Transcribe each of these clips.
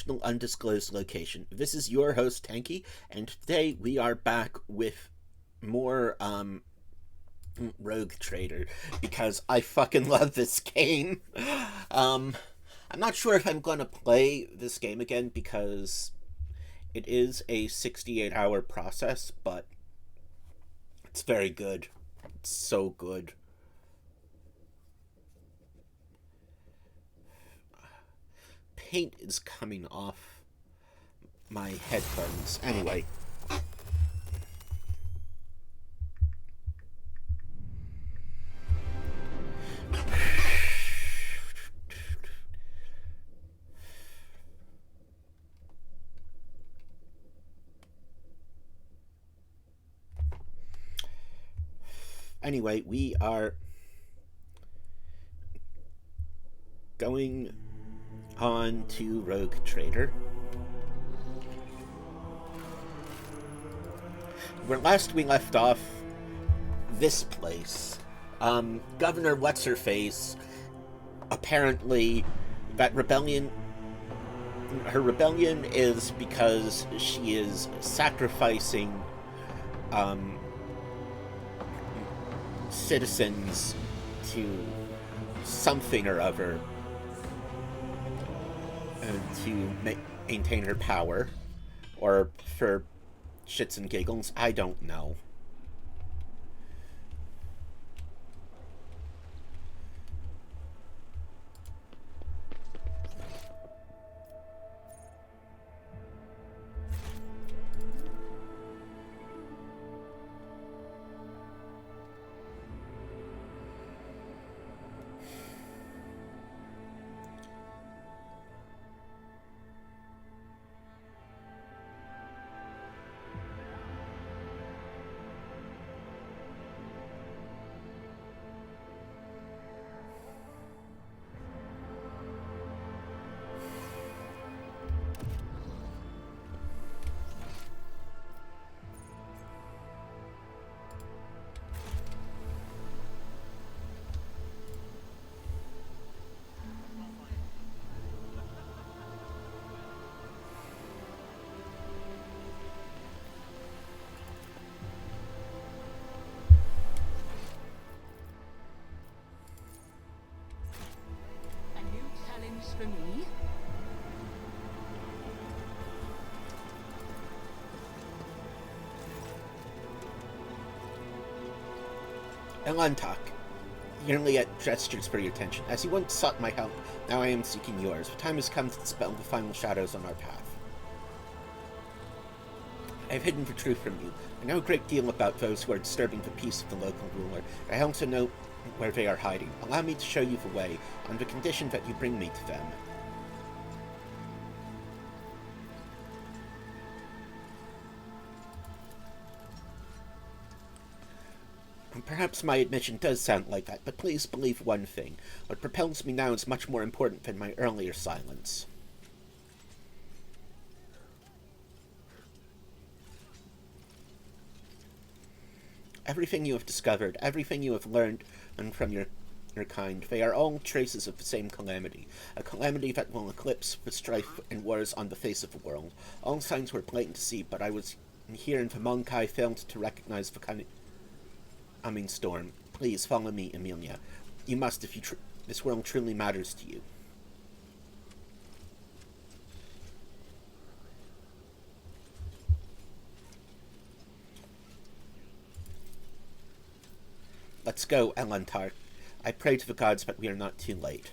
international undisclosed location. This is your host, Tanky, and today we are back with more, Rogue Trader, because I fucking love this game. I'm not sure if I'm gonna play this game again, because it is a 68-hour process, but it's very good. It's so good. Paint is coming off my headphones. Anyway. Anyway, we are going on to Rogue Trader. Where last we left off, this place, Governor What's-Her-Face, apparently, that rebellion, her rebellion is because she is sacrificing, citizens to something or other to maintain her power, or for shits and giggles, I don't know. For me? Elantok, yearly at gestures for your attention. As you once sought my help, now I am seeking yours. The time has come to dispel the final shadows on our path. I have hidden the truth from you. I know a great deal about those who are disturbing the peace of the local ruler. I also know where they are hiding. Allow me to show you the way, on the condition that you bring me to them. Perhaps my admission does sound like that, but please believe one thing. What propels me now is much more important than my earlier silence. Everything you have discovered, everything you have learned from your kind, they are all traces of the same calamity. A calamity that will eclipse the strife and wars on the face of the world. All signs were blatant to see, but I was here in the Monkai failed to recognize the coming storm. Please follow me, Emilia. You must if this world truly matters to you. Let's go, Elantar. I pray to the gods that we are not too late.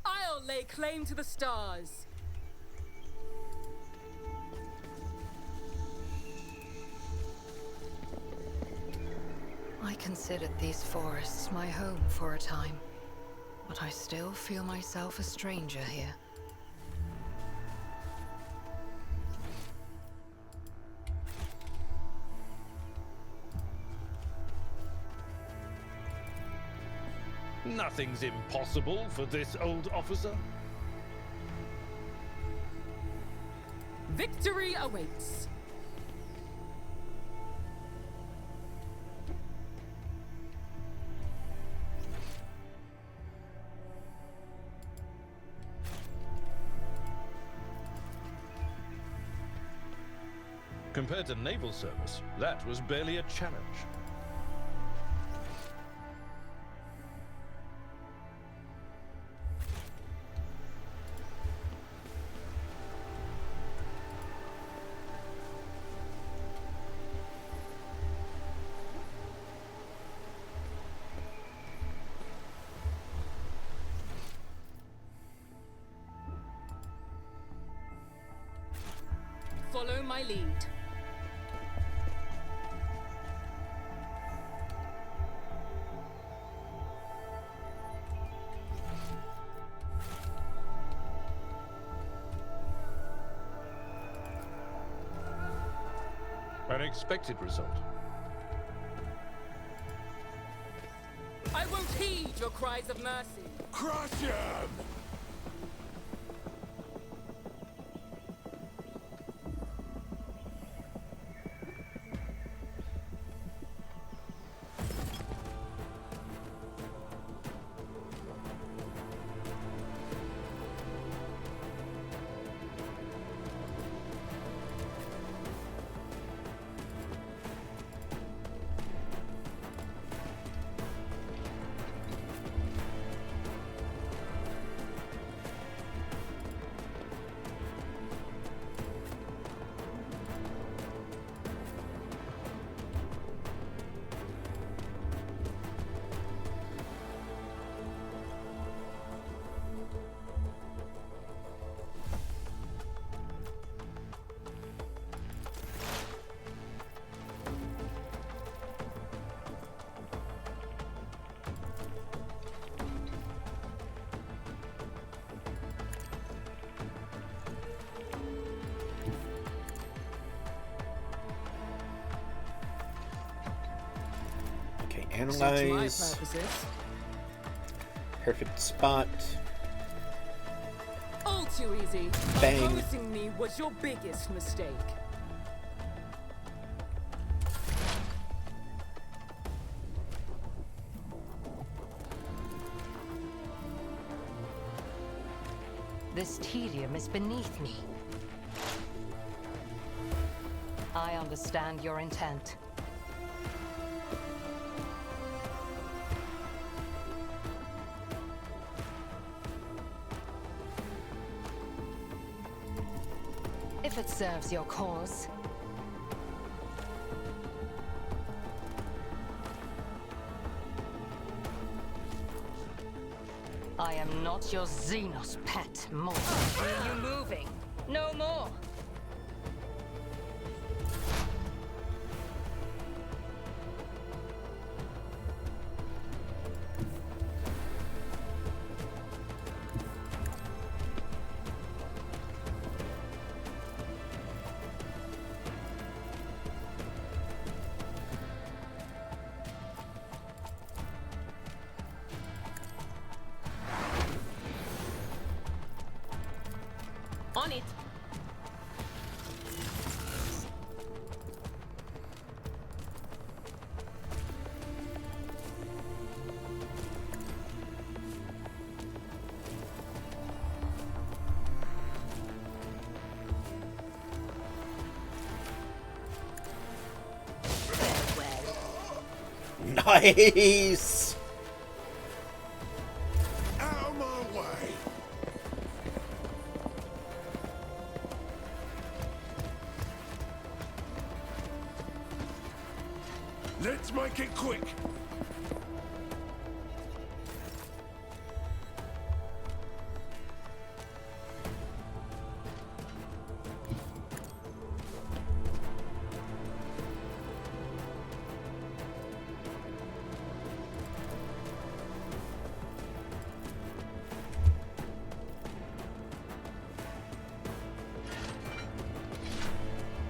I'll lay claim to the stars. I considered these forests my home for a time, but I still feel myself a stranger here. Nothing's impossible for this old officer. Victory awaits. Compared to naval service, that was barely a challenge. Follow my lead. An expected result. I won't heed your cries of mercy. Crush him! Okay, Suits my analyze. purposes. Perfect spot. All too easy. Bang. Opposing me was your biggest mistake. This tedium is beneath me. I understand your intent. If it serves your cause. I am not your Xenos pet, mortal. Are you moving? No more. On it. Nice! Out of my way! Let's make it quick!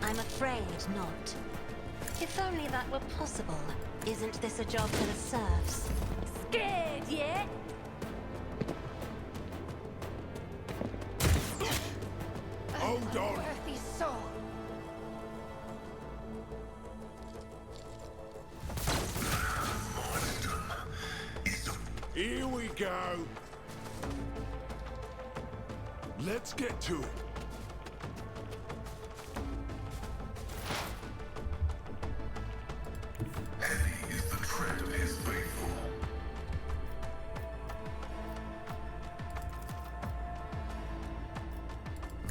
I'm afraid not. If only that were possible. Isn't this a job for the serfs? scared yet? Hold on. Worthy soul. Here we go. Let's get to it. Heavy is the tread of his faithful.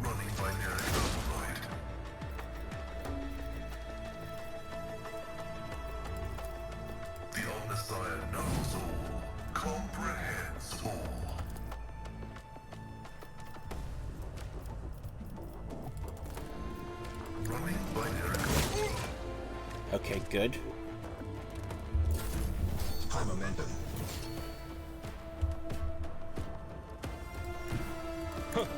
Running by Nerek override. The Omnissiah knows all, comprehends all. Running by Nerek. Okay, good. High momentum.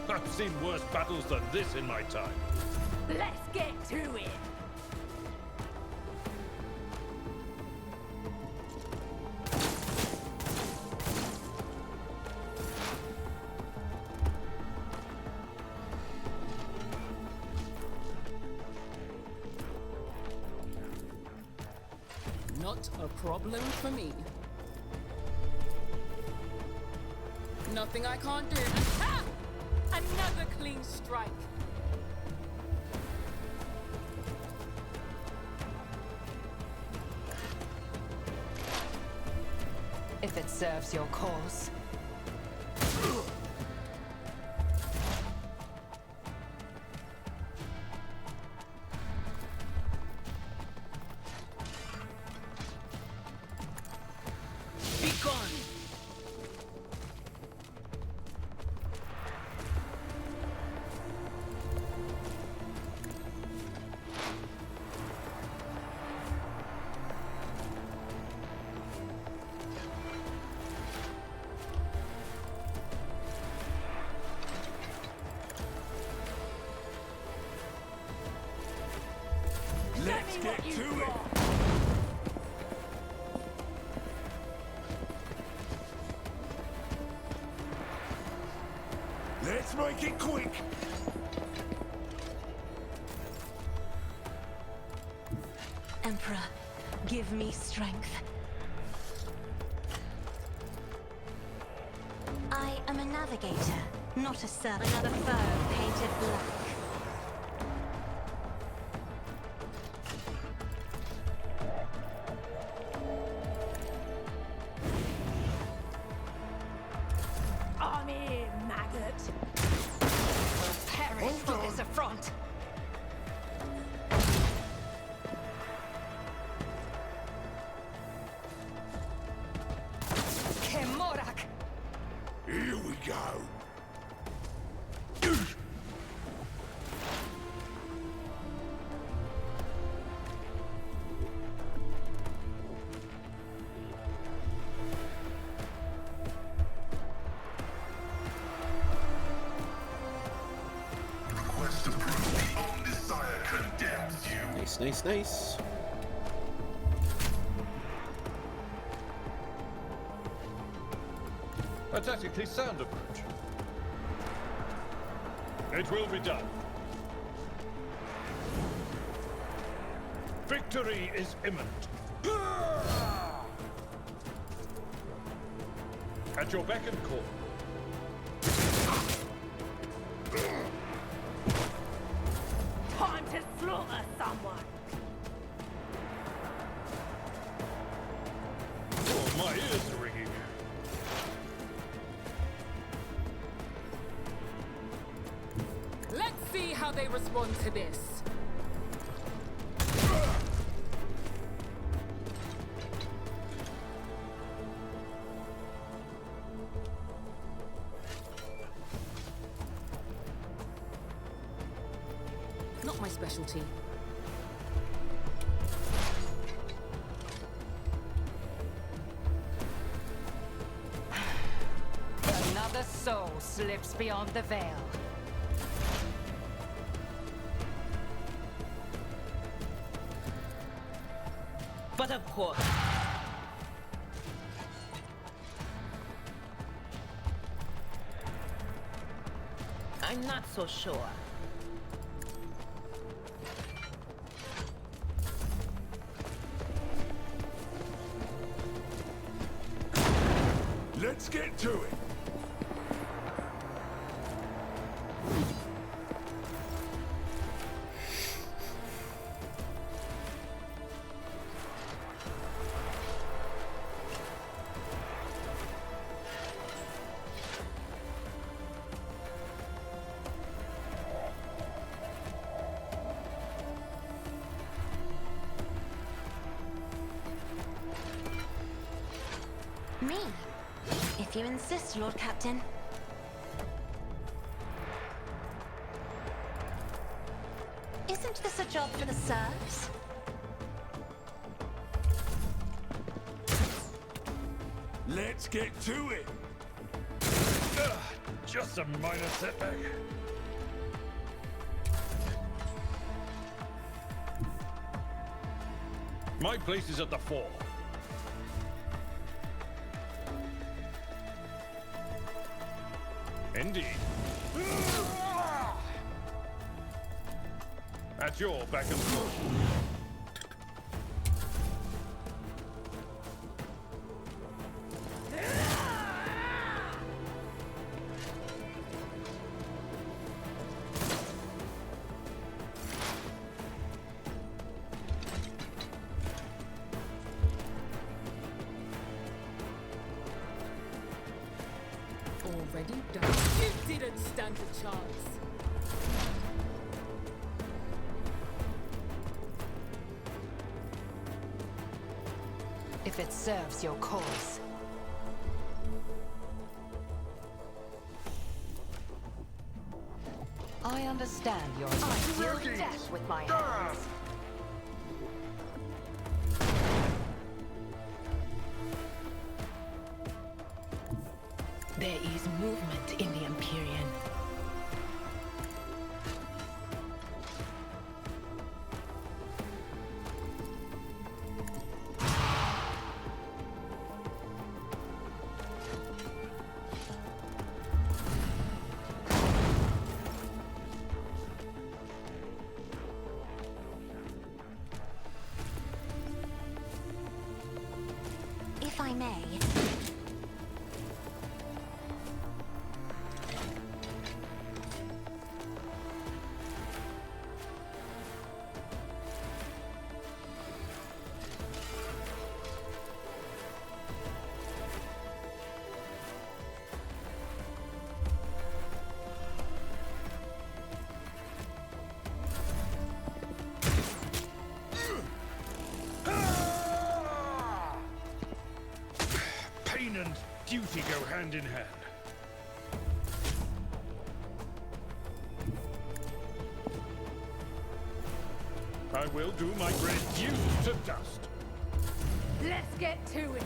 I've seen worse battles than this in my time. Let's get to it. Not a problem for me. Nothing I can't do. Ha! Another clean strike. If it serves your cause. Be gone. Let's get to it. Let's make it quick. Emperor, give me strength. I am a navigator, not a servant. Another foe painted black. I'm here, maggot. Will perish Hold for on. this affront. Kemorak! Here we go. Request approved. The Omnissiah condemns you. Nice, nice, nice. A tactically sound approach. It will be done. Victory is imminent. At your beck and call. Time to slaughter someone. Oh, my ears are ringing. Let's see how they respond to this. Not my specialty. Another soul slips beyond the veil. But of course. I'm not so sure. Let's get to it. Me? If you insist, Lord Captain. Isn't this a job for the serfs? Let's get to it. Just a minor setback. My place is at the fore. Indeed. At your beck and call. Already done. You didn't stand a chance. If it serves your cause. I understand your I will death with my hands. There is movement in the Empyrean. If I may. Pain and duty go hand in hand. I will do my reduced to dust. Let's get to it.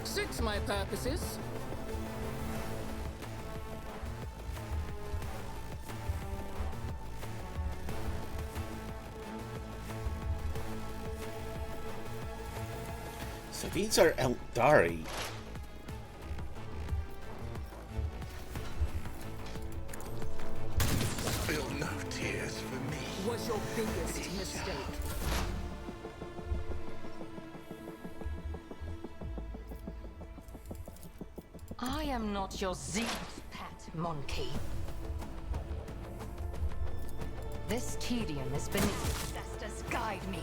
Suits my purposes. So these are Aeldari. Spill no tears for me. Was your biggest mistake. I am not your zealous pet monkey. This tedium is beneath ancestors. Guide me.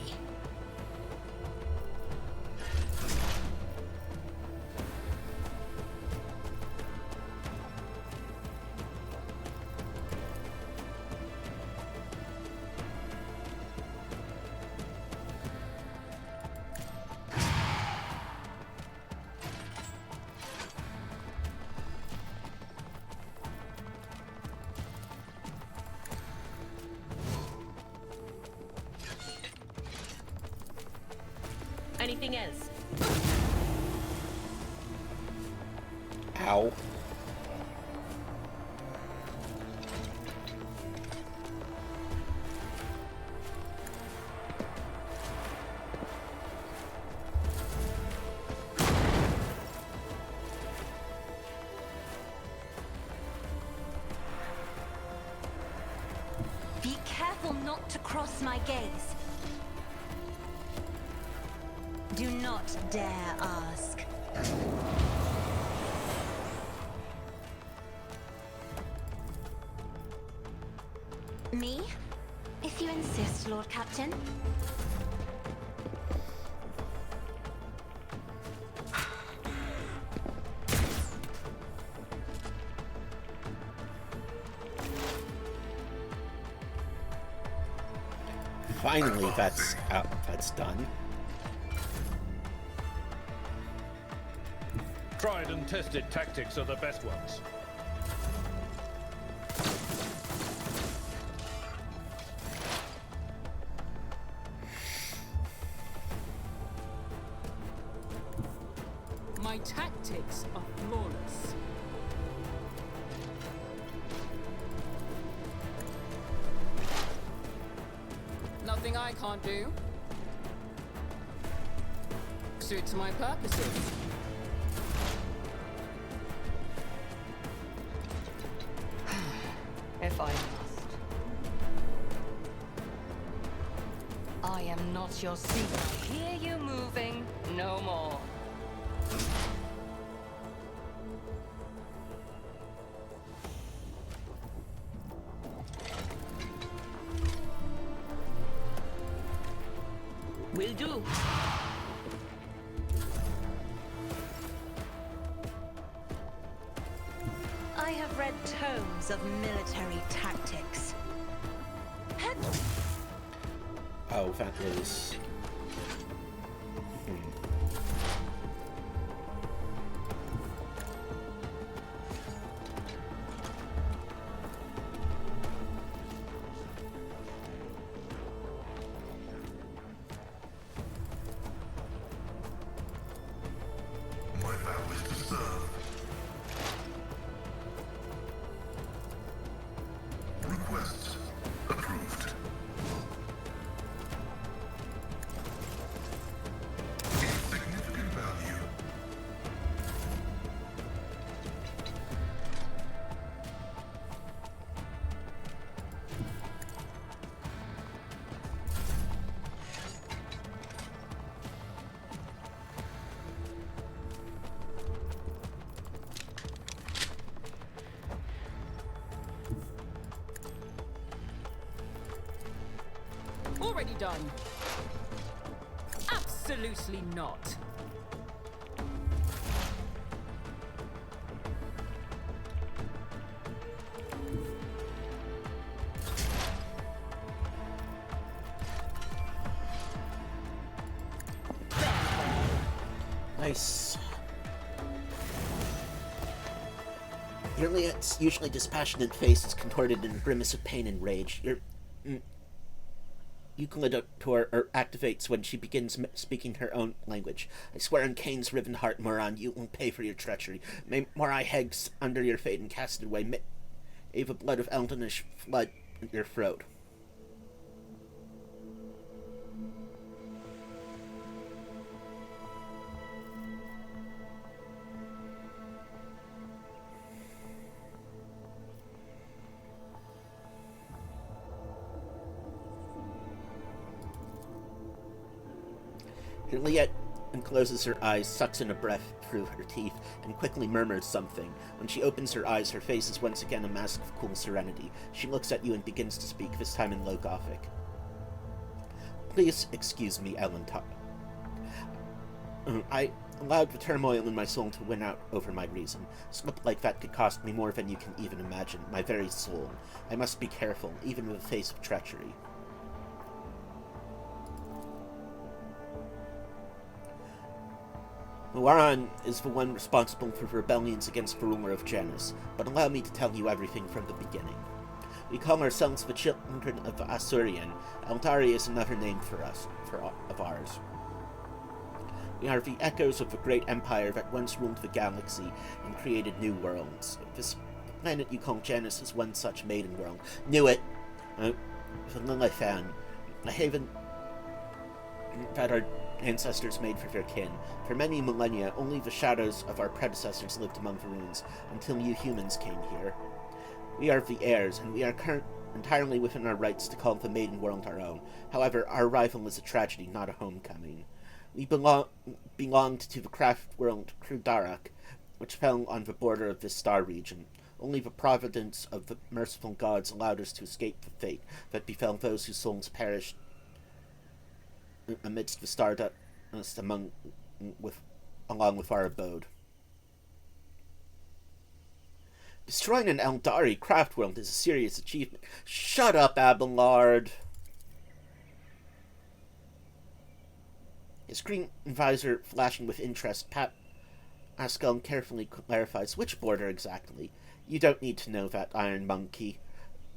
Anything else? Ow. Be careful not to cross my gaze. Do not dare ask. Me? If you insist, Lord Captain. Finally, that's done. Tried and tested tactics are the best ones. My tactics are flawless. Nothing I can't do. Suits my purposes. If I must. I am not your secret. I hear you moving. No more. Will do. I have read tomes of military tactics. Oh, that is... My vow is to serve. Request approved. Insignificant value. Already done. Absolutely not. Nice. Juliet's usually dispassionate face is contorted in a grimace of pain and rage. Your Euclidator activates when she begins speaking her own language. I swear on Cain's riven heart, Moran, you will pay for your treachery. May Morai Hegs under your fate and cast it away. May Ava blood of Eldonish flood your throat. Juliet closes her eyes, sucks in a breath through her teeth, and quickly murmurs something. When she opens her eyes, her face is once again a mask of cool serenity. She looks at you and begins to speak, this time in low Gothic. Please excuse me, Ellen. I allowed the turmoil in my soul to win out over my reason. A slip like that could cost me more than you can even imagine, my very soul. I must be careful, even in the face of treachery. Moran is the one responsible for rebellions against the ruler of Janus, but allow me to tell you everything from the beginning. We call ourselves the children of the Aeldari. Aeldari is another name of ours. We are the echoes of a great empire that once ruled the galaxy and created new worlds. This planet you call Janus is one such maiden world. Knew it! The Lilithan, a haven that our ancestors made for their kin. For many millennia, only the shadows of our predecessors lived among the ruins, until you humans came here. We are the heirs, and we are entirely within our rights to call the maiden world our own. However, our arrival is a tragedy, not a homecoming. We belonged to the craft world Krudarak, which fell on the border of this star region. Only the providence of the merciful gods allowed us to escape the fate that befell those whose souls perished amidst the stardust along with our abode. Destroying an Aeldari craft world is a serious achievement. Shut up, Abelard! His green visor flashing with interest, Pascal carefully clarifies which border exactly. You don't need to know that, Iron Monkey.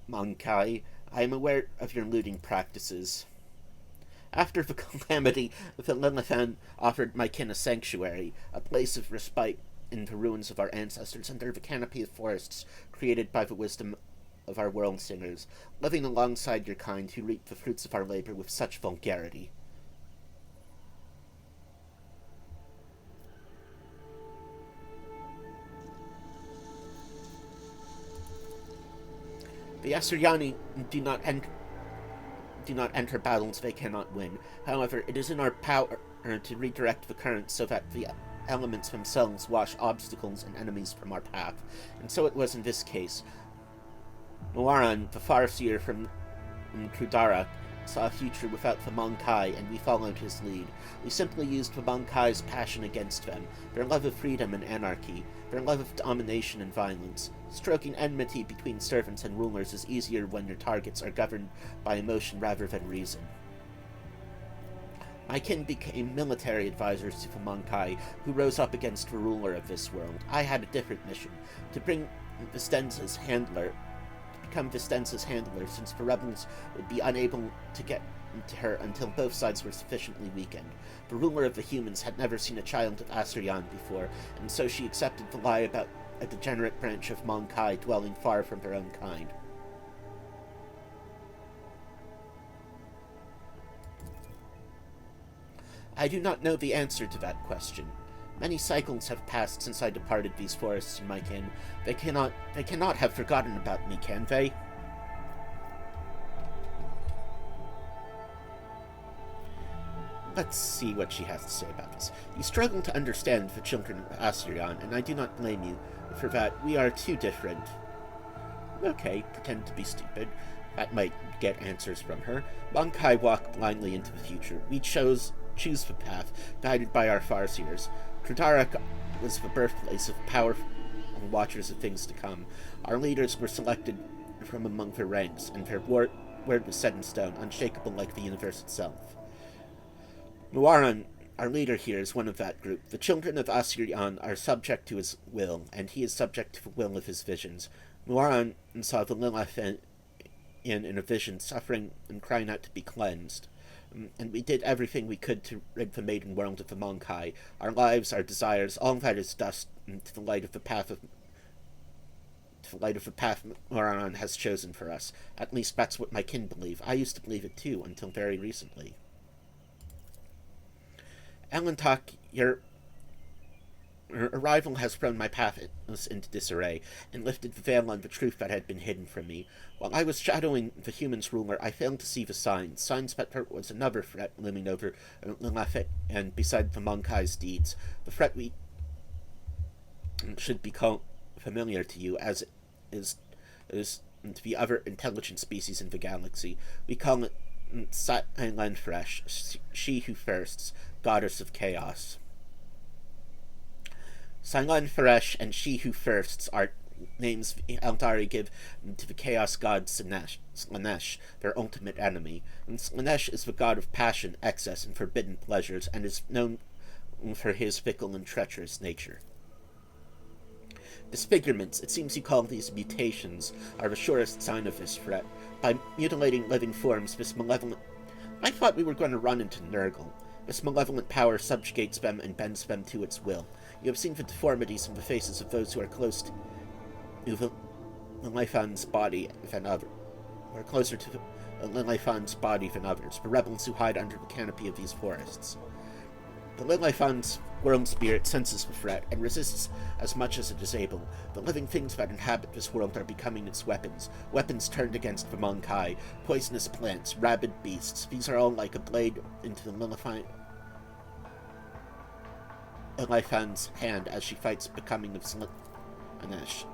Monkai, I am aware of your looting practices. After the calamity, the Lilithan offered my kin a sanctuary, a place of respite in the ruins of our ancestors under the canopy of forests created by the wisdom of our world singers, living alongside your kind who reap the fruits of our labor with such vulgarity. The Asuryani do not enter battles they cannot win. However, it is in our power to redirect the current so that the elements themselves wash obstacles and enemies from our path. And so it was in this case. Moaran, the Farseer from Krudarak, saw a future without the Monkai, and we followed his lead. We simply used the Monkai's passion against them, their love of freedom and anarchy, their love of domination and violence. Stroking enmity between servants and rulers is easier when your targets are governed by emotion rather than reason. My kin became military advisors to the Monkai, who rose up against the ruler of this world. I had a different mission, to become Vistenza's handler, since the rebels would be unable to get to her until both sides were sufficiently weakened. The ruler of the humans had never seen a child of Asurian before, and so she accepted the lie about a degenerate branch of Monkai dwelling far from her own kind. I do not know the answer to that question. Many cycles have passed since I departed these forests in my kin. They cannot have forgotten about me, can they? Let's see what she has to say about this. You struggle to understand the children of Asurian, and I do not blame you for that. We are too different. Okay, pretend to be stupid. That might get answers from her. Monkai walk blindly into the future. We choose the path, guided by our Farseers. Krudarak was the birthplace of powerful watchers of things to come. Our leaders were selected from among their ranks, and their word was set in stone, unshakable like the universe itself. Muaran, our leader here, is one of that group. The children of Asurian are subject to his will, and he is subject to the will of his visions. Muaran saw the Lilith in a vision, suffering and crying out to be cleansed. And we did everything we could to rid the maiden world of the Monkai. Our lives, our desires, all that is dust to the light of the path Muaran has chosen for us. At least that's what my kin believe. I used to believe it too, until very recently. Elentok, your arrival has thrown my path into disarray, and lifted the veil on the truth that had been hidden from me. While I was shadowing the humans' ruler, I failed to see the signs that there was another threat looming over Lilith and beside the Monkai's deeds. The threat we should be called familiar to you, as is to the other intelligent species in the galaxy. We call it Slaanesh, she who thirsts, goddess of chaos. Slaanesh and she who thirsts are names the Aeldari give to the chaos god Slaanesh, their ultimate enemy. And Slaanesh is the god of passion, excess, and forbidden pleasures, and is known for his fickle and treacherous nature. Disfigurements, it seems you call these mutations, are the surest sign of this threat. By mutilating living forms, this malevolent... I thought we were going to run into Nurgle. This malevolent power subjugates them and bends them to its will. You have seen the deformities in the faces of those who are close to Lilithan's body than others. Who are closer to Lilithan's body than others, the rebels who hide under the canopy of these forests. The Lilithan's world spirit senses the threat and resists as much as it is able. The living things that inhabit this world are becoming its weapons, weapons turned against the Monkai, poisonous plants, rabid beasts. These are all like a blade into the Lilithan's hand as she fights becoming of Slaanesh.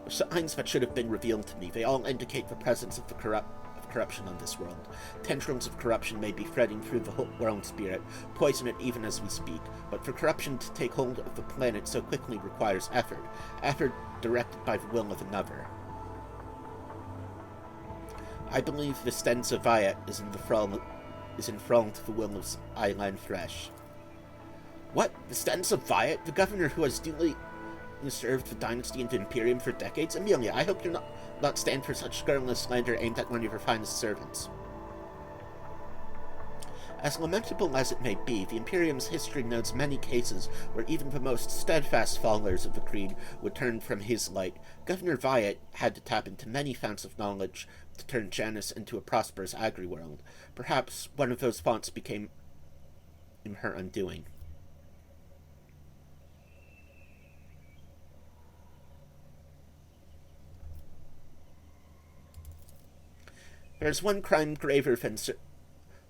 The signs that should have been revealed to me, they all indicate the presence of the corruption on this world. Tendrils of corruption may be threading through the whole world spirit, poison it even as we speak, but for corruption to take hold of the planet so quickly requires effort directed by the will of another. I believe the Stenza Viat is enthralled to the will of Eilan Thresh. What? The Stenza Viat? The governor who has duly served the dynasty and the Imperium for decades? Emilia, I hope you're not stand for such scurrilous slander aimed at one of your finest servants. As lamentable as it may be, the Imperium's history notes many cases where even the most steadfast followers of the Creed would turn from his light. Governor Viat had to tap into many founts of knowledge to turn Janus into a prosperous agri-world. Perhaps one of those fonts became her undoing. There is one crime graver than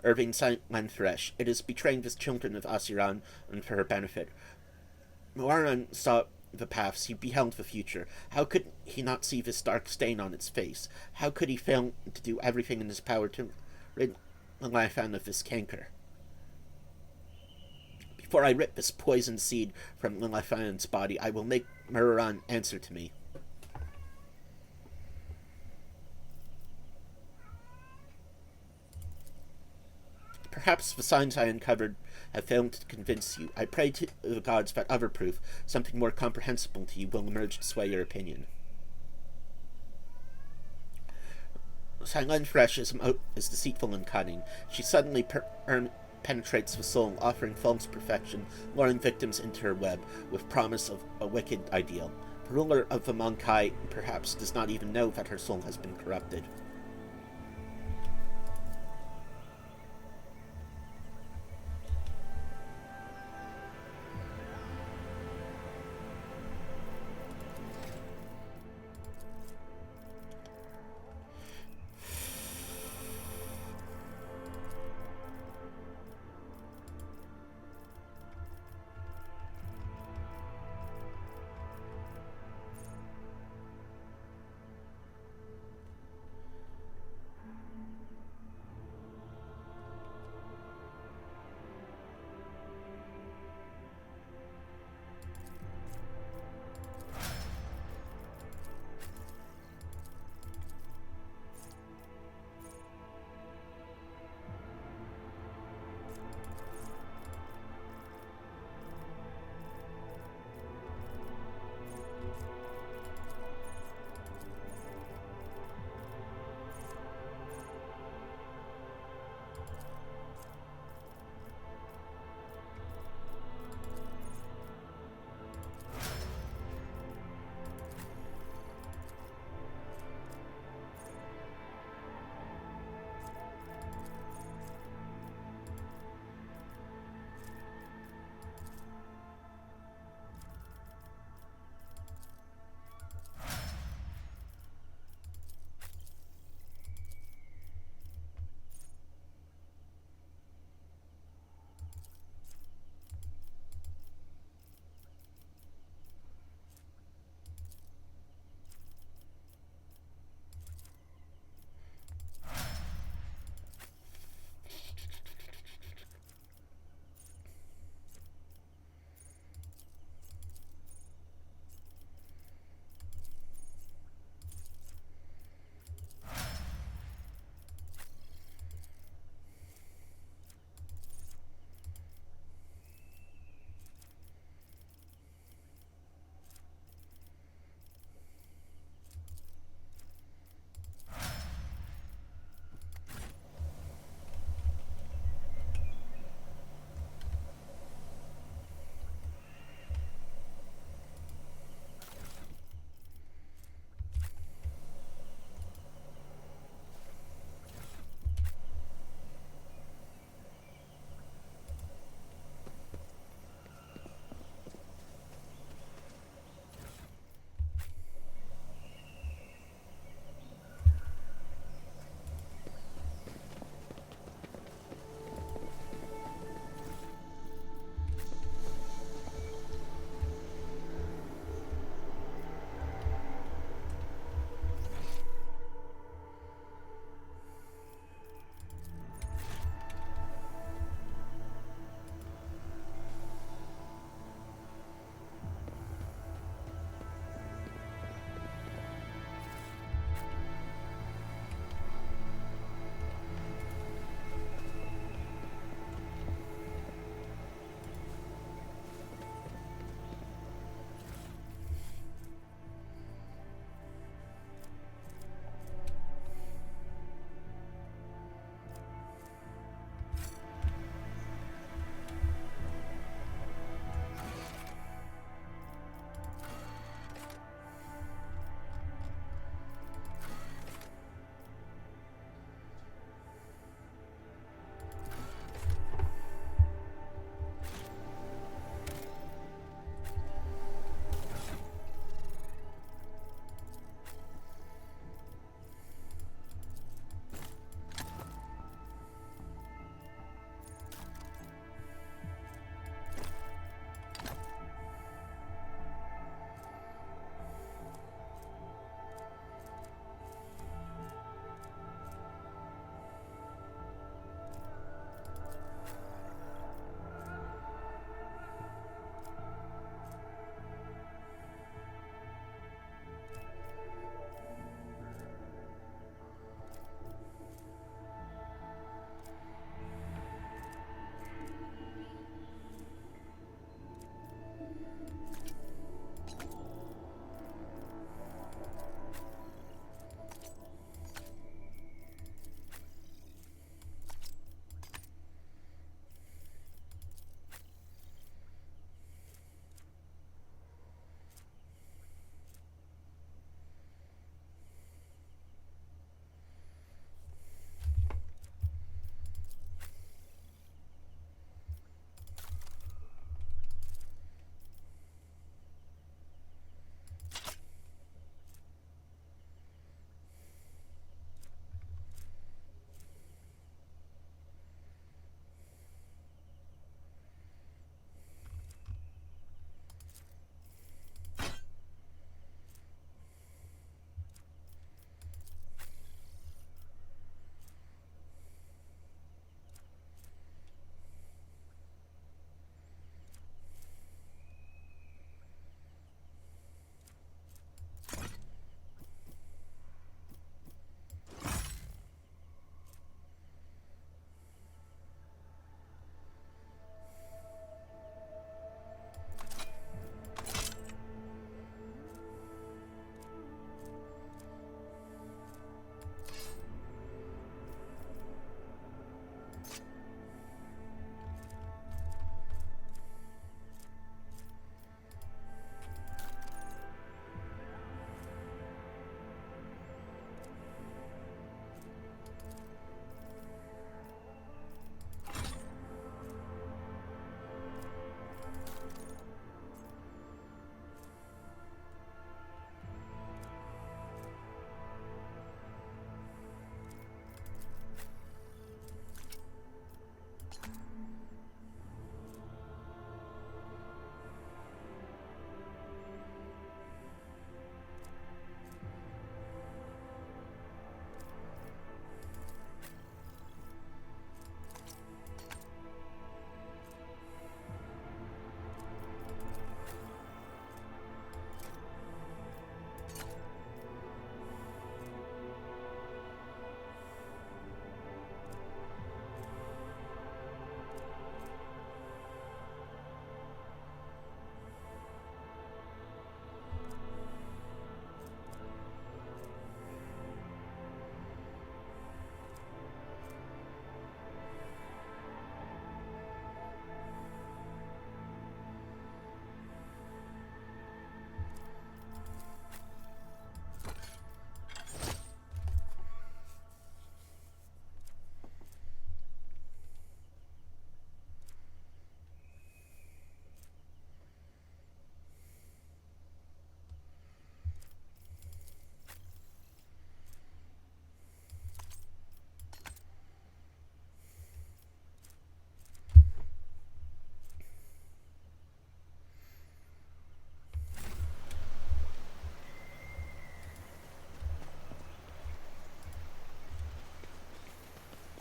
Irving Lanthresh. It is betraying the children of Asiran and for her benefit. Moaran saw the paths, he beheld the future. How could he not see this dark stain on its face? How could he fail to do everything in his power to rid Lilithan of this canker? Before I rip this poisoned seed from Lilithan's body, I will make Moaran answer to me. Perhaps the signs I uncovered have failed to convince you. I pray to the gods that other proof, something more comprehensible to you, will emerge to sway your opinion. Eilan Thresh is deceitful and cunning. She suddenly penetrates the soul, offering false perfection, luring victims into her web, with promise of a wicked ideal. The ruler of the Monkai perhaps does not even know that her soul has been corrupted.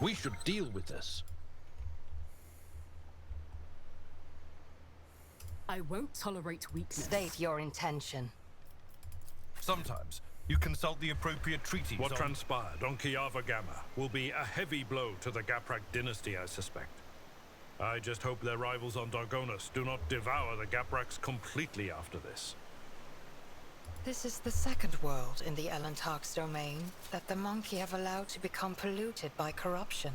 We should deal with this. I won't tolerate weakness. State your intention. Sometimes you consult the appropriate treaties. What transpired on Kiava Gamma will be a heavy blow to the Gaprak dynasty, I suspect. I just hope their rivals on Dargonas do not devour the Gapraks completely after this. This is the second world in the Elantark's domain that the monkey have allowed to become polluted by corruption.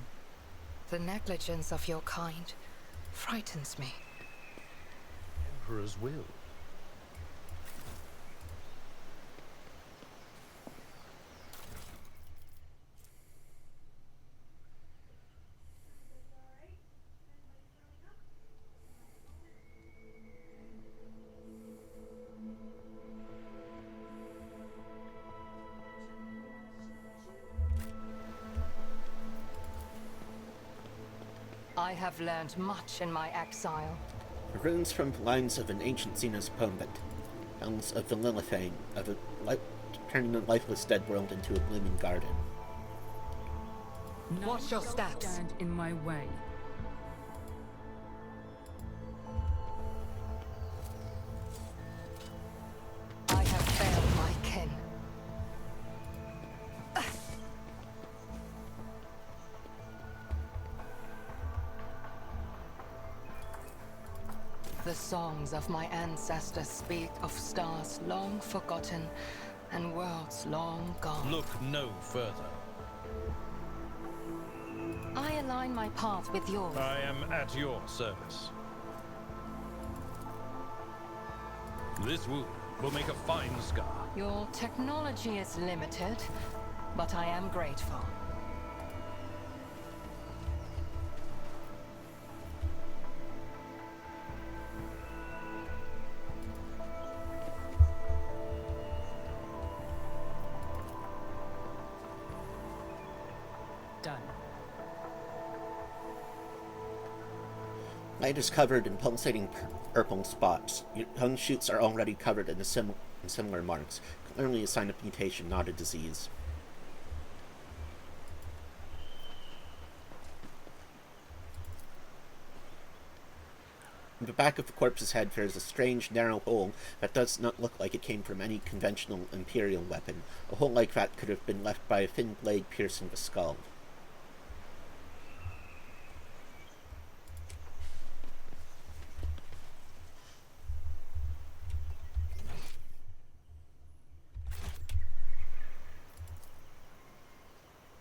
The negligence of your kind frightens me. Emperor's will. I have learned much in my exile. Runes from the lines of an ancient Xenos poem that tells of the Lilithane, of turning a lifeless dead world into a blooming garden. Watch your steps. Stand in my way. I have failed my kin. The songs of my ancestors speak of stars long forgotten and worlds long gone. Look no further. I align my path with yours. I am at your service. This wound will make a fine scar. Your technology is limited, but I am grateful. Done. Light is covered in pulsating purple spots. Your tongue shoots are already covered in similar marks, clearly a sign of mutation, not a disease. In the back of the corpse's head there is a strange, narrow hole that does not look like it came from any conventional Imperial weapon. A hole like that could have been left by a thin blade piercing the skull.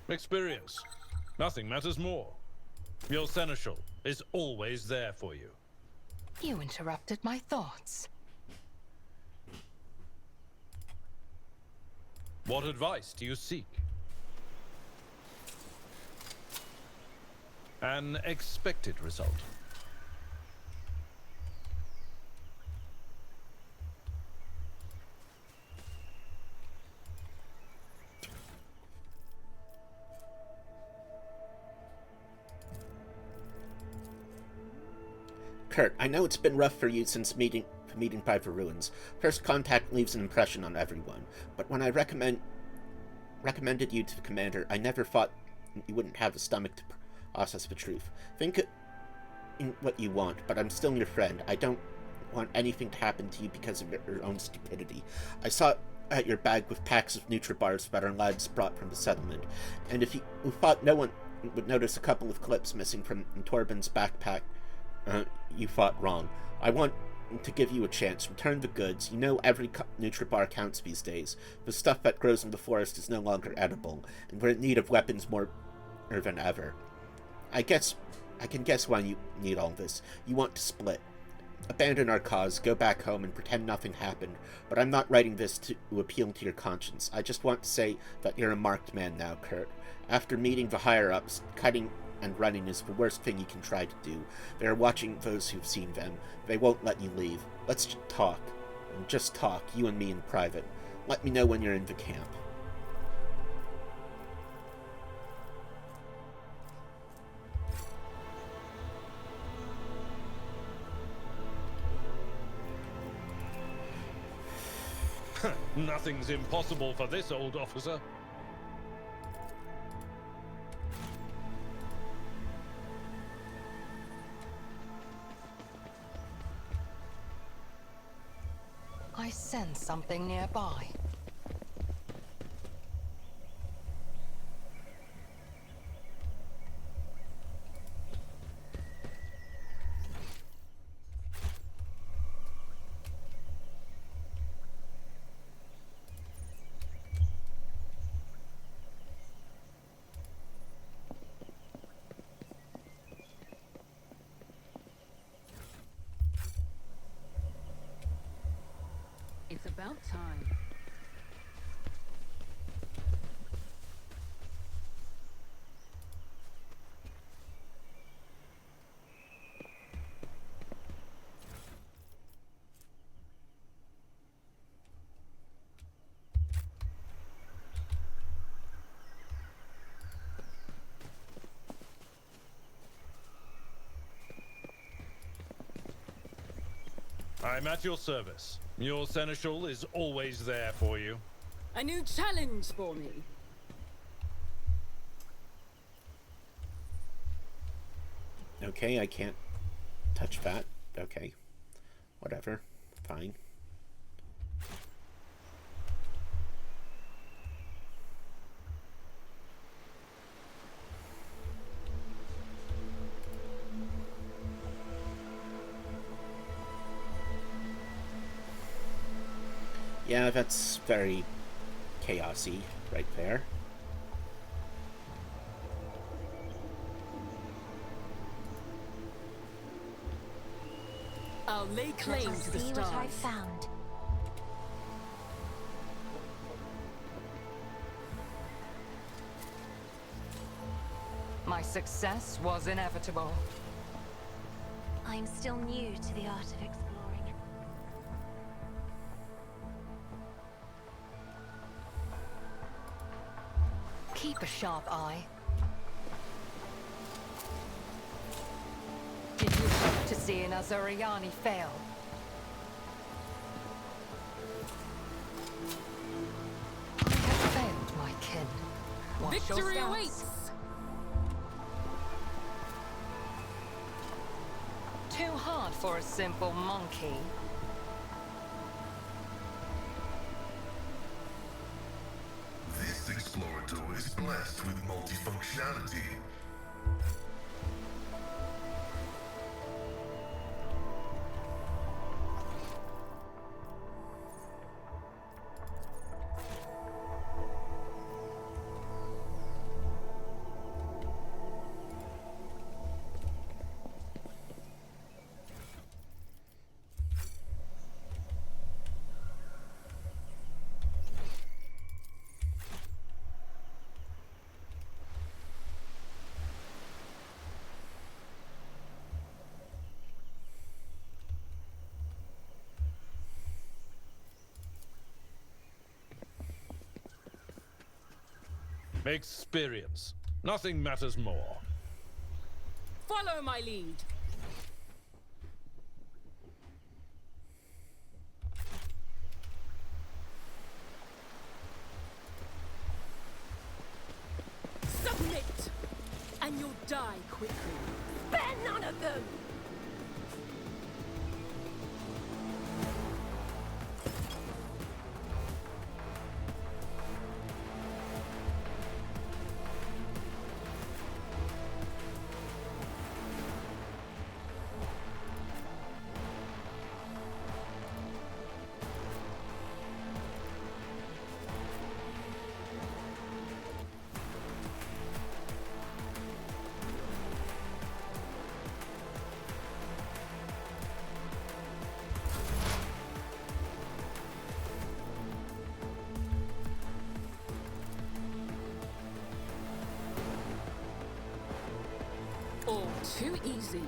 Experience. Nothing matters more. Your seneschal is always there for you. You interrupted my thoughts. What advice do you seek? An expected result. Kurt, I know it's been rough for you since meeting by the ruins. First contact leaves an impression on everyone, but when I recommended you to the commander, I never thought you wouldn't have the stomach to process the truth. Think in what you want, but I'm still your friend. I don't want anything to happen to you because of your own stupidity. I saw at your bag with packs of Nutribars that our lads brought from the settlement, and if you thought no one would notice a couple of clips missing from Torben's backpack, you thought wrong. I want to give you a chance. Return the goods. You know every Nutribar counts these days. The stuff that grows in the forest is no longer edible, and we're in need of weapons more than ever. I can guess why you need all this. You want to split. Abandon our cause, go back home, and pretend nothing happened. But I'm not writing this to appeal to your conscience. I just want to say that you're a marked man now, Kurt. After meeting the higher-ups, cutting and running is the worst thing you can try to do. They are watching those who've seen them. They won't let you leave. Let's talk. And just talk, you and me in private. Let me know when you're in the camp. Nothing's impossible for this old officer. something nearby. It's about time. I'm at your service. Your seneschal is always there for you. A new challenge for me. Okay, I can't touch that. Okay. Whatever. Fine. Yeah, that's very chaosy right there. I'll lay claim Let us to the see what I stars. found. My success was inevitable. I'm still new to the art of exploring. Keep a sharp eye. Did you hope to see an Azuriani fail? I have failed my kin. Watch your Victory stance. awaits! Too hard for a simple monkey. This explorator is blessed with multifunctionality. Experience. Nothing matters more. Follow my lead. Submit! And you'll die quickly. Spare none of them! All too easy.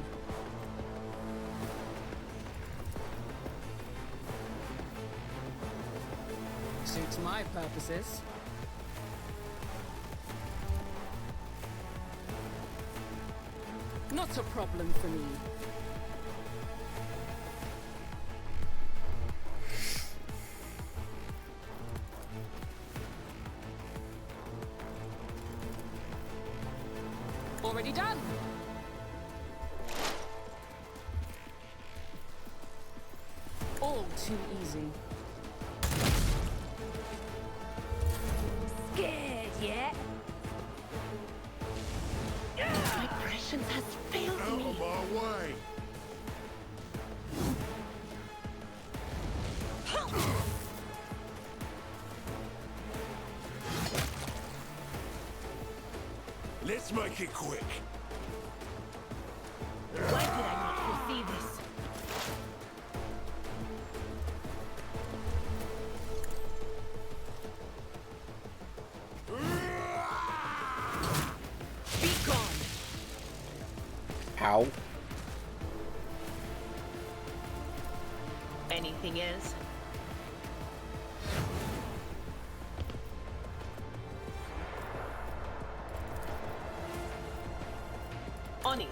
Suits my purposes. Not a problem for me. Already done. All too easy. Let's make it quick. Why did I not foresee this? Be gone! Ow. Anything else? On it.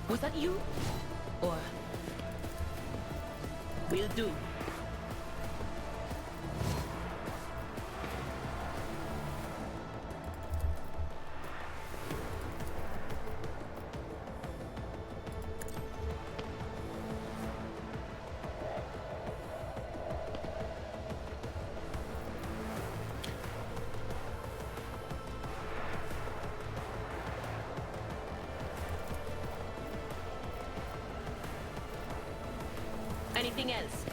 Was that you? Or will do. Anything else?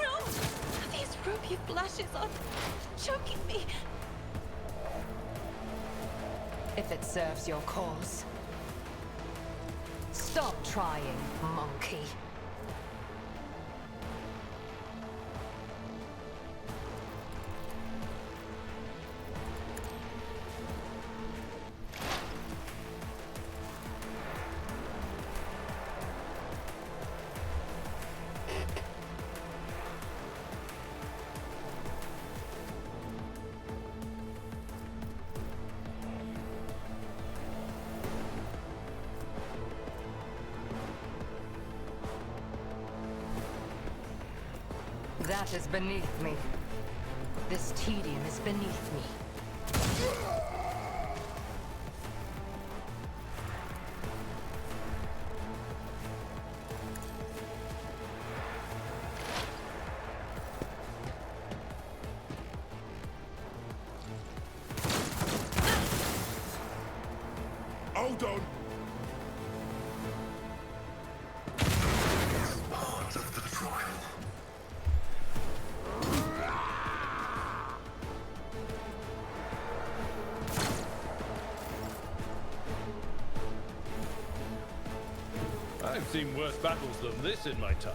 No! These ruby flashes are choking me. If it serves your cause. Stop trying, monkey. That is beneath me. This tedium is beneath me. Hold on. It's part of the trial. I've seen worse battles than this in my time.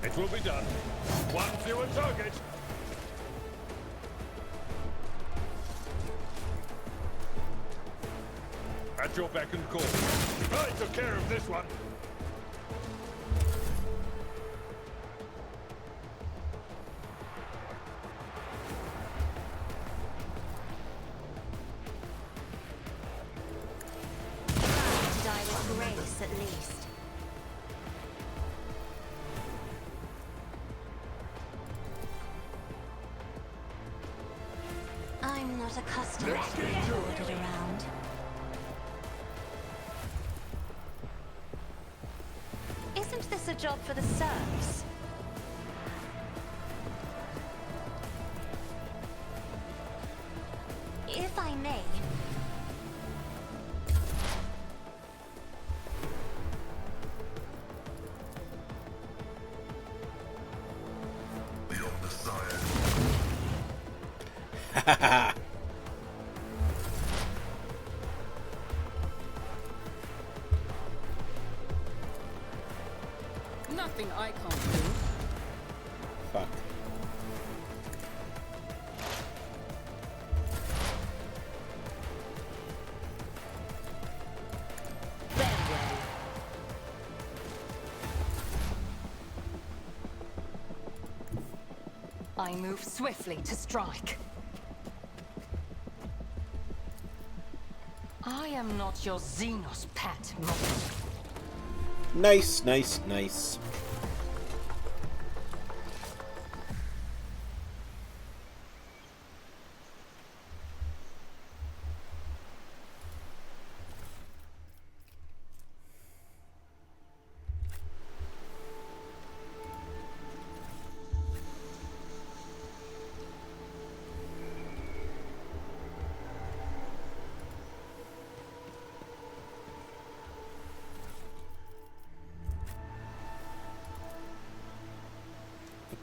It will be done. One fewer target. At your beck and call. I took care of this one. Die with grace, at least. I'm not accustomed to being ordered around. Isn't this a job for the serfs? If I may. Beyond the sire. Nothing I can't do. Fuck. I move swiftly to strike. I am not your Xenos pet, monkey. Nice, nice, nice.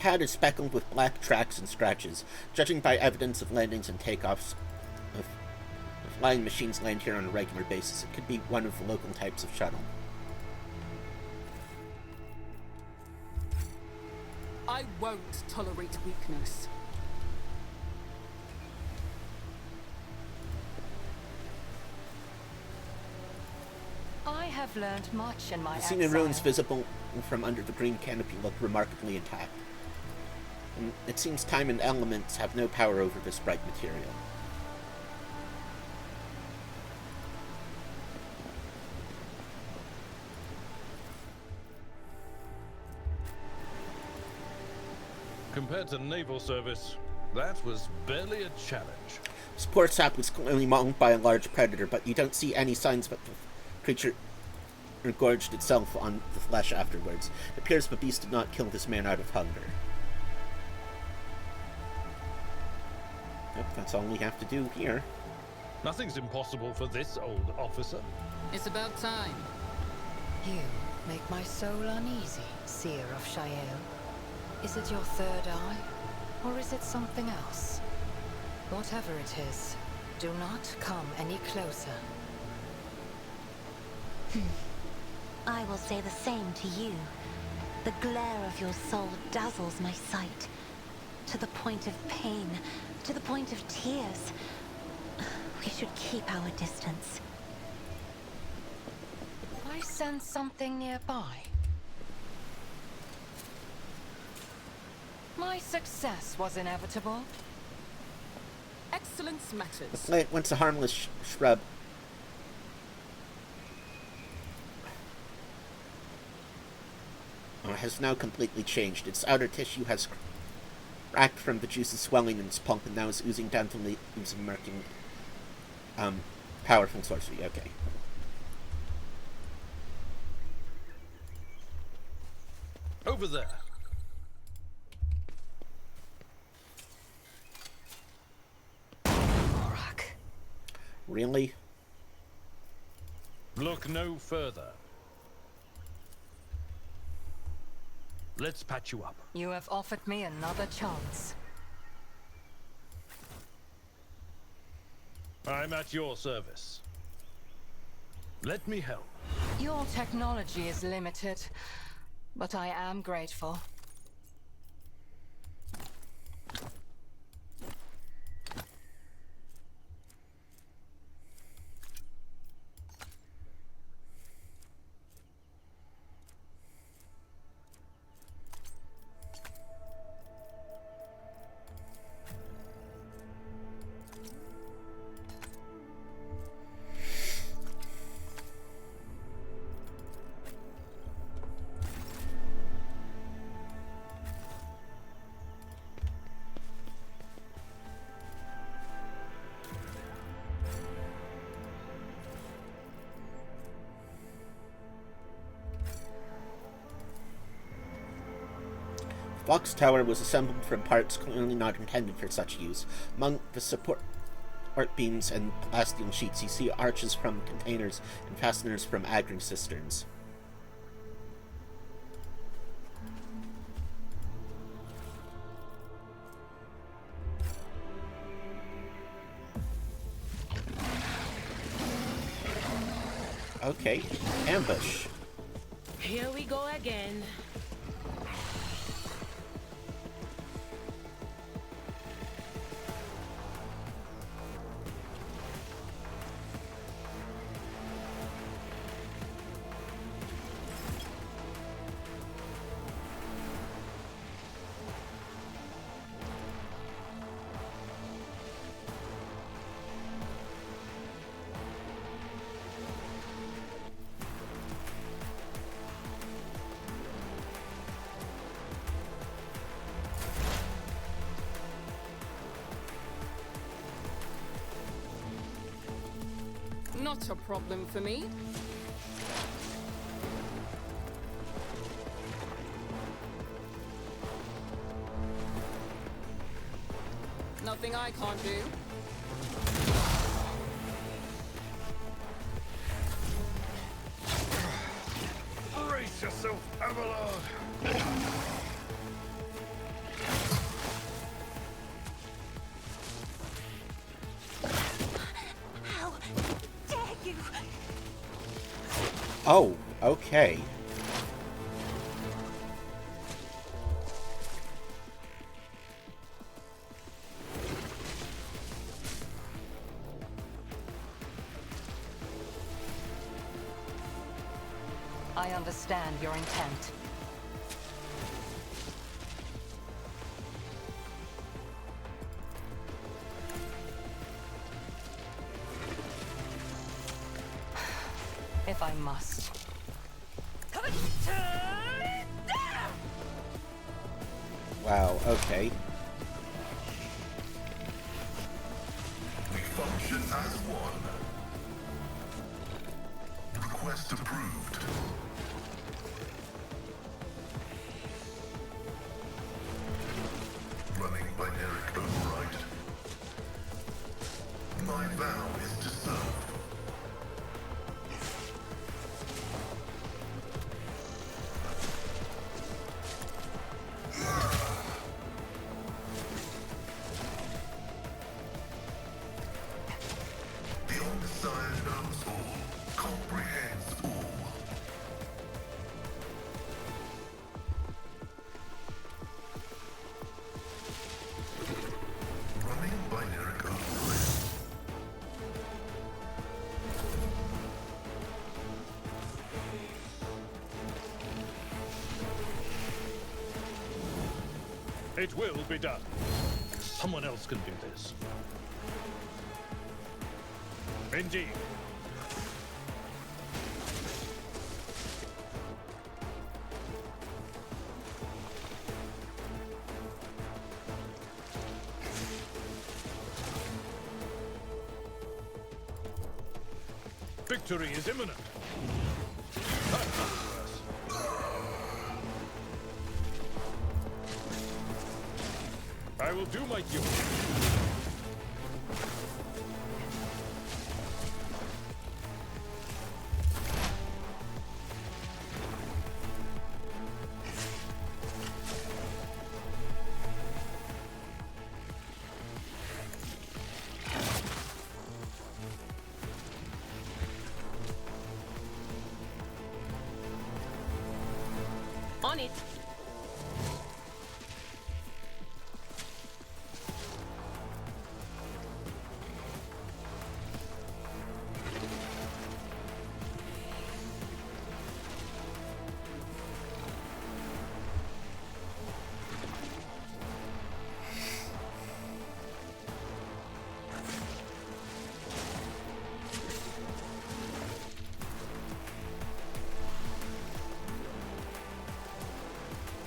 pad is speckled with black tracks and scratches. Judging by evidence of landings and takeoffs of flying machines land here on a regular basis, it could be one of the local types of shuttle. I won't tolerate weakness. I have learned much in my The scene and exile. ruins visible from under the green canopy look remarkably intact. And it seems time and elements have no power over this bright material. Compared to naval service, that was barely a challenge. This poor sap was clearly mauled by a large predator, but you don't see any signs that the creature gorged itself on the flesh afterwards. It appears the beast did not kill this man out of hunger. Yep, that's all we have to do here. Nothing's impossible for this old officer. It's about time. You make my soul uneasy, seer of Shael. Is it your third eye, or is it something else? Whatever it is, do not come any closer. I will say the same to you. The glare of your soul dazzles my sight. To the point of pain, to the point of tears. We should keep our distance. I sense something nearby. My success was inevitable. Excellence matters. The plant, once a harmless shrub, has now completely changed. Its outer tissue has cracked from the juices swelling in its pulp and now is oozing down to leaves and marking powerful sorcery. Okay. Over there. Morak. Really? Look no further. Let's patch you up. You have offered me another chance. I'm at your service. Let me help. Your technology is limited, but I am grateful. Fox Tower was assembled from parts clearly not intended for such use. Among the support beams and plasteel sheets, you see arches from containers and fasteners from agri-cisterns. Okay, ambush. Here we go again. Not a problem for me. Nothing I can't do. Brace yourself, Abelard. you. Oh, okay. I understand your intent. If I must. Wow, okay. We function as one. Request approved. Running binaric override. My vow is to serve. The Omnissiah knows all, comprehends all. Running binaric override. It will be done. Someone else can do this. Indeed. Victory is imminent. That's worse. I will do my duty. On it.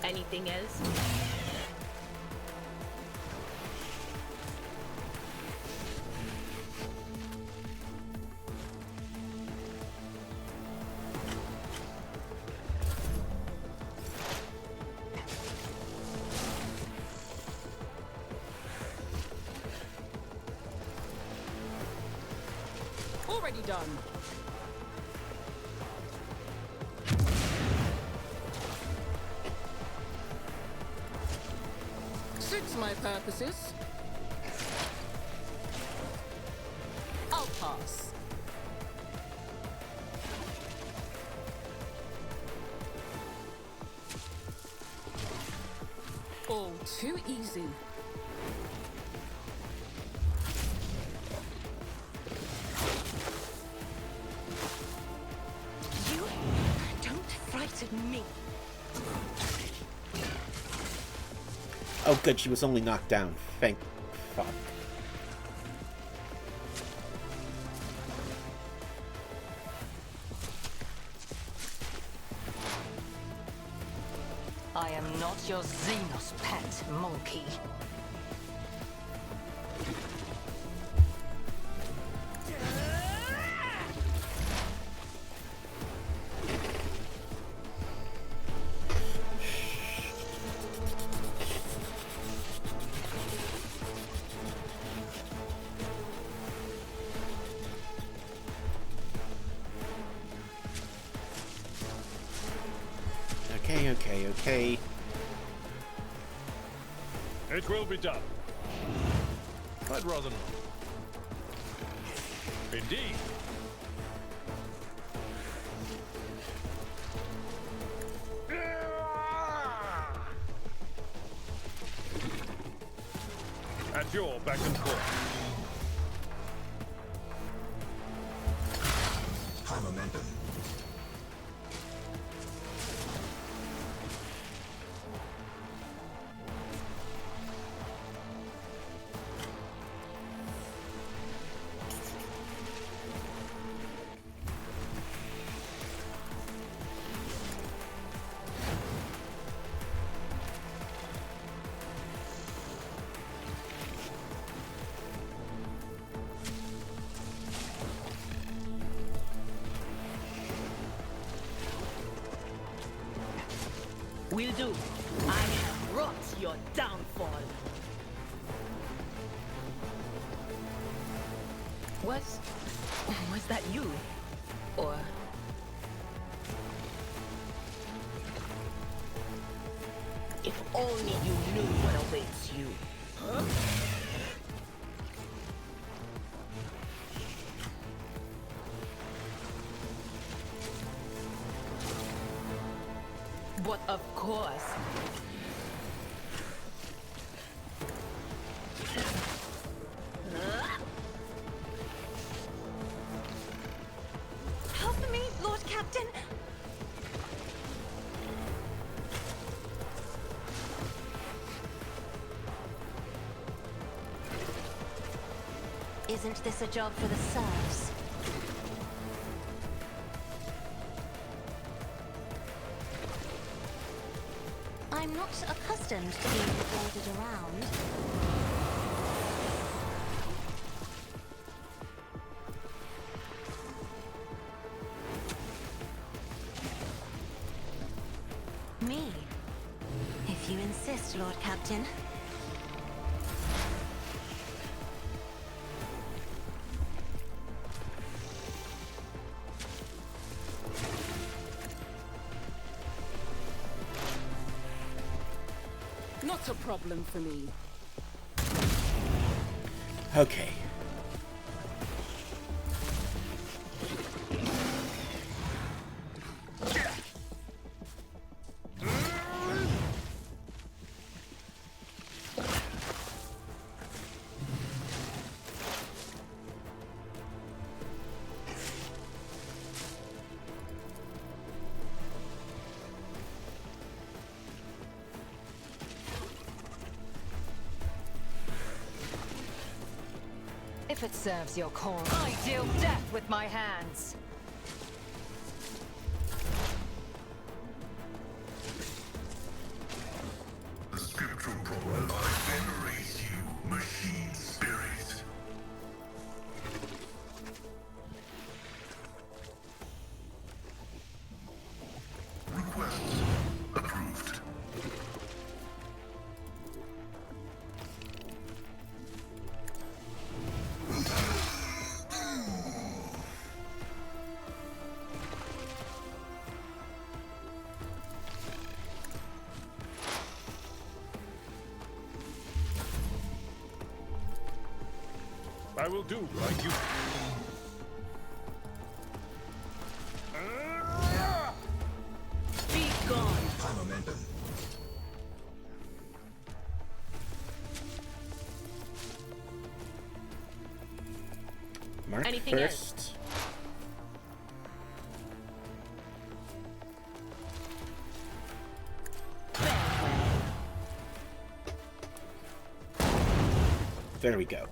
Anything else? Already done. Suits my purposes. I'll pass. All too easy. You don't frighten me. Oh good, she was only knocked down. Thank fuck. I am not your Xenos pet, monkey. Okay. It will be done. I'd rather not. Indeed. pure back and forth. High momentum. Will do. I have wrought your downfall. Was that you? Or... If only you knew what awaits you. Huh? But of course. Help me, Lord Captain! Isn't this a job for the serfs? I'm not accustomed to being ordered around. Me? If you insist, Lord Captain. Not a problem for me. Okay. If it serves your cause, I deal death with my hands. The scriptural problem. I venerate you, machine spirit. Request approved. I will do like you. Be gone. High momentum. Mark Anything first. There we go.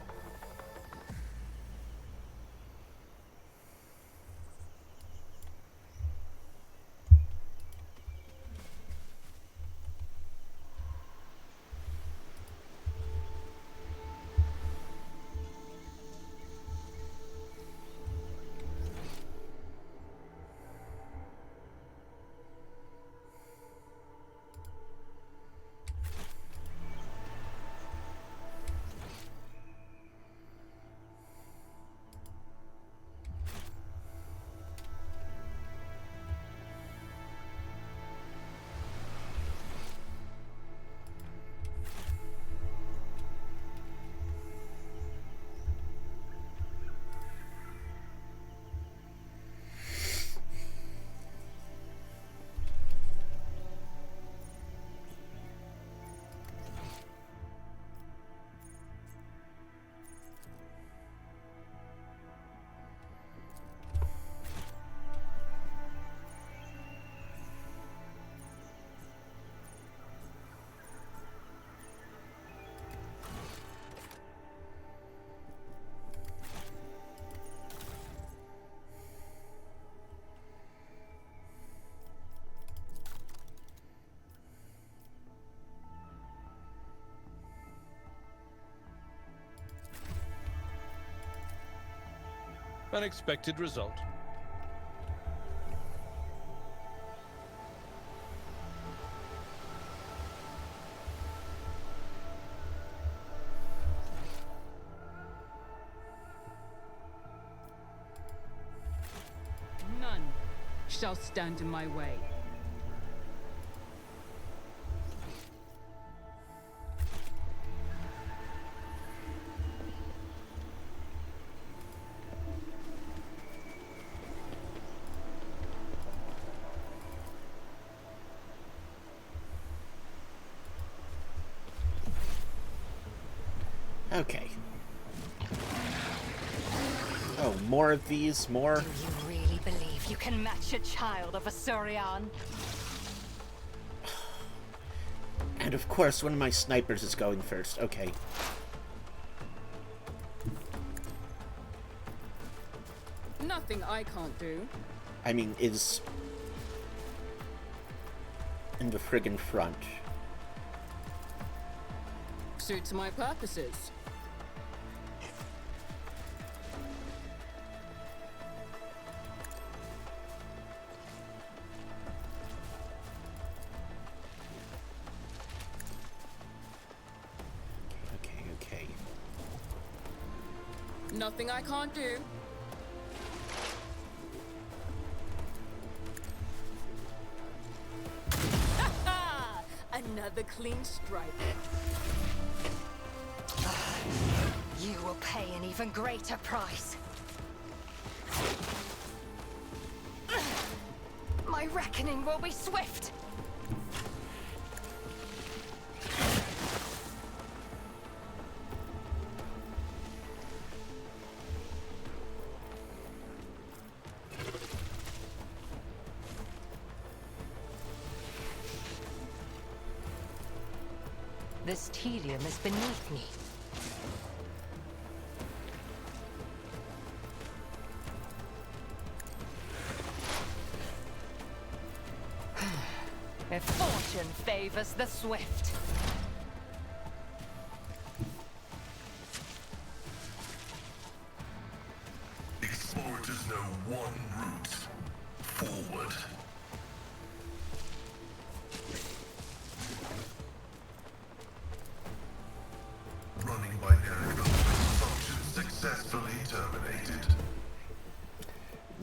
An expected result. None shall stand in my way. Okay. Oh, more of these, more. Do you really believe you can match a child of a Surian? And of course, one of my snipers is going first. Okay. Nothing I can't do. I mean, is in the friggin' front. Suits my purposes. Okay. Nothing I can't do. Ha! Another clean strike. You will pay an even greater price. My reckoning will be swift. This tedium is beneath me. If fortune favors the swift. Explorers know one route. Forward. Running by narrative function successfully terminated.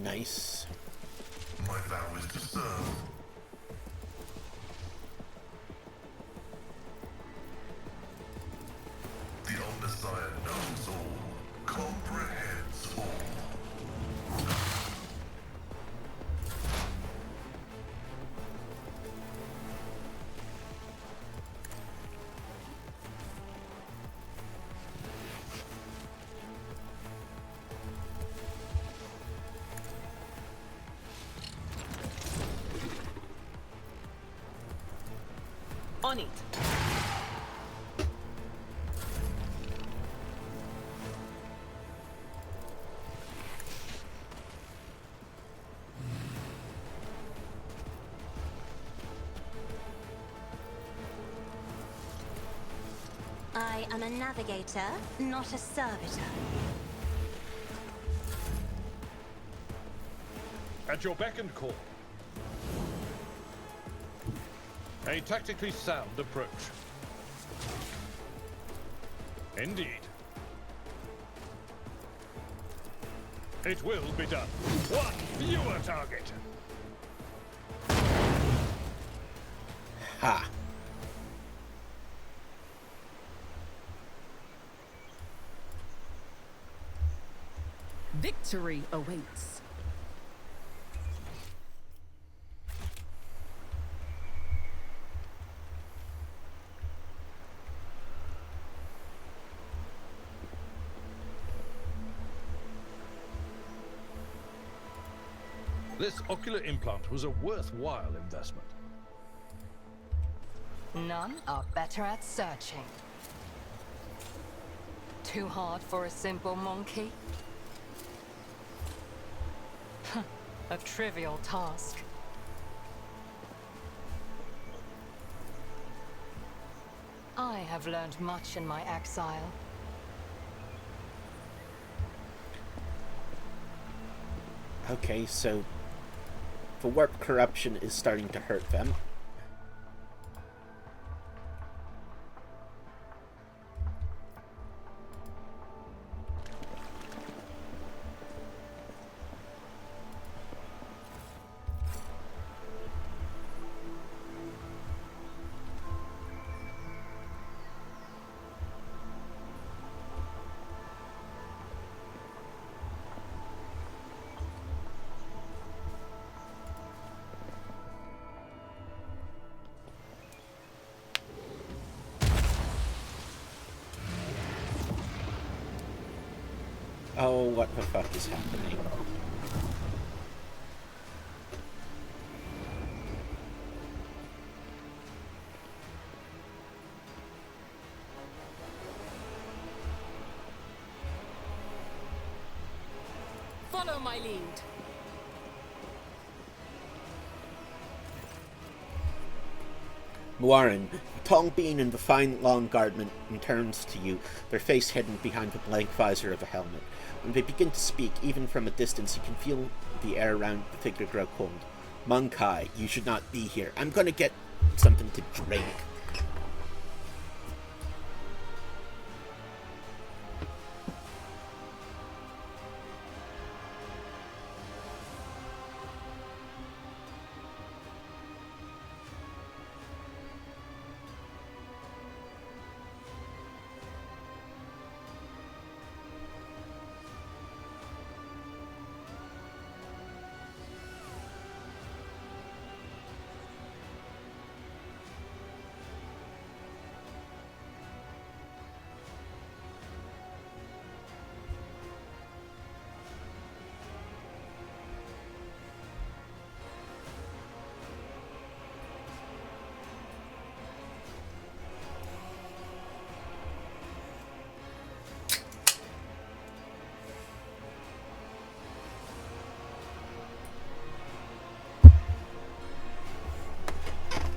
Nice. My vow is to serve. The Omnissiah knows all, comprehends all. On it. I am a navigator, not a servitor. At your beck and call. A tactically sound approach. Indeed. It will be done. One fewer target. Ha. Victory awaits. This ocular implant was a worthwhile investment. None are better at searching. Too hard for a simple monkey? A trivial task. I have learned much in my exile. Okay, so the warp corruption is starting to hurt them. Oh, what the fuck is happening? Follow my lead. Muarin, tall being in the fine long garment, turns to you, their face hidden behind the blank visor of a helmet. When they begin to speak, even from a distance, you can feel the air around the figure grow cold. Monkai, you should not be here. I'm gonna get something to drink.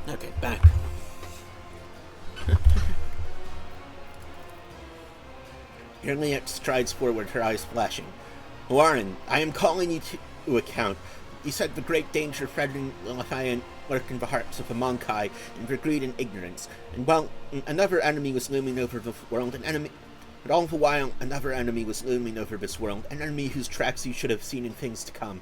Okay, back. Emilia strides forward, her eyes flashing. Warren, I am calling you to account. You said the great danger threatening Lothian lurked in the hearts of the Monkai in their greed and ignorance. And while another enemy was looming over the world, but all the while another enemy was looming over this world, an enemy whose tracks you should have seen in things to come.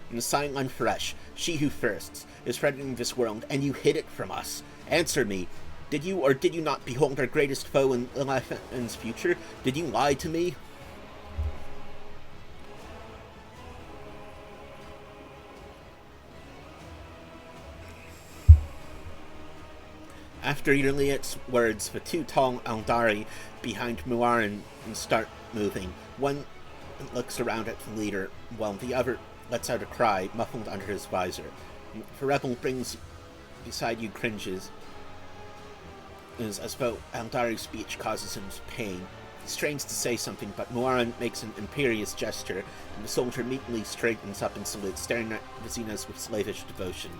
And the Silent Fresh, she who thirsts, is threatening this world, and you hid it from us. Answer me. Did you or did you not behold our greatest foe in Leviathan's future? Did you lie to me? After Emilia's words, the two tall Aeldari behind Muarin start moving. One looks around at the leader, while the other lets out a cry, muffled under his visor. The rebel brings beside you cringes, as though Aeldari's speech causes him pain. He strains to say something, but Muarin makes an imperious gesture, and the soldier meekly straightens up and salutes, staring at Vecinos with slavish devotion.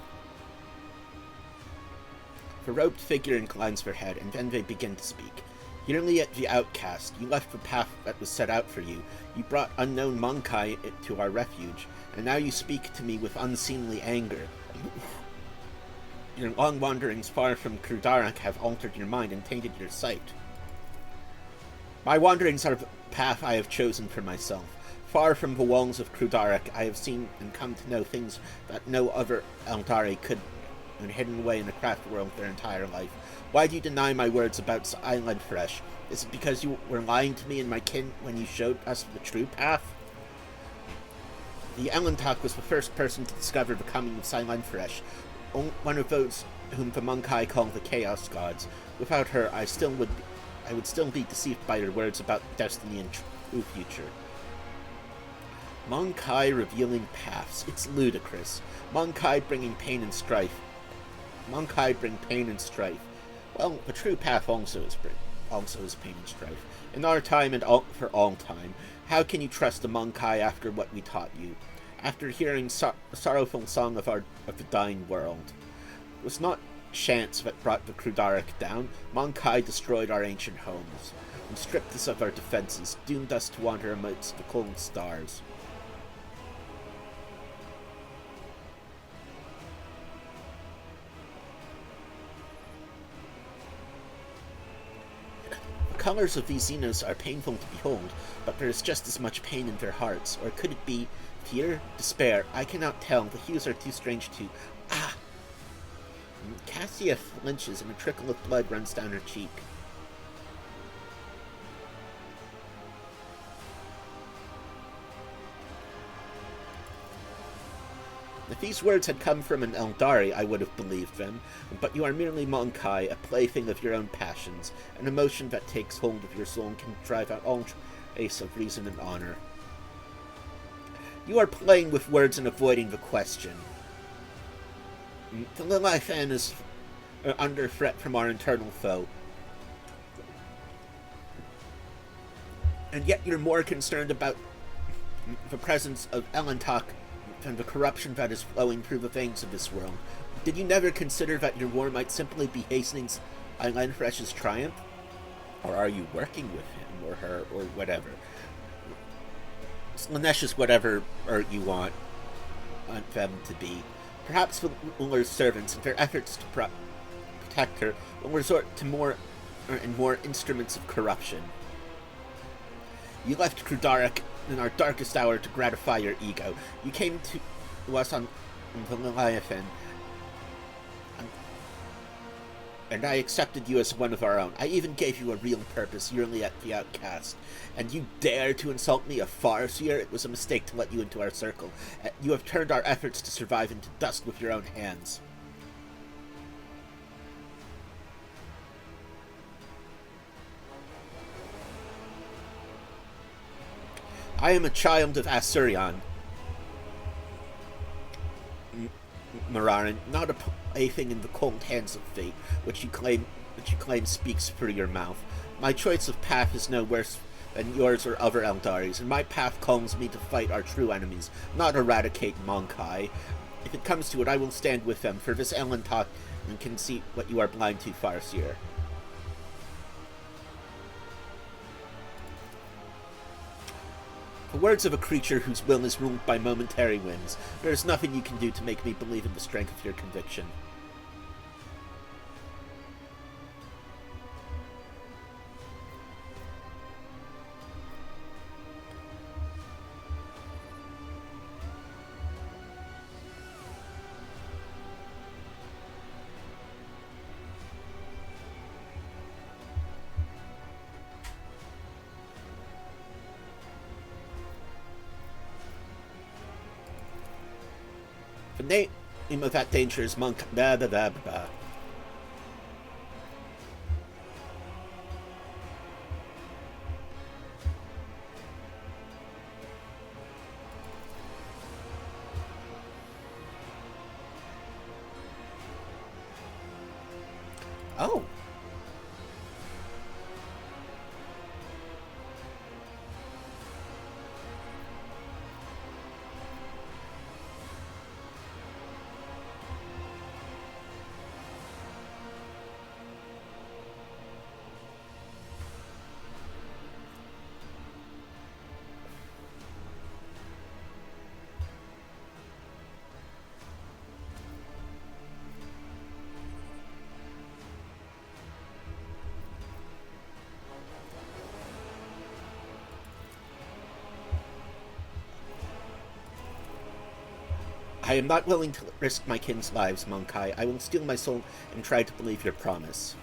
The robed figure inclines their head, and then they begin to speak. Emilia the outcast, you left the path that was set out for you. You brought unknown Monkai to our refuge, and now you speak to me with unseemly anger. Your long wanderings far from Krudarak have altered your mind and tainted your sight. My wanderings are the path I have chosen for myself. Far from the walls of Krudarak, I have seen and come to know things that no other Aeldari could, and hidden away in the craft world their entire life. Why do you deny my words about Silent Fresh? Is it because you were lying to me and my kin when you showed us the true path? The Elentok was the first person to discover the coming of Silent Fresh, one of those whom the Monkai call the Chaos Gods. Without her, I would still be deceived by her words about destiny and true future. Monkai revealing paths. It's ludicrous. Monkai bringing pain and strife. Monkai bring pain and strife. Well, the true path also is pain and strife. In our time and for all time, how can you trust the Monkai after what we taught you? After hearing the sorrowful song of the dying world. It was not chance that brought the Krudarak down. Monkai destroyed our ancient homes, and stripped us of our defenses, doomed us to wander amidst the cold stars. colors of these Xenos are painful to behold, but there is just as much pain in their hearts. Or could it be fear? Despair? I cannot tell. The hues are too strange to... Ah! Cassia flinches and a trickle of blood runs down her cheek. If these words had come from an Aeldari, I would have believed them, but you are merely Monkai, a plaything of your own passions. An emotion that takes hold of your soul and can drive out all trace of reason and honor. You are playing with words and avoiding the question. The Leviathan is under threat from our internal foe. And yet you're more concerned about the presence of Elentok and the corruption that is flowing through the veins of this world. Did you never consider that your war might simply be hastening Eilenfresh's triumph? Or are you working with him, or her, or whatever? Slaanesh is whatever you want them to be. Perhaps the ruler's servants, in their efforts to protect her, will resort to more and more instruments of corruption. You left Krudarik in our darkest hour to gratify your ego. You came to us on the Leviathan, and I accepted you as one of our own. I even gave you a real purpose, yearly at the outcast. And you dare to insult me, a Farseer? It was a mistake to let you into our circle. You have turned our efforts to survive into dust with your own hands. I am a child of Asurion, Mararin, not a plaything in the cold hands of fate, which you claim speaks through your mouth. My choice of path is no worse than yours or other Aeldari's, and my path calls me to fight our true enemies, not eradicate Monkai. If it comes to it, I will stand with them, for this Elentok and can see what you are blind to, Farseer. The words of a creature whose will is ruled by momentary whims. There is nothing you can do to make me believe in the strength of your conviction. The name of that danger is Monk. Blah, blah, blah, blah. Oh. I am not willing to risk my kin's lives, Monkai. I will steal my soul and try to believe your promise.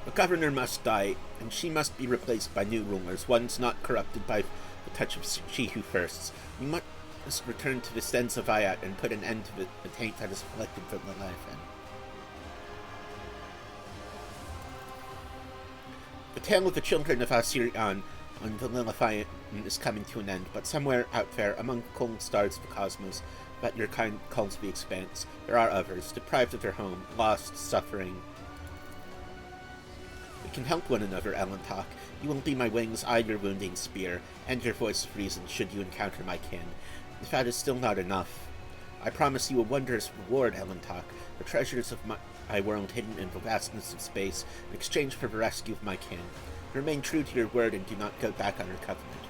The governor must die, and she must be replaced by new rulers, ones not corrupted by the touch of she who thirsts. We must return to the Stenza Viat and put an end to the taint that is collected from the Leviathan. The tale of the children of Assyrian on the Leviathan is coming to an end, but somewhere out there, among the cold stars of the cosmos, that your kind calls the expanse, there are others, deprived of their home, lost, suffering. We can help one another, Elentok. You will be my wings, I your wounding spear, and your voice of reason should you encounter my kin. If that is still not enough, I promise you a wondrous reward, Elentok, the treasures of my world hidden in the vastness of space, in exchange for the rescue of my kin. Remain true to your word and do not go back on your covenant.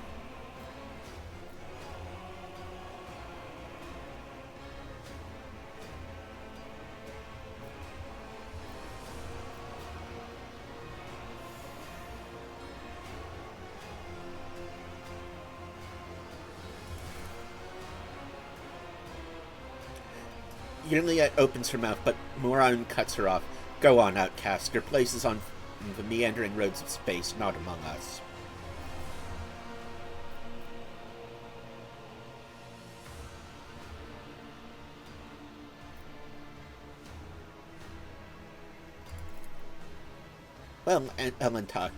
Emilia opens her mouth, but Moran cuts her off. Go on, outcast. Your place is on the meandering roads of space, not among us. Well, Elentok,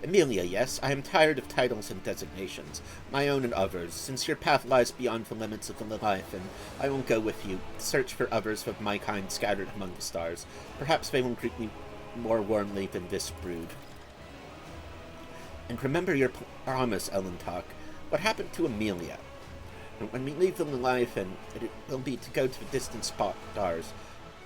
Emilia, yes, I am tired of titles and designations, my own and others. Since your path lies beyond the limits of the Leviathan, I will go with you, search for others of my kind scattered among the stars. Perhaps they will greet me more warmly than this brood. And remember your promise, Elentok. What happened to Emilia? When we leave the Leviathan, it will be to go to the distant stars.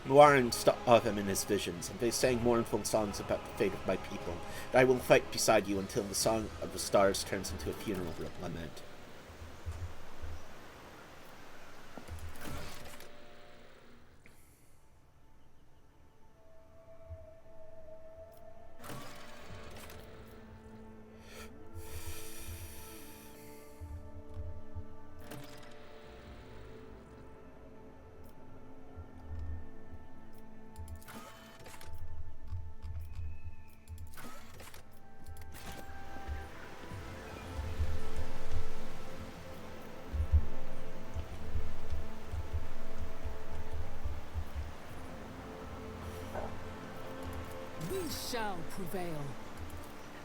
Muarin saw them in his visions, and they sang mournful songs about the fate of my people. And I will fight beside you until the song of the stars turns into a funeral lament. We shall prevail.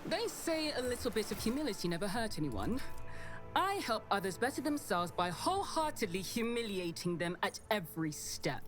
They say a little bit of humility never hurt anyone. I help others better themselves by wholeheartedly humiliating them at every step.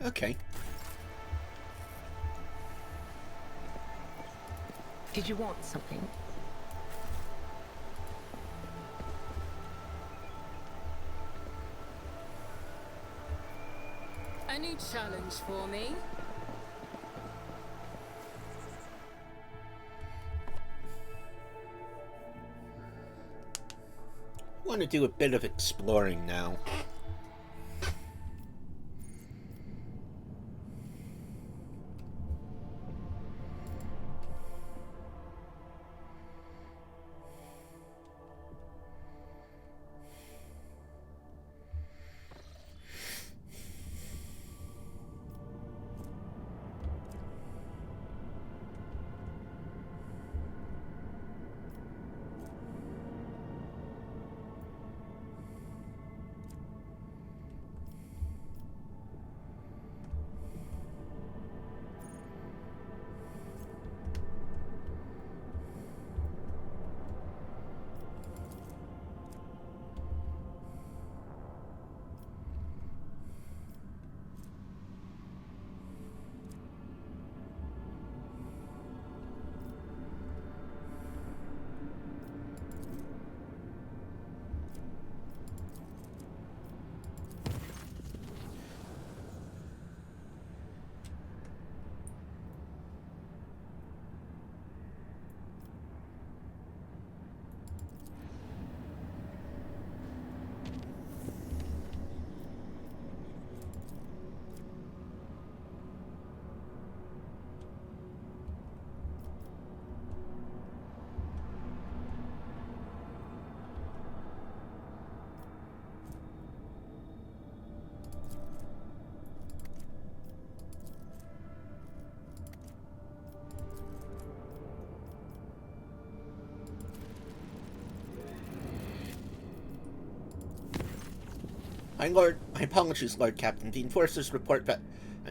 Okay. Did you want something? Any challenge for me? I want to do a bit of exploring now. My apologies, Lord Captain. The enforcers report that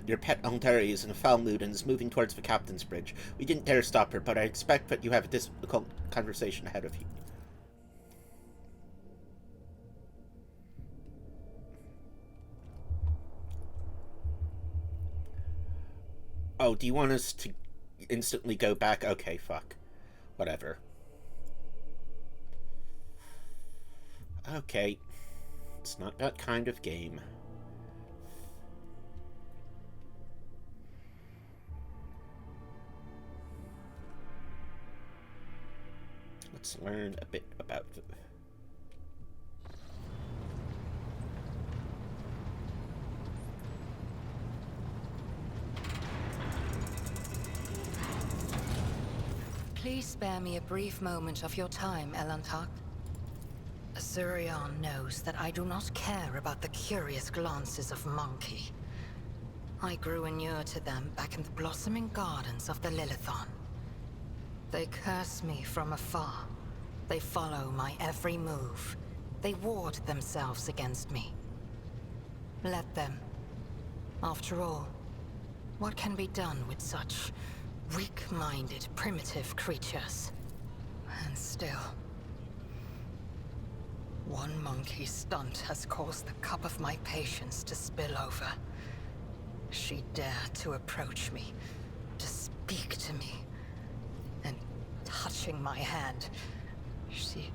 your pet Aeldari is in a foul mood and is moving towards the captain's bridge. We didn't dare stop her, but I expect that you have a difficult conversation ahead of you. Oh, do you want us to instantly go back? Okay, fuck. Whatever. Okay. It's not that kind of game. Let's learn a bit about the... Please spare me a brief moment of your time, Elantak. Azurion knows that I do not care about the curious glances of Monkey. I grew inured to them back in the blossoming gardens of the Lilithon. They curse me from afar. They follow my every move. They ward themselves against me. Let them. After all, what can be done with such weak-minded, primitive creatures? And still... one monkey stunt has caused the cup of my patience to spill over. She dared to approach me, to speak to me, and touching my hand, she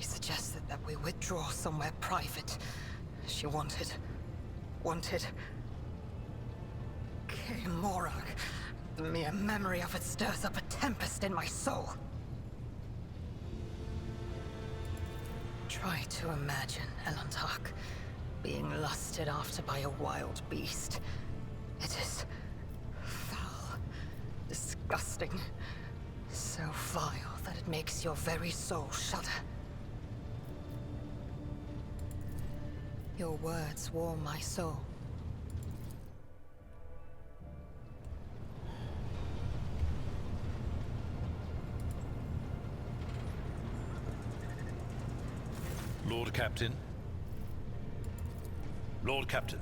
suggested that we withdraw somewhere private. She wanted... Morag. The mere memory of it stirs up a tempest in my soul. Try to imagine, Elantak, being lusted after by a wild beast. It is foul, disgusting, so vile that it makes your very soul shudder. Your words warm my soul. Lord Captain. Lord Captain.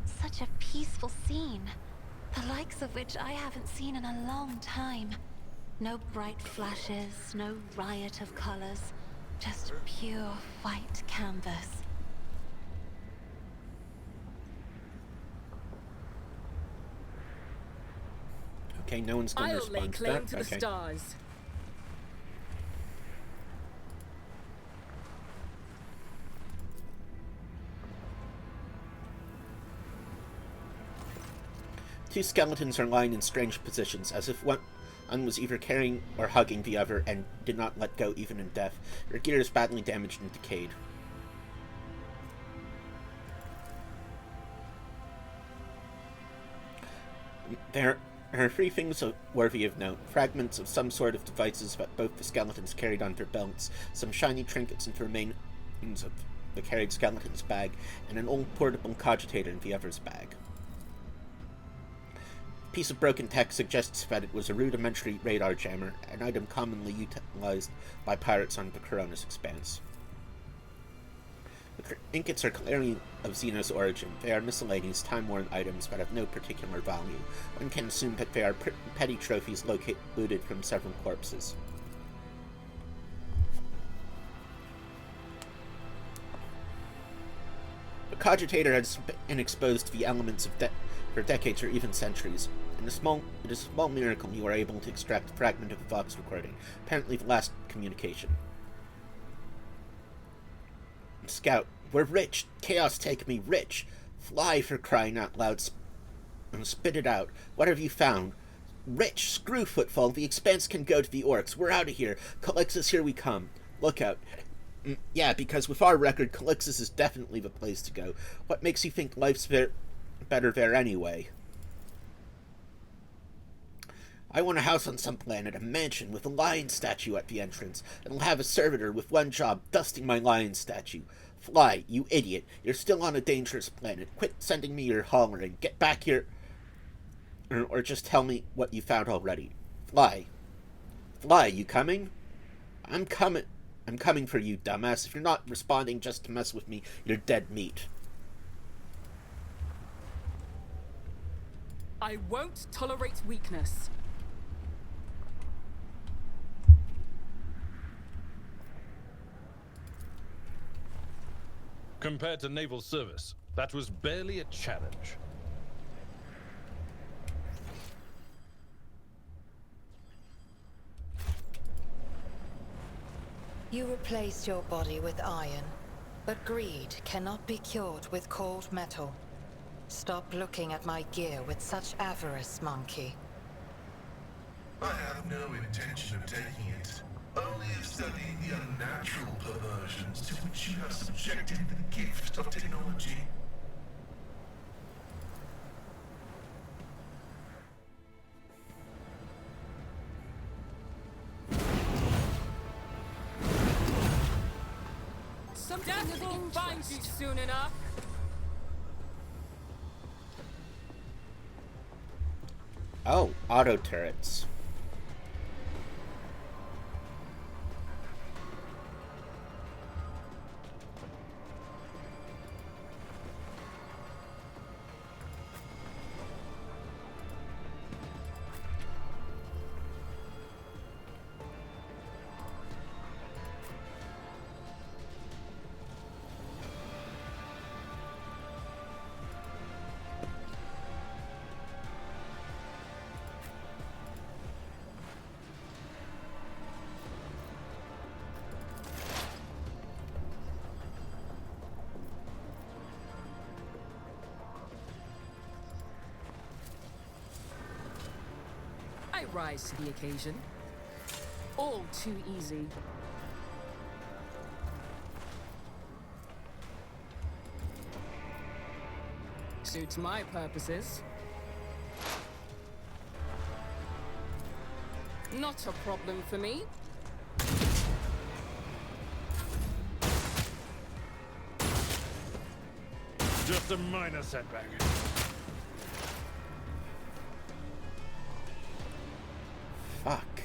Such a peaceful scene. The likes of which I haven't seen in a long time. No bright flashes, no riot of colors. Just pure white canvas. Okay, no one's going to I'll lay respond to claim that. to the Okay. stars. Two skeletons are lying in strange positions, as if one was either carrying or hugging the other and did not let go even in death. Their gear is badly damaged and decayed. There are three things worthy of note. Fragments of some sort of devices that both the skeletons carried on their belts, some shiny trinkets and the remains of the carried skeleton's bag, and an old portable cogitator in the other's bag. A piece of broken tech suggests that it was a rudimentary radar jammer, an item commonly utilized by pirates on the Corona's expanse. The trinkets are clearly of Xeno's origin. They are miscellaneous, time-worn items that have no particular value. One can assume that they are petty trophies looted from several corpses. The cogitator has been exposed to the elements for decades or even centuries. It is a small miracle you are able to extract a fragment of the Vox recording, apparently the last communication. Scout, we're rich. Chaos take me rich. Fly, for crying out loud. And spit it out. What have you found? Rich, screw Footfall. The Expanse can go to the Orcs. We're out of here. Calixus, here we come. Look out. Yeah, because with our record, Calixus is definitely the place to go. What makes you think life's better there anyway? I want a house on some planet, a mansion with a lion statue at the entrance, and I'll have a servitor with one job, dusting my lion statue. Fly, you idiot. You're still on a dangerous planet. Quit sending me your hollering. Get back here. Or just tell me what you found already. Fly. Fly, you coming? I'm coming. I'm coming for you, dumbass. If you're not responding just to mess with me, you're dead meat. I won't tolerate weakness. Compared to naval service, that was barely a challenge. You replaced your body with iron, but greed cannot be cured with cold metal. Stop looking at my gear with such avarice, monkey. I have no intention of taking it. Only of studying the unnatural perversions to which you have subjected the gift of technology. Some death will find you soon enough. Oh, auto turrets. I rise to the occasion. All too easy. Suits my purposes. Not a problem for me. Just a minor setback. Fuck.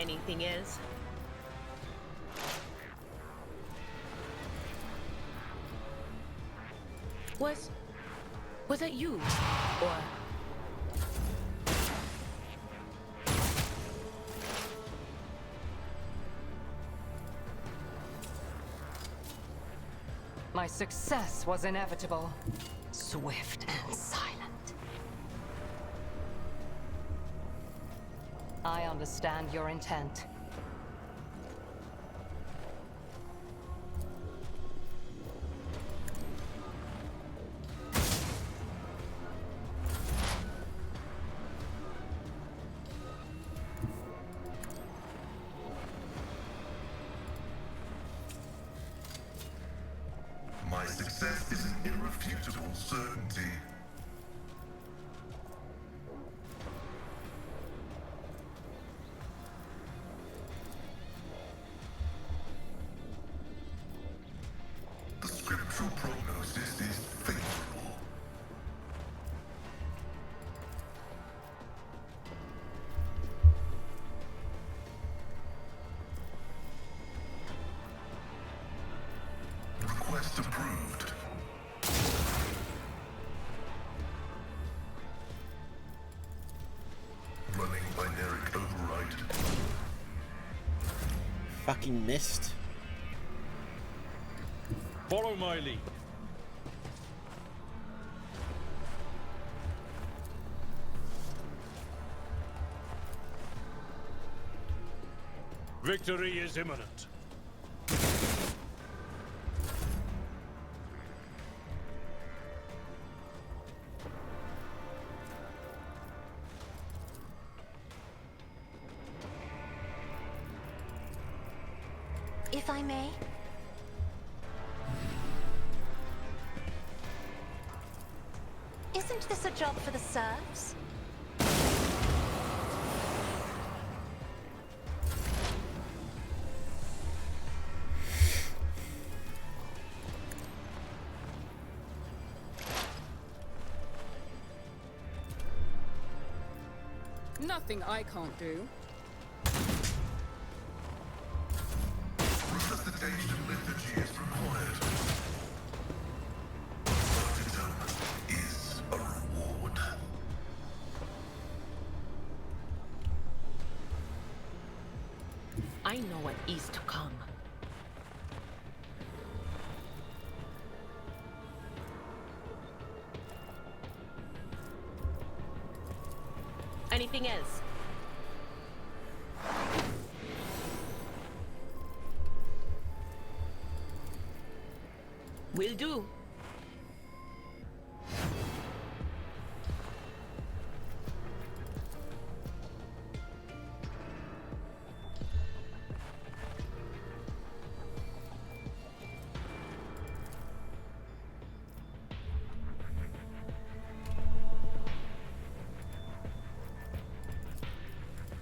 Anything else? Was that you? Or... My success was inevitable. Swift and silent. I understand your intent. My success is an irrefutable certainty. The scriptural prognosis is favorable. Request approved. Running binary override. Fucking missed. Follow my lead. Victory is imminent. If I may. Isn't this a job for the serfs? Nothing I can't do. Resuscitation liturgy is required. Martyrdom is a reward. I know what is to come. Anything else? Will do.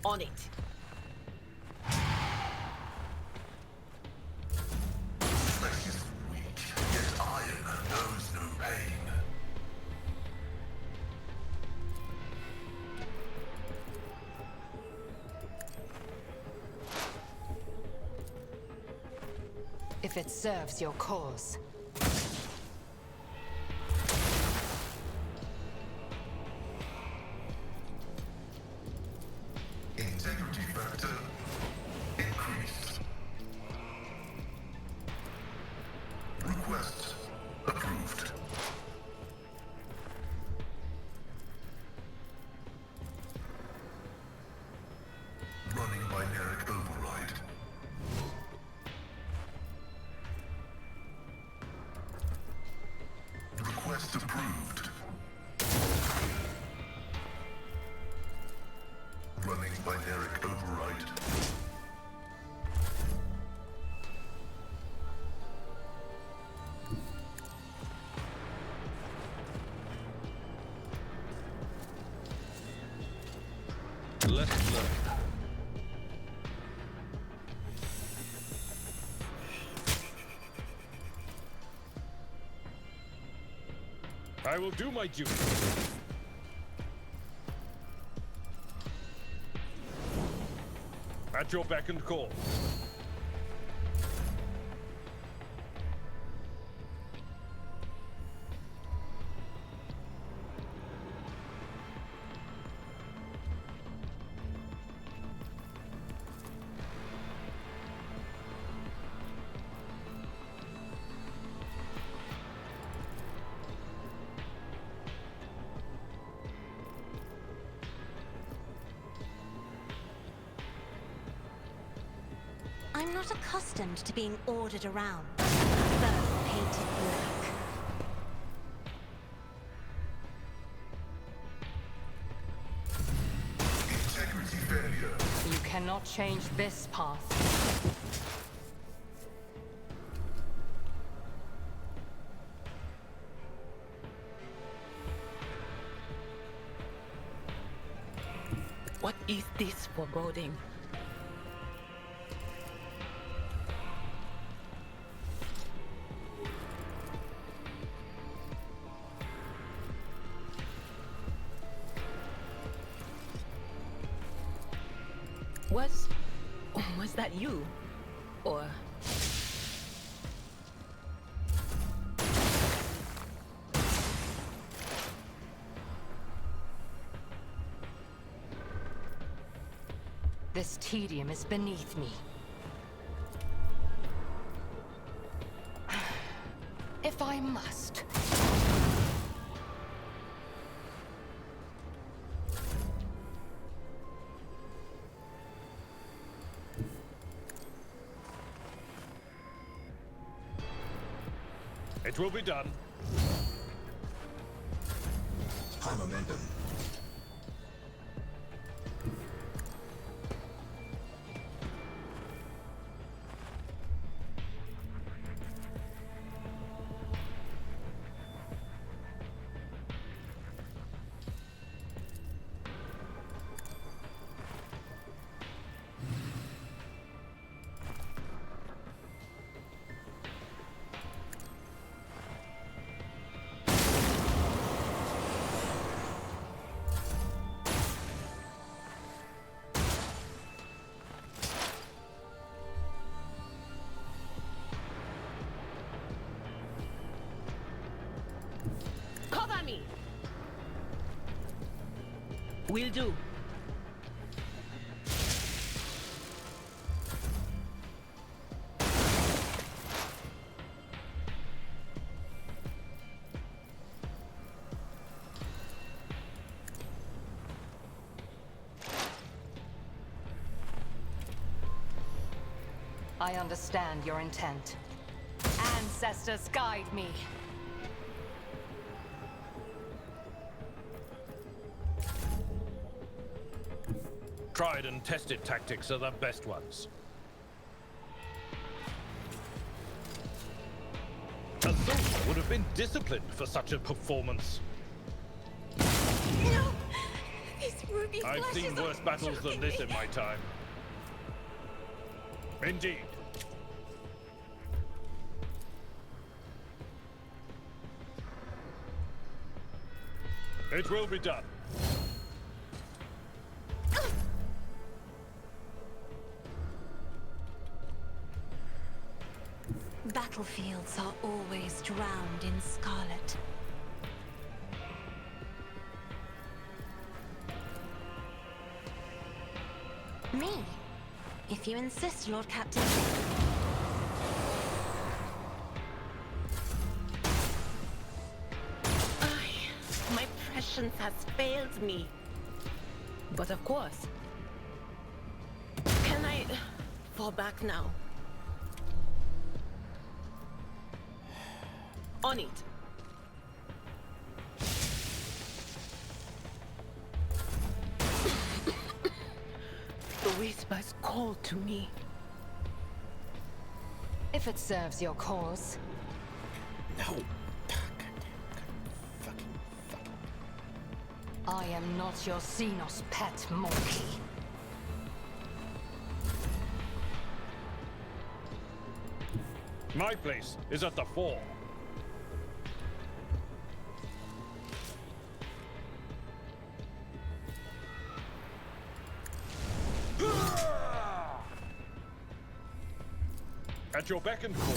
On it. Flesh is weak, yet iron knows no pain. If it serves your cause. Integrity factor increased. Request approved. Running binary override. Request approved. Running binary override. Let's learn. I will do my duty. At your beck and call. I'm not accustomed to being ordered around. Fur painted black. Integrity failure. You cannot change this path. What is this foreboding? Was that you? Or... This tedium is beneath me. If I must. It will be done. High momentum. Cover me! Will do. I understand your intent. Ancestors, guide me. Tried and tested tactics are the best ones. A soldier would have been disciplined for such a performance. No! This ruby I've flesh seen is worse battles than this in my time. Indeed. It will be done. Battlefields are always drowned in scarlet. Me? If you insist, Lord Captain. My prescience has failed me. But of course. Can I fall back now? On it. The whispers call to me. If it serves your cause. No. I am not your Xenos pet monkey. My place is at the fore. At your beck and call.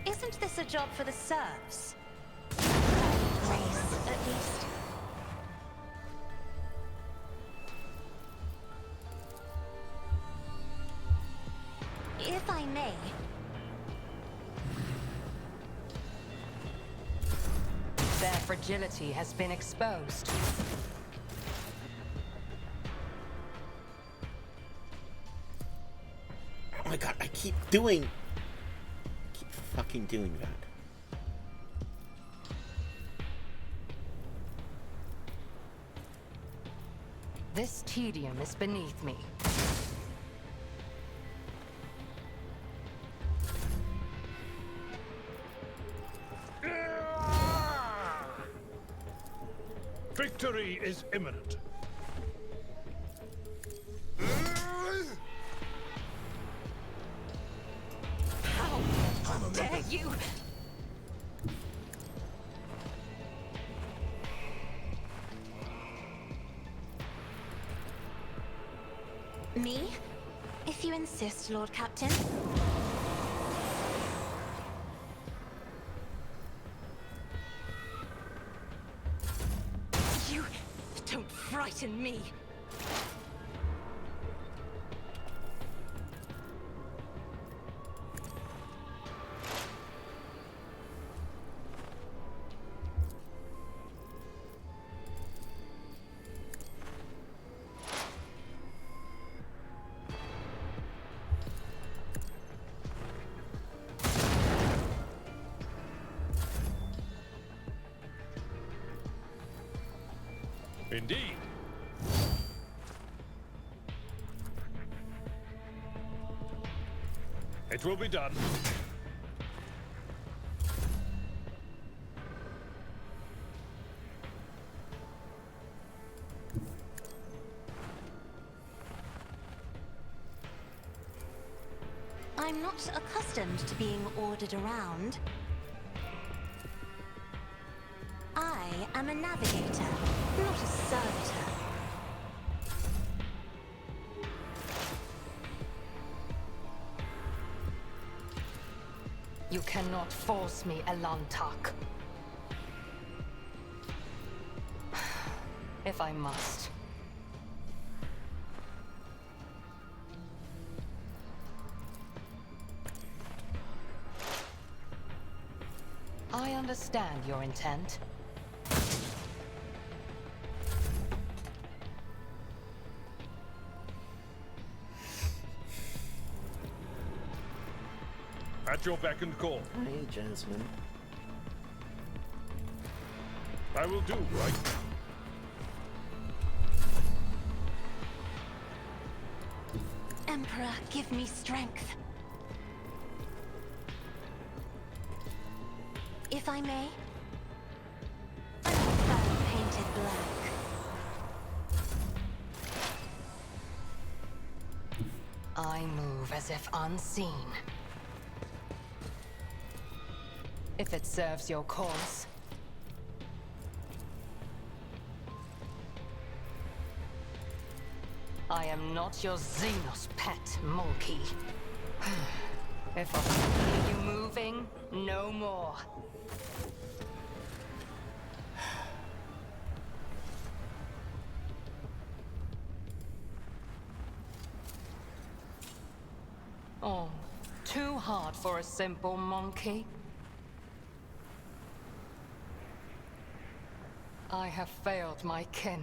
Isn't this a job for the serfs? Grace, at least. If I may. Their fragility has been exposed. Oh my god, I keep fucking doing that. This tedium is beneath me. Victory is imminent. How dare you? Me? If you insist, Lord Captain. You don't frighten me. Indeed. It will be done. I'm not accustomed to being ordered around. I am a navigator, not a servitor. You cannot force me, Elantak. If I must. I understand your intent. At your beck and call. Hey, Jasmine. I will do right. Emperor, give me strength. If I may, I prefer painted black. I move as if unseen. If it serves your cause. I am not your Xenos pet, monkey. If I see you moving, no more. Oh, too hard for a simple monkey. I have failed my kin.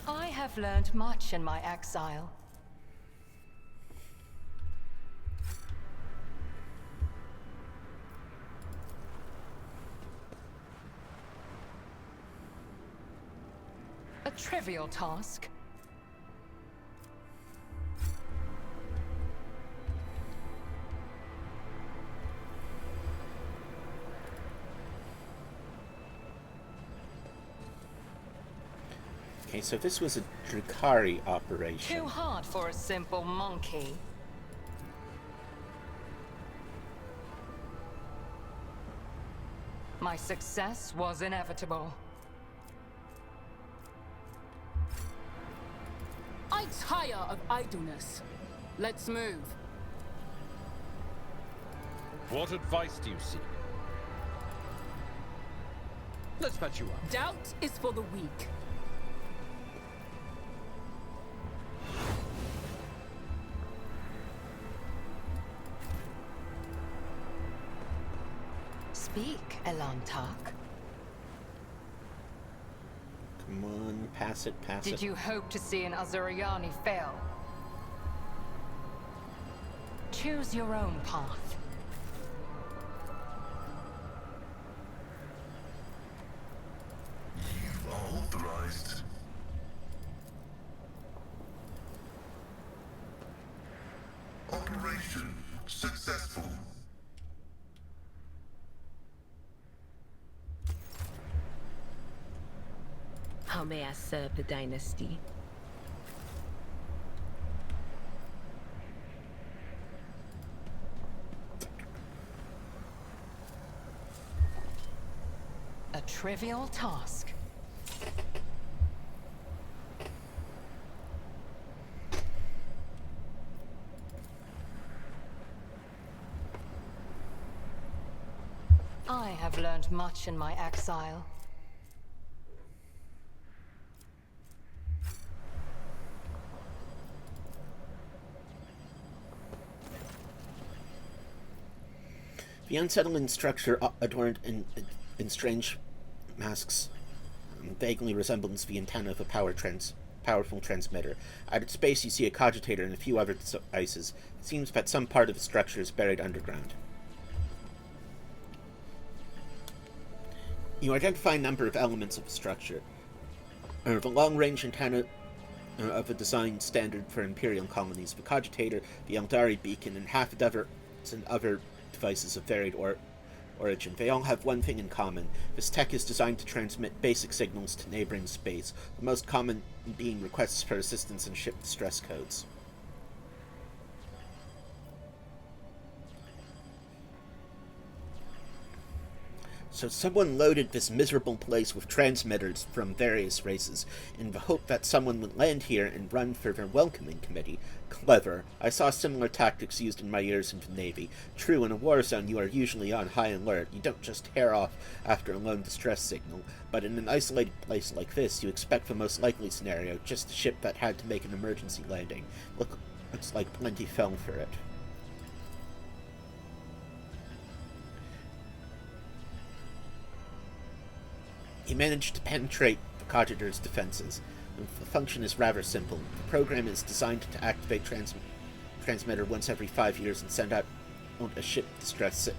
I have learned much in my exile. A trivial task. Okay, so this was a Drukari operation. Too hard for a simple monkey. My success was inevitable. I tire of idleness. Let's move. What advice do you seek? Let's patch you up. Doubt is for the weak. Speak, Elantark. Come on, pass it, pass it. Did you hope to see an Azuriani fail? Choose your own path. You are authorized. Operation successful. How may I serve the dynasty? A trivial task. I have learned much in my exile. The unsettling structure adorned in strange masks vaguely resembles the antenna of a powerful transmitter. At its base you see a cogitator and a few other devices. It seems that some part of the structure is buried underground. You identify a number of elements of the structure. The long-range antenna of a design standard for Imperial colonies, the cogitator, the Aeldari beacon, and half a dozen other devices of varied origin. They all have one thing in common. This tech is designed to transmit basic signals to neighboring space, the most common being requests for assistance and ship distress codes. So someone loaded this miserable place with transmitters from various races in the hope that someone would land here and run for their welcoming committee. Clever. I saw similar tactics used in my years in the Navy. True, in a war zone you are usually on high alert. You don't just tear off after a lone distress signal. But in an isolated place like this, you expect the most likely scenario, just a ship that had to make an emergency landing. Looks like plenty fell for it. He managed to penetrate the cogitator's defenses. The function is rather simple. The program is designed to activate transmitter once every 5 years and send out a ship distress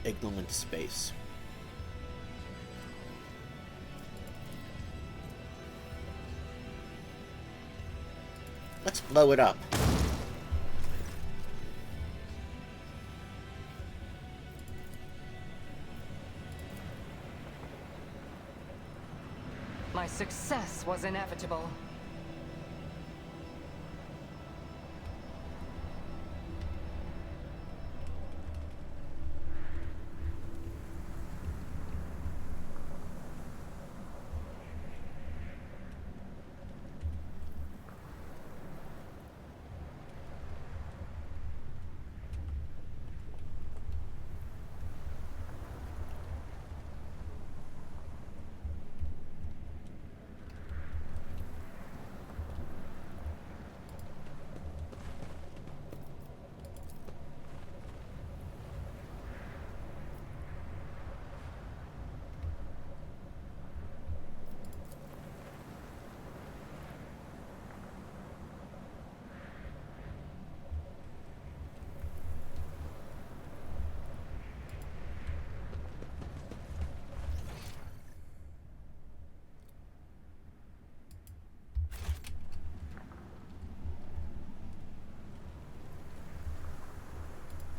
signal into space. Let's blow it up. My success was inevitable.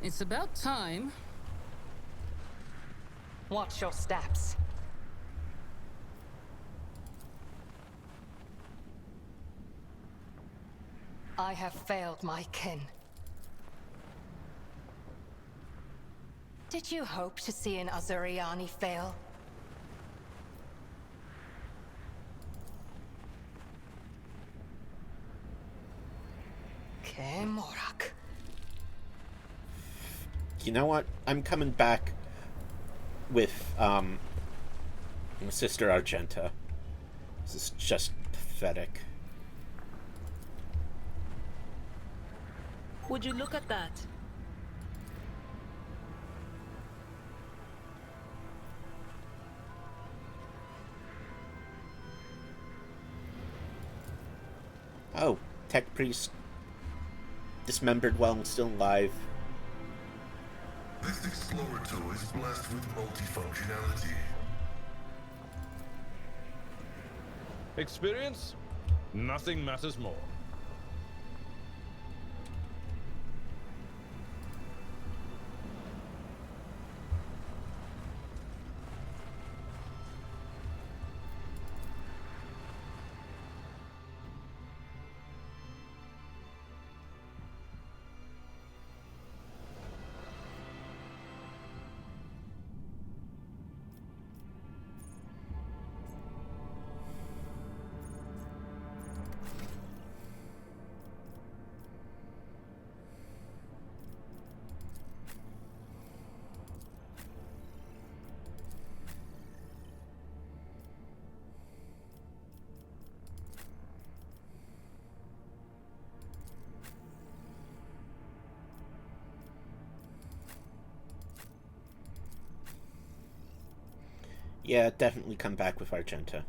It's about time. Watch your steps. I have failed my kin. Did you hope to see an Azuriani fail? Kemorak. You know what? I'm coming back with, Sister Argenta. This is just pathetic. Would you look at that? Oh, Tech Priest. Dismembered while still alive. This explorator is blessed with multifunctionality. Experience? Nothing matters more. Yeah, definitely come back with Argenta.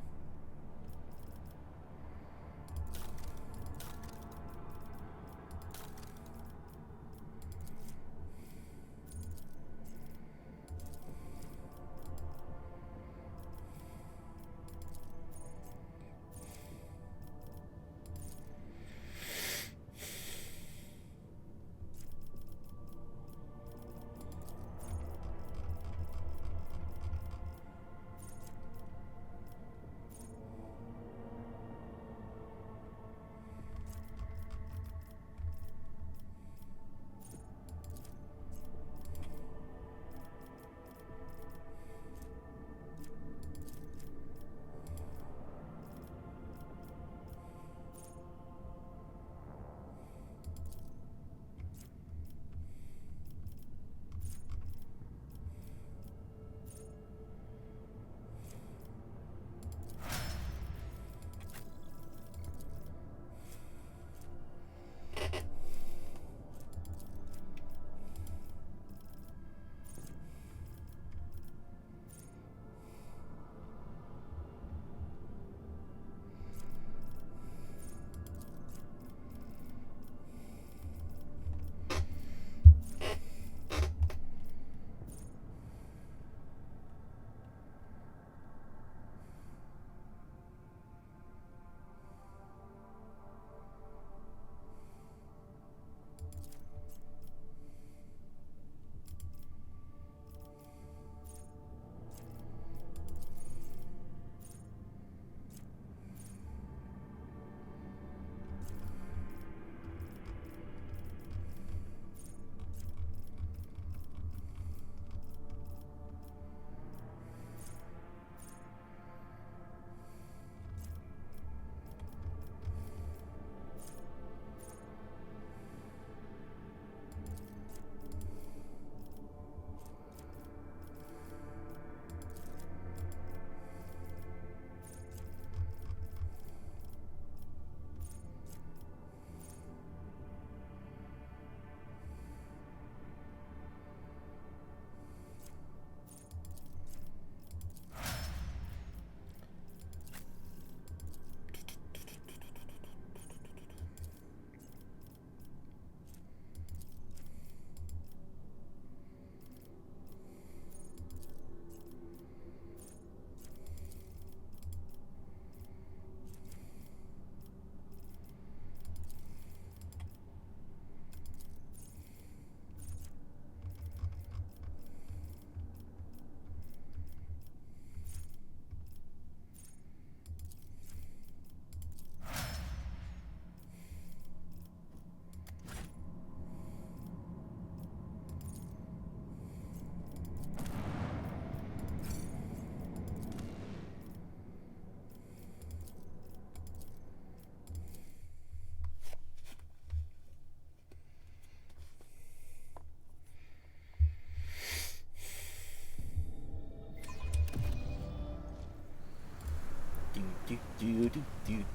Do, do, do, do, do.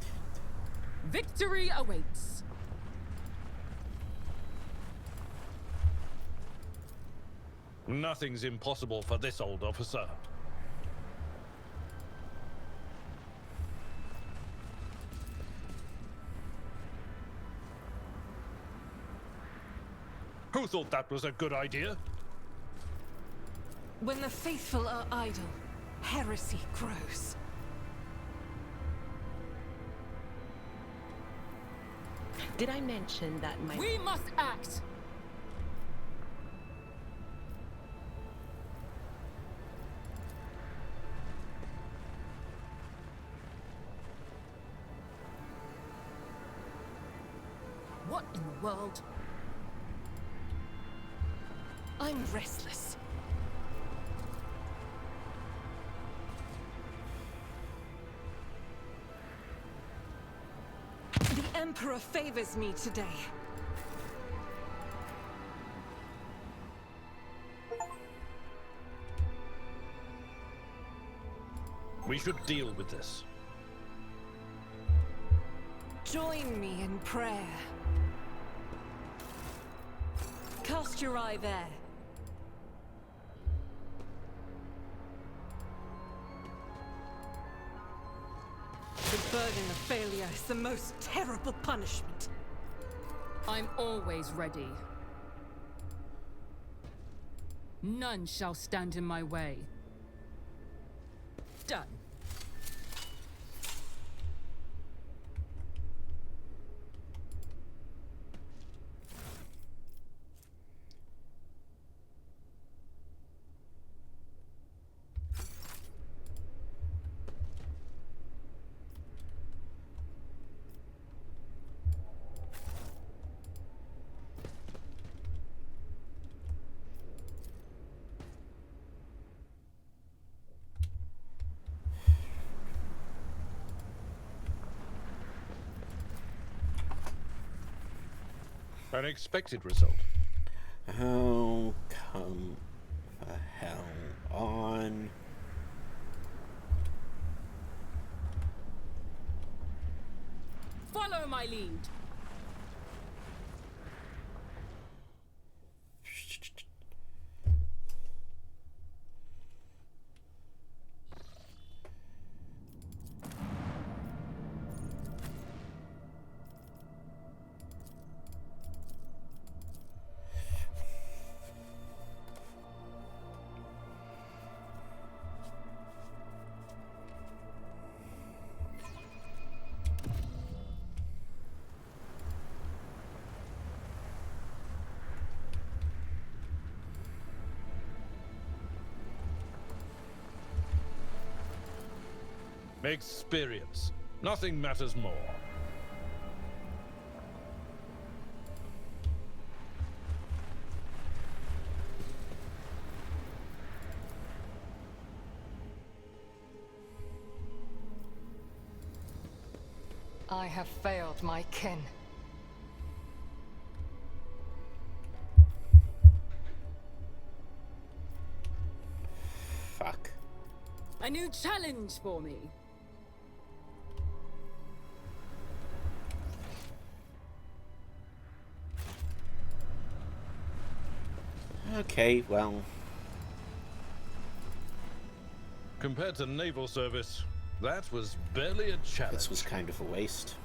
Victory awaits. Nothing's impossible for this old officer. Who thought that was a good idea? When the faithful are idle, heresy grows. Did I mention that my... We must act! What in the world? I'm restless. The Emperor favors me today. We should deal with this. Join me in prayer. Cast your eye there. The burden of failure is the most terrible punishment. I'm always ready. None shall stand in my way. Done. An expected result. Oh, come the hell on. Follow my lead. Experience. Nothing matters more. I have failed my kin. Fuck. A new challenge for me. Okay, well, Compared to naval service, that was barely a challenge. this was kind of a waste.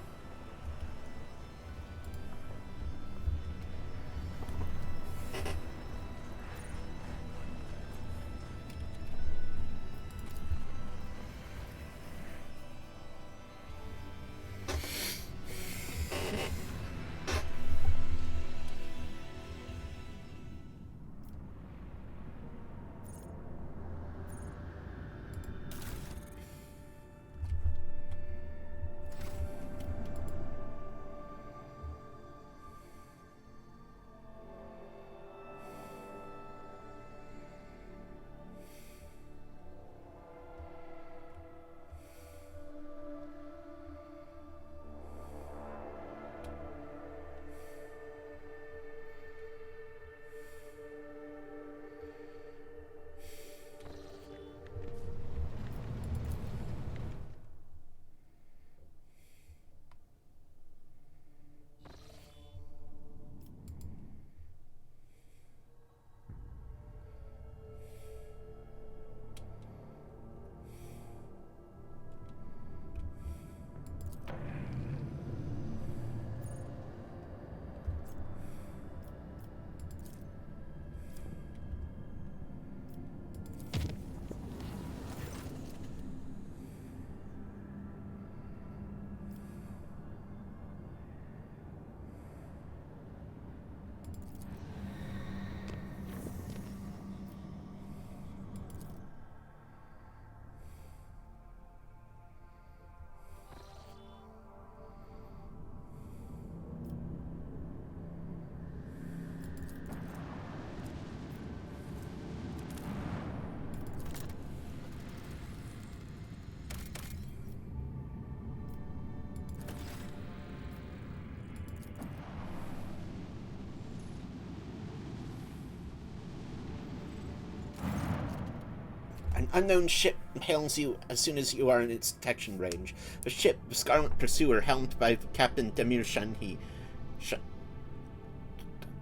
An unknown ship hails you as soon as you are in its detection range. The ship, the Scarlet Pursuer, helmed by Captain Demir Shanhi,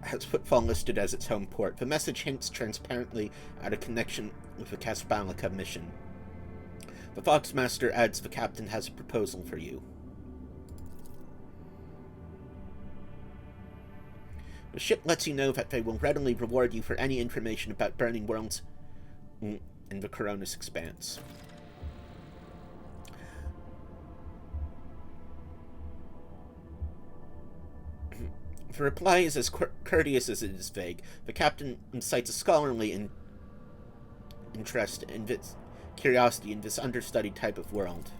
has footfall listed as its home port. The message hints transparently at a connection with the Casballica mission. The Foxmaster adds the captain has a proposal for you. The ship lets you know that they will readily reward you for any information about burning worlds in the Coronis Expanse. The reply is as courteous as it is vague. The captain incites a scholarly interest in this curiosity in this understudied type of world.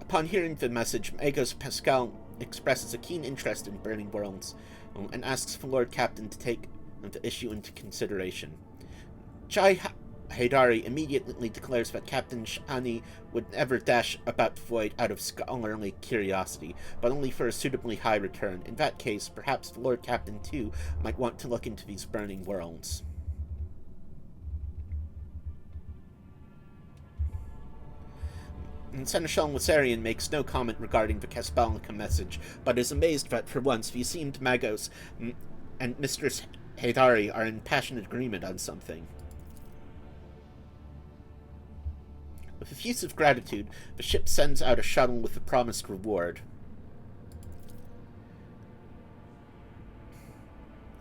Upon hearing the message, Magos Pascal expresses a keen interest in burning worlds and asks the Lord Captain to take the issue into consideration. Chai Aeldari immediately declares that Captain Shani would never dash about the void out of scholarly curiosity, but only for a suitably high return. In that case, perhaps the Lord Captain, too, might want to look into these burning worlds. And Seneschal Wassarian makes no comment regarding the Casballica message, but is amazed that, for once, the esteemed Magos and Mistress Aeldari are in passionate agreement on something. With effusive gratitude, the ship sends out a shuttle with the promised reward.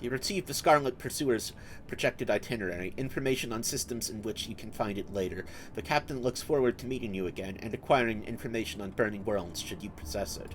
You receive the Scarlet Pursuer's projected itinerary, information on systems in which you can find it later. The captain looks forward to meeting you again and acquiring information on burning worlds should you possess it.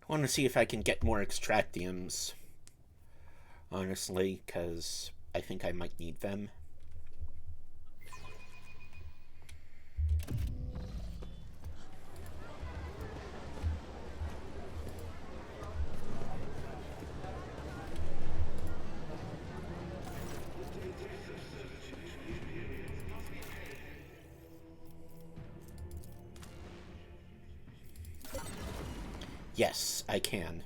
want to see if I can get more extractiums, honestly, because I think I might need them. Yes, I can.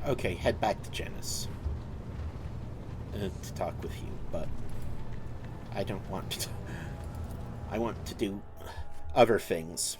Okay, head back to Janice to talk with you, but I don't want to. I want to do other things.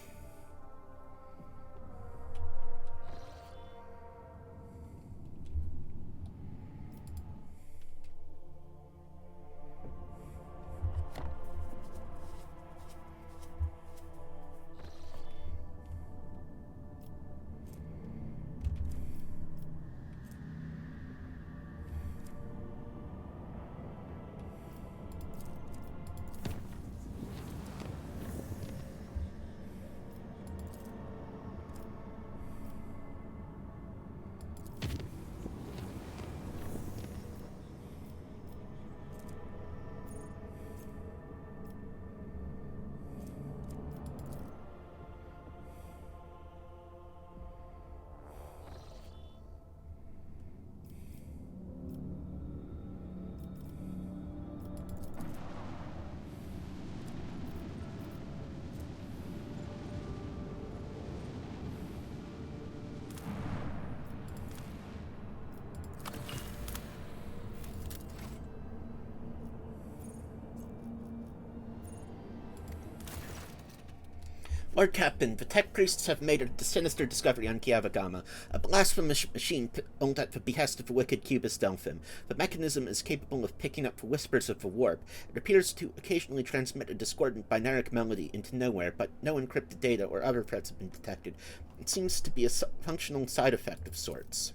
Lord Captain, the tech priests have made a sinister discovery on Kiava Gamma, a blasphemous machine owned at the behest of the wicked Cubist Delphim. The mechanism is capable of picking up the whispers of the warp. It appears to occasionally transmit a discordant binaric melody into nowhere, but no encrypted data or other threats have been detected. It seems to be a functional side effect of sorts.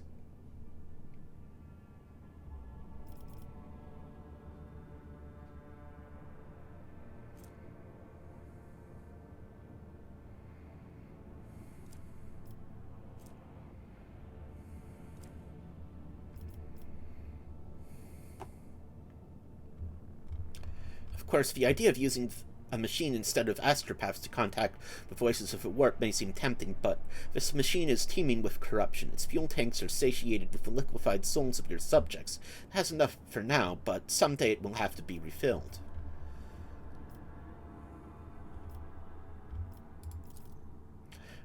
Of course, the idea of using a machine instead of astropaths to contact the voices of a warp may seem tempting, but this machine is teeming with corruption. Its fuel tanks are satiated with the liquefied souls of your subjects. It has enough for now, but someday it will have to be refilled.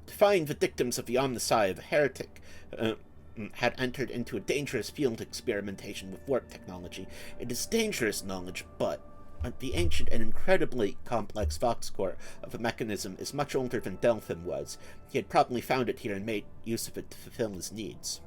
To find the victims of the Omnissiah, the heretic had entered into a dangerous field experimentation with warp technology. It is dangerous knowledge, but the ancient and incredibly complex Vox core of a mechanism is much older than Delphin was. He had probably found it here and made use of it to fulfill his needs.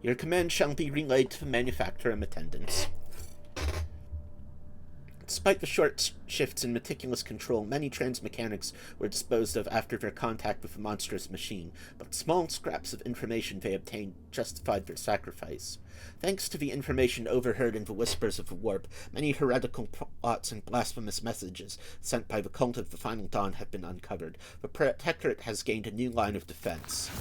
Your command shall be relayed to the manufacturer and attendants. Despite the short shifts in meticulous control, many transmechanics were disposed of after their contact with the monstrous machine, but small scraps of information they obtained justified their sacrifice. Thanks to the information overheard in the whispers of the warp, many heretical plots and blasphemous messages sent by the cult of the Final Dawn have been uncovered. The Protectorate has gained a new line of defense.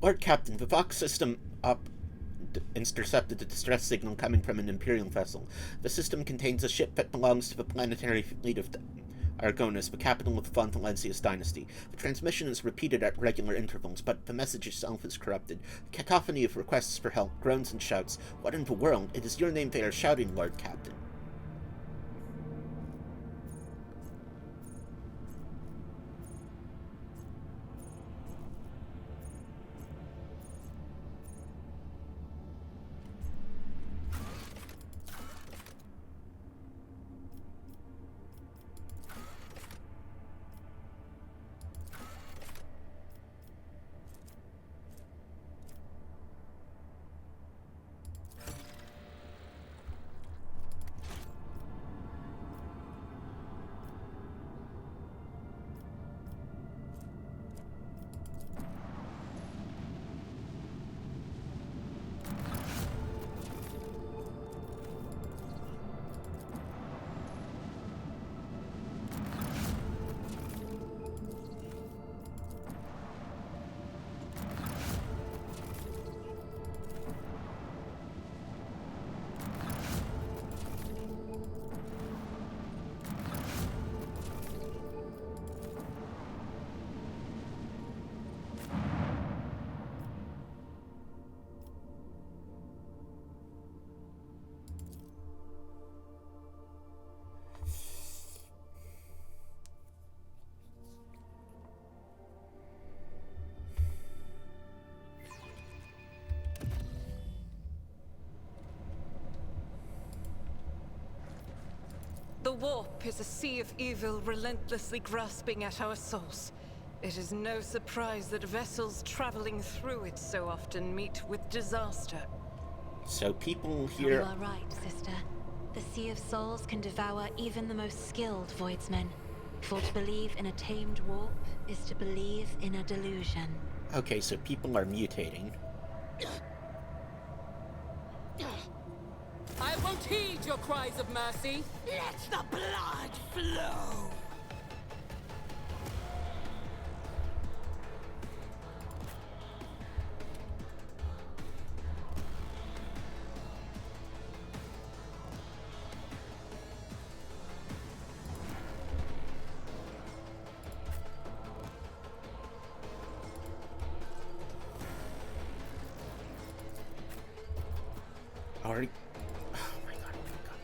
Lord Captain, the Vox system up intercepted a distress signal coming from an Imperial vessel. The system contains a ship that belongs to the planetary fleet of Argonis, the capital of the Von Valencius dynasty. The transmission is repeated at regular intervals, but the message itself is corrupted. A cacophony of requests for help, groans and shouts. What in the world? It is your name they are shouting, Lord Captain. The warp is a sea of evil relentlessly grasping at our souls. It is no surprise that vessels traveling through it so often meet with disaster. So people You here... are right, sister. The Sea of Souls can devour even the most skilled voidsmen. For to believe in a tamed warp is to believe in a delusion. Okay, so people are mutating. I won't heed your cries of mercy. Let the blood flow! Already... Oh my god, oh my god.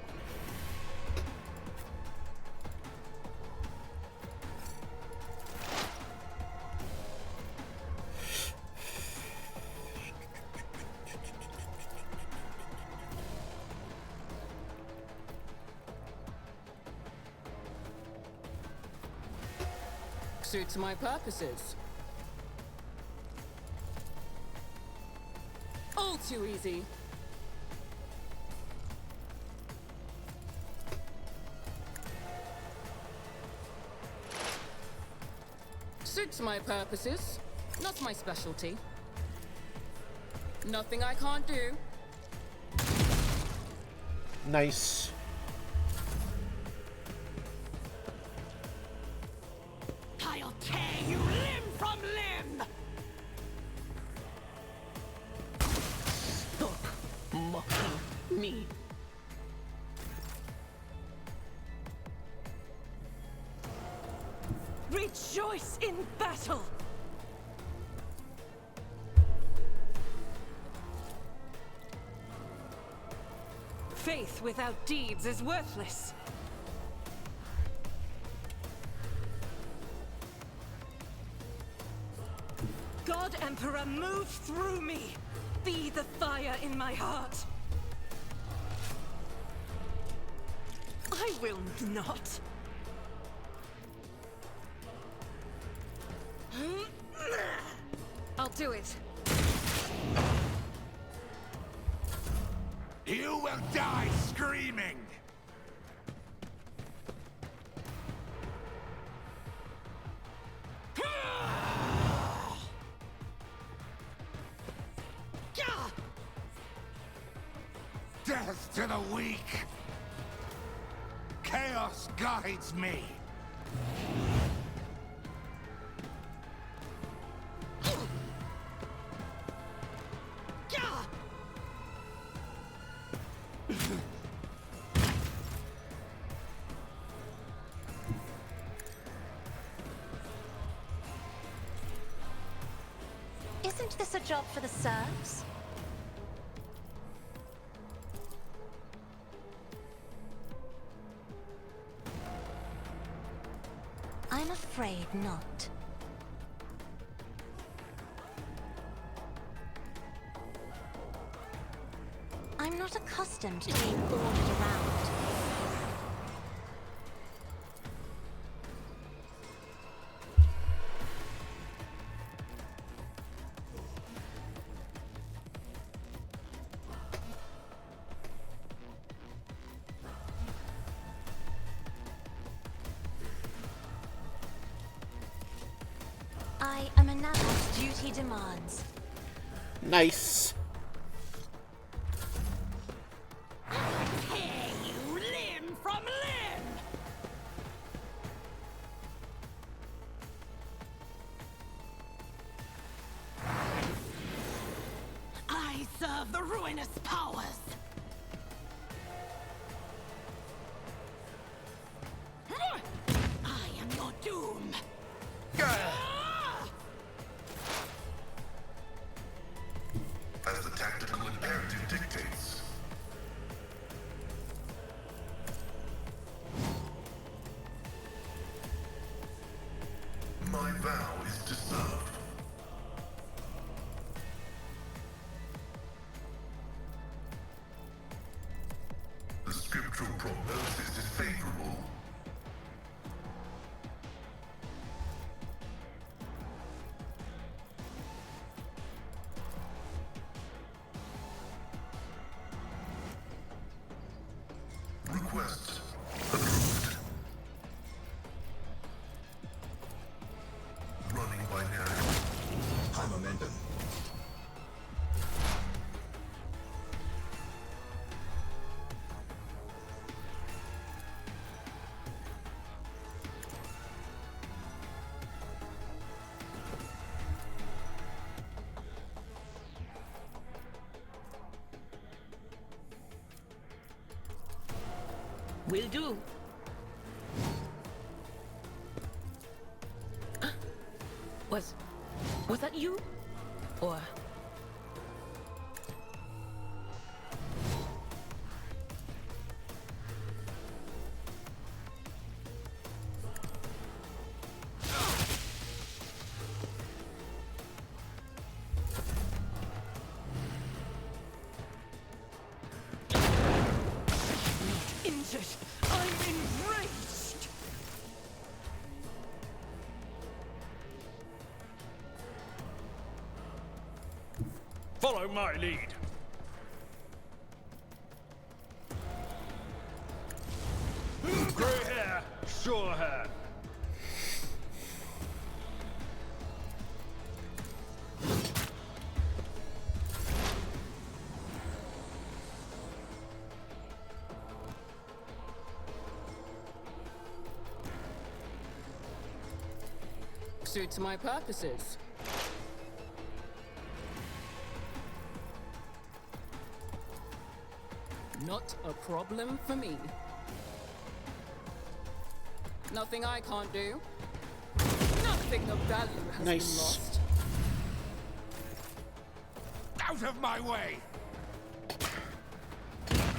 Suits my purposes. All too easy. Suits my purposes. Not my specialty. Nothing I can't do. Nice. I'll tear you limb from limb! Stop mocking me. Rejoice in battle! Faith without deeds is worthless. God Emperor, move through me! Be the fire in my heart! I will not! I'll do it. You will die screaming! Death to the weak! Chaos guides me! Isn't this a job for the serfs? I'm afraid not. I'm not accustomed to being ordered around. I am a Navas duty demands. Nice. Tear you limb from limb! I serve the ruinous powers! I am your doom! As the tactical imperative dictates. My vow is to serve. The scriptural prognosis is favorable. Request approved. Running by narrative. High momentum. Will do. Was that you? Or... Injured! I'm enraged! Follow my lead. Grey hair, sure hair. Suits my purposes. Not a problem for me. Nothing I can't do. Nothing of value has been Nice. lost. Out of my way!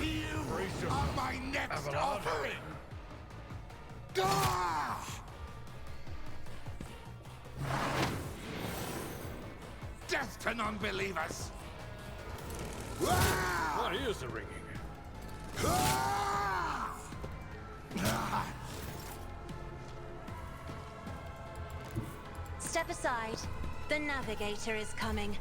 You are my next offering! Ah! Death to non-believers! Ah! My ears are ringing. Ah! Ah! Step aside. The navigator is coming.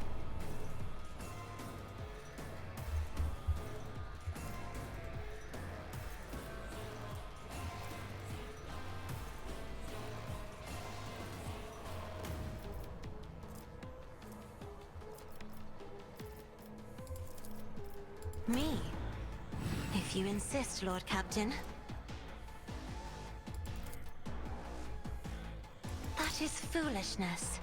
Me? If you insist, Lord Captain. That is foolishness.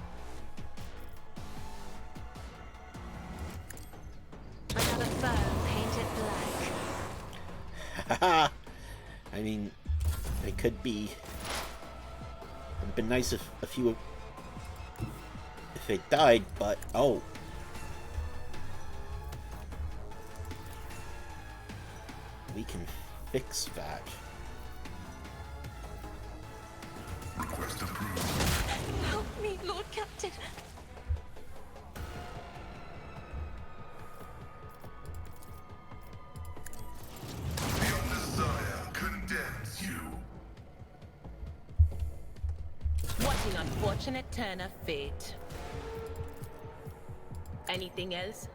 Another foe painted black. Haha. I mean, it could be. It'd been nice if a few. If they died, but oh, we can fix that. Request approved. Help me, Lord Captain. Your Messiah condemns you. What an unfortunate turn of fate. Anything else?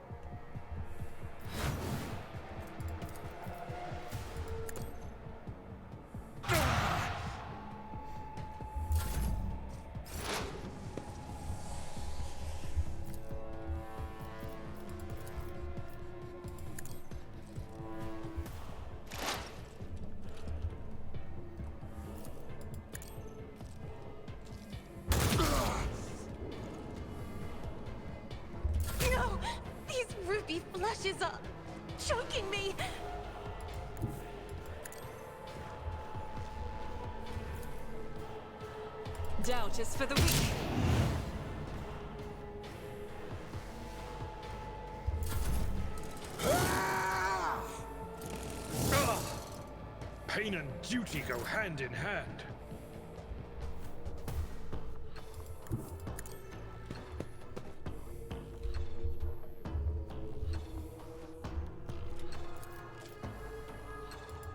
No! These ruby flashes are choking me! Doubt is for the weak. Pain and duty go hand in hand.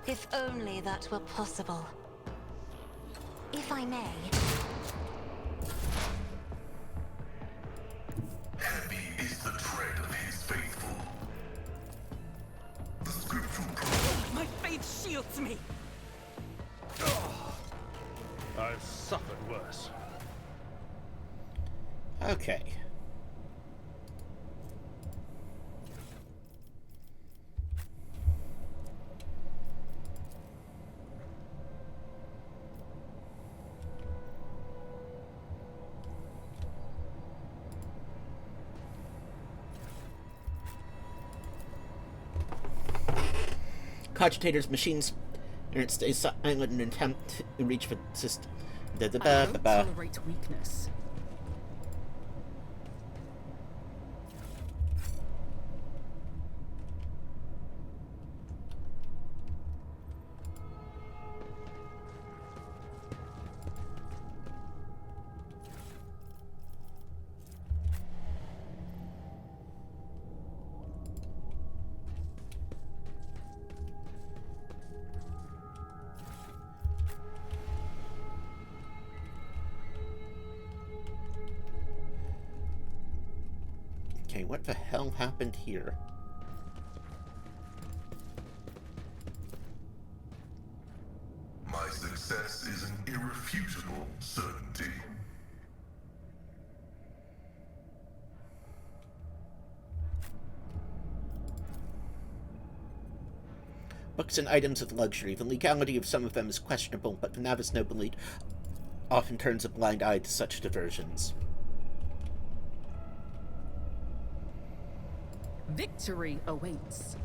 If only that were possible. If I may. Heavy is the tread of his faithful. The scriptural My faith shields me. I've suffered worse. Okay. Cogitators, machines, and it stays silent in an attempt to reach the system. I don't tolerate weakness. Okay, what the hell happened here? My success is an irrefutable certainty. Books and items of luxury. The legality of some of them is questionable, but the Navis Nobilite often turns a blind eye to such diversions. Victory awaits.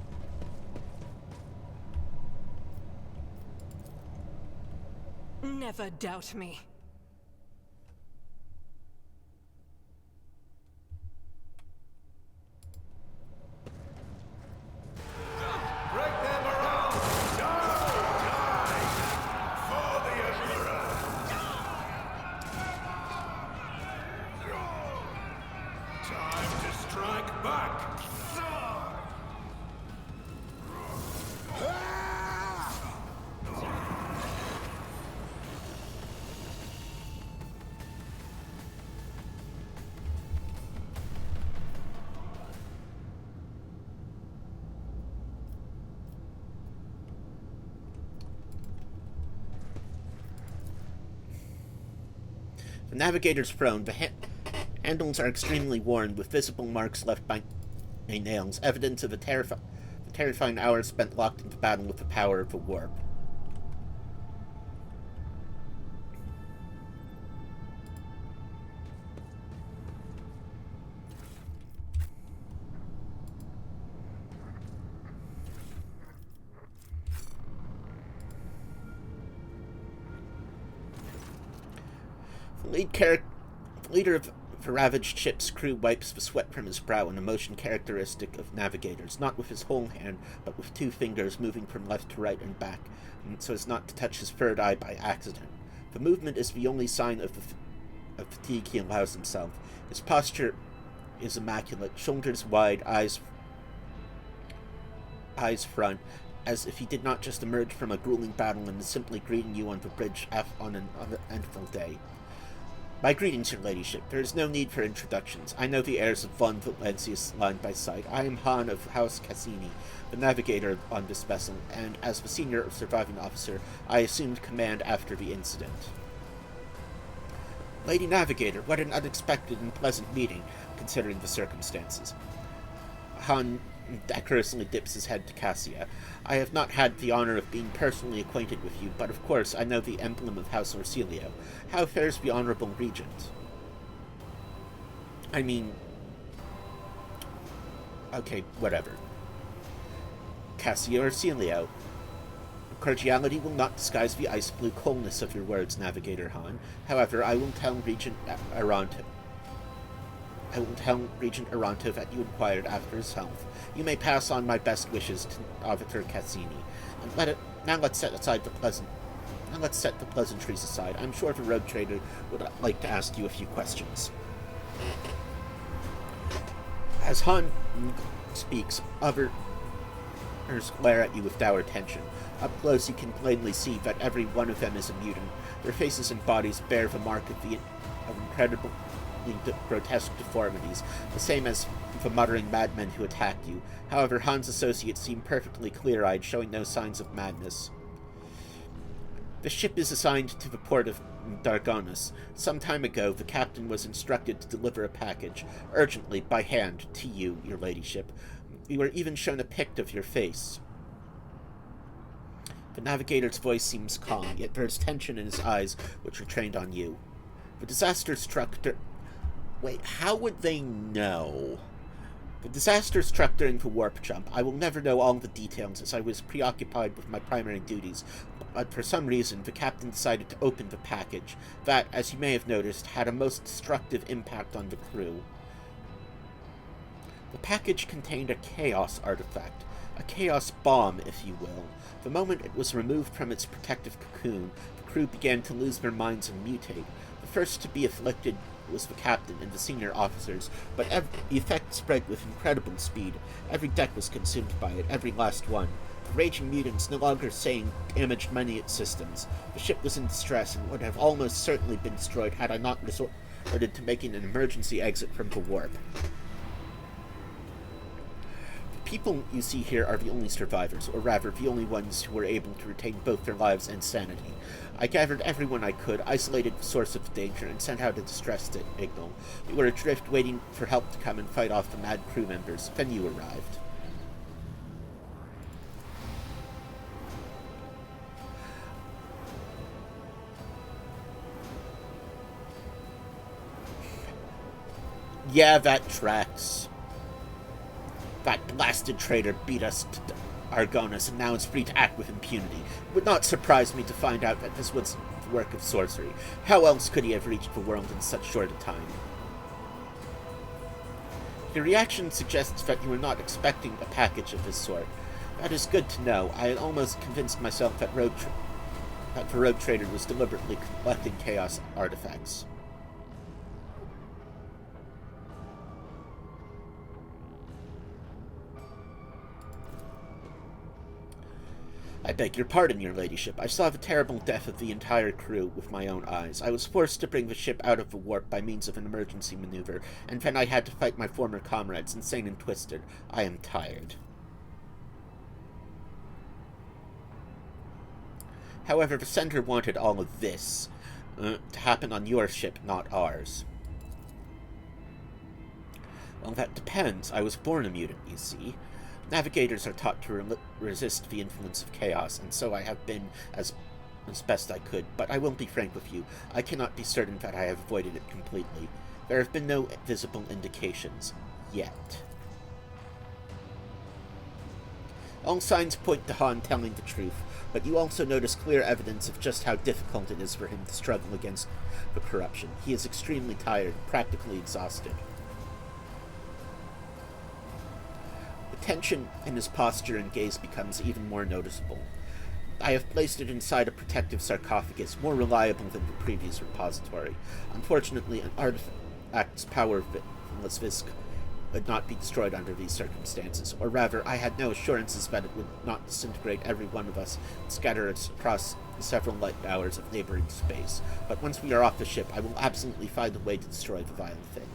Never doubt me. Break them around! Die! For the Emperor! Time to strike back! The navigator's prone. The handles are extremely worn, with visible marks left by nails, evidence of the terrifying hours spent locked into battle with the power of the warp. The leader of The ravaged ship's crew wipes the sweat from his brow in a motion characteristic of navigators, not with his whole hand, but with 2 fingers moving from left to right and back, so as not to touch his third eye by accident. The movement is the only sign of fatigue he allows himself. His posture is immaculate, shoulders wide, eyes front, as if he did not just emerge from a grueling battle and is simply greeting you on the bridge on an eventful day. My greetings, your ladyship. There is no need for introductions. I know the heirs of von Valentius line by sight. I am Han of House Cassini, the navigator on this vessel, and as the senior surviving officer, I assumed command after the incident. Lady Navigator, what an unexpected and pleasant meeting, considering the circumstances. Han decorously dips his head to Cassia. I have not had the honor of being personally acquainted with you, but of course I know the emblem of House Orsilio. How fares the Honorable Regent? I mean... okay, whatever. Cassia Orsilio. Cordiality will not disguise the ice-blue coldness of your words, Navigator Han. However, I will tell Regent Aranto that you inquired after his health. You may pass on my best wishes to Arbiter Cassini. And let's set the pleasantries aside. I'm sure the rogue trader would like to ask you a few questions. As Han speaks, others glare at you with dour attention. Up close, you can plainly see that every one of them is a mutant. Their faces and bodies bear the mark of incredible grotesque deformities, the same as the muttering madmen who attacked you. However, Han's associates seem perfectly clear-eyed, showing no signs of madness. The ship is assigned to the port of Dargonus. Some time ago, the captain was instructed to deliver a package, urgently, by hand, to you, your ladyship. We were even shown a pict of your face. The navigator's voice seems calm, yet there is tension in his eyes, which are trained on you. The disaster struck Wait, how would they know? The disaster struck during the warp jump. I will never know all the details, as I was preoccupied with my primary duties, but for some reason the captain decided to open the package. That, as you may have noticed, had a most destructive impact on the crew. The package contained a chaos artifact, a chaos bomb, if you will. The moment it was removed from its protective cocoon, the crew began to lose their minds and mutate. The first to be afflicted was the captain and the senior officers, but the effect spread with incredible speed. Every deck was consumed by it, every last one. The raging mutants, no longer saying, damaged many systems. The ship was in distress and would have almost certainly been destroyed had I not resorted to making an emergency exit from the warp. The people you see here are the only survivors, or rather, the only ones who were able to retain both their lives and sanity. I gathered everyone I could, isolated the source of the danger, and sent out a distress signal. We were adrift, waiting for help to come and fight off the mad crew members. Then you arrived. Yeah, that tracks. That blasted traitor beat us to Argonus and now is free to act with impunity. It would not surprise me to find out that this was the work of sorcery. How else could he have reached the world in such short a time? Your reaction suggests that you were not expecting a package of this sort. That is good to know. I had almost convinced myself that the rogue trader was deliberately collecting chaos artifacts. I beg your pardon, your ladyship. I saw the terrible death of the entire crew with my own eyes. I was forced to bring the ship out of the warp by means of an emergency maneuver, and then I had to fight my former comrades, insane and twisted. I am tired. However, the Center wanted all of this to happen on your ship, not ours. Well, that depends. I was born a mutant, you see. Navigators are taught to resist the influence of chaos, and so I have been as best I could, but I will be frank with you. I cannot be certain that I have avoided it completely. There have been no visible indications. Yet. All signs point to Han telling the truth, but you also notice clear evidence of just how difficult it is for him to struggle against the corruption. He is extremely tired, practically exhausted. The tension in his posture and gaze becomes even more noticeable. I have placed it inside a protective sarcophagus, more reliable than the previous repository. Unfortunately, an artifact's powerless Visk would not be destroyed under these circumstances, or rather, I had no assurances that it would not disintegrate every one of us and scatter us across several light hours of neighboring space. But once we are off the ship, I will absolutely find a way to destroy the vile thing.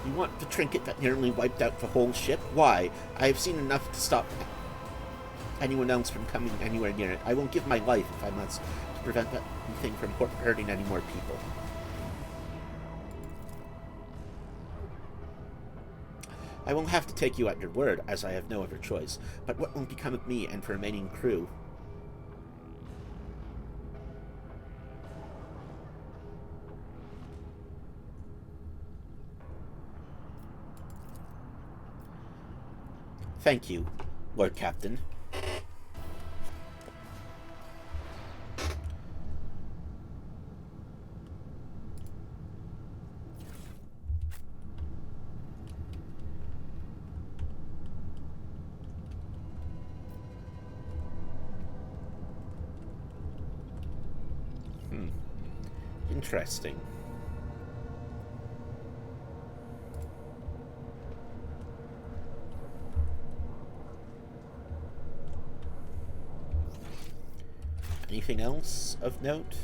You want the trinket that nearly wiped out the whole ship? Why? I have seen enough to stop anyone else from coming anywhere near it. I won't give my life, if I must, to prevent that thing from hurting any more people. I will have to take you at your word, as I have no other choice. But what will become of me and the remaining crew? Thank you, Lord Captain. Interesting. Anything else of note?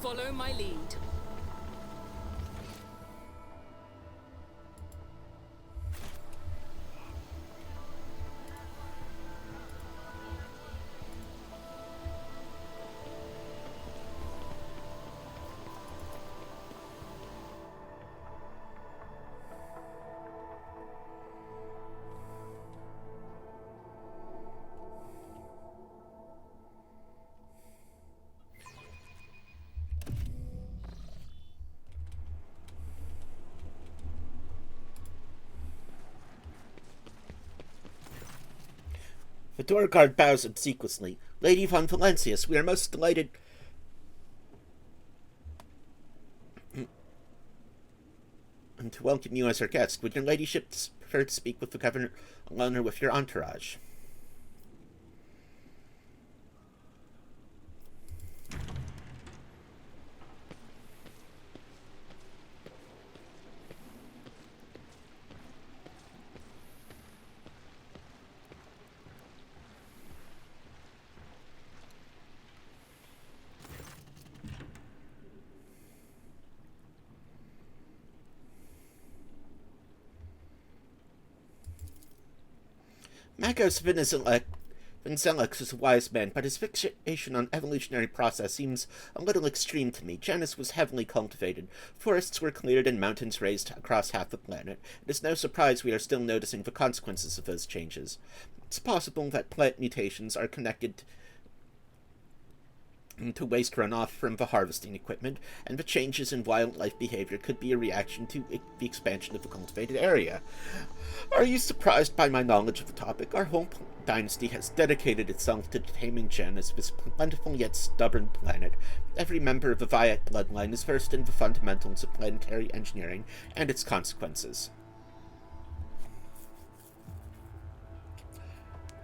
Follow my lead. The door guard bows obsequiously. Lady von Valencius, we are most delighted to welcome you as our guest. Would your ladyship prefer to speak with the governor alone or with your entourage? Magos Vinzelix is a wise man, but his fixation on evolutionary process seems a little extreme to me. Janus was heavily cultivated. Forests were cleared and mountains raised across half the planet. It is no surprise we are still noticing the consequences of those changes. It's possible that plant mutations are connected to waste runoff from the harvesting equipment, and the changes in wildlife behavior could be a reaction to the expansion of the cultivated area. Are you surprised by my knowledge of the topic? Our whole dynasty has dedicated itself to taming Janus, this plentiful yet stubborn planet. Every member of the Viet bloodline is versed in the fundamentals of planetary engineering and its consequences.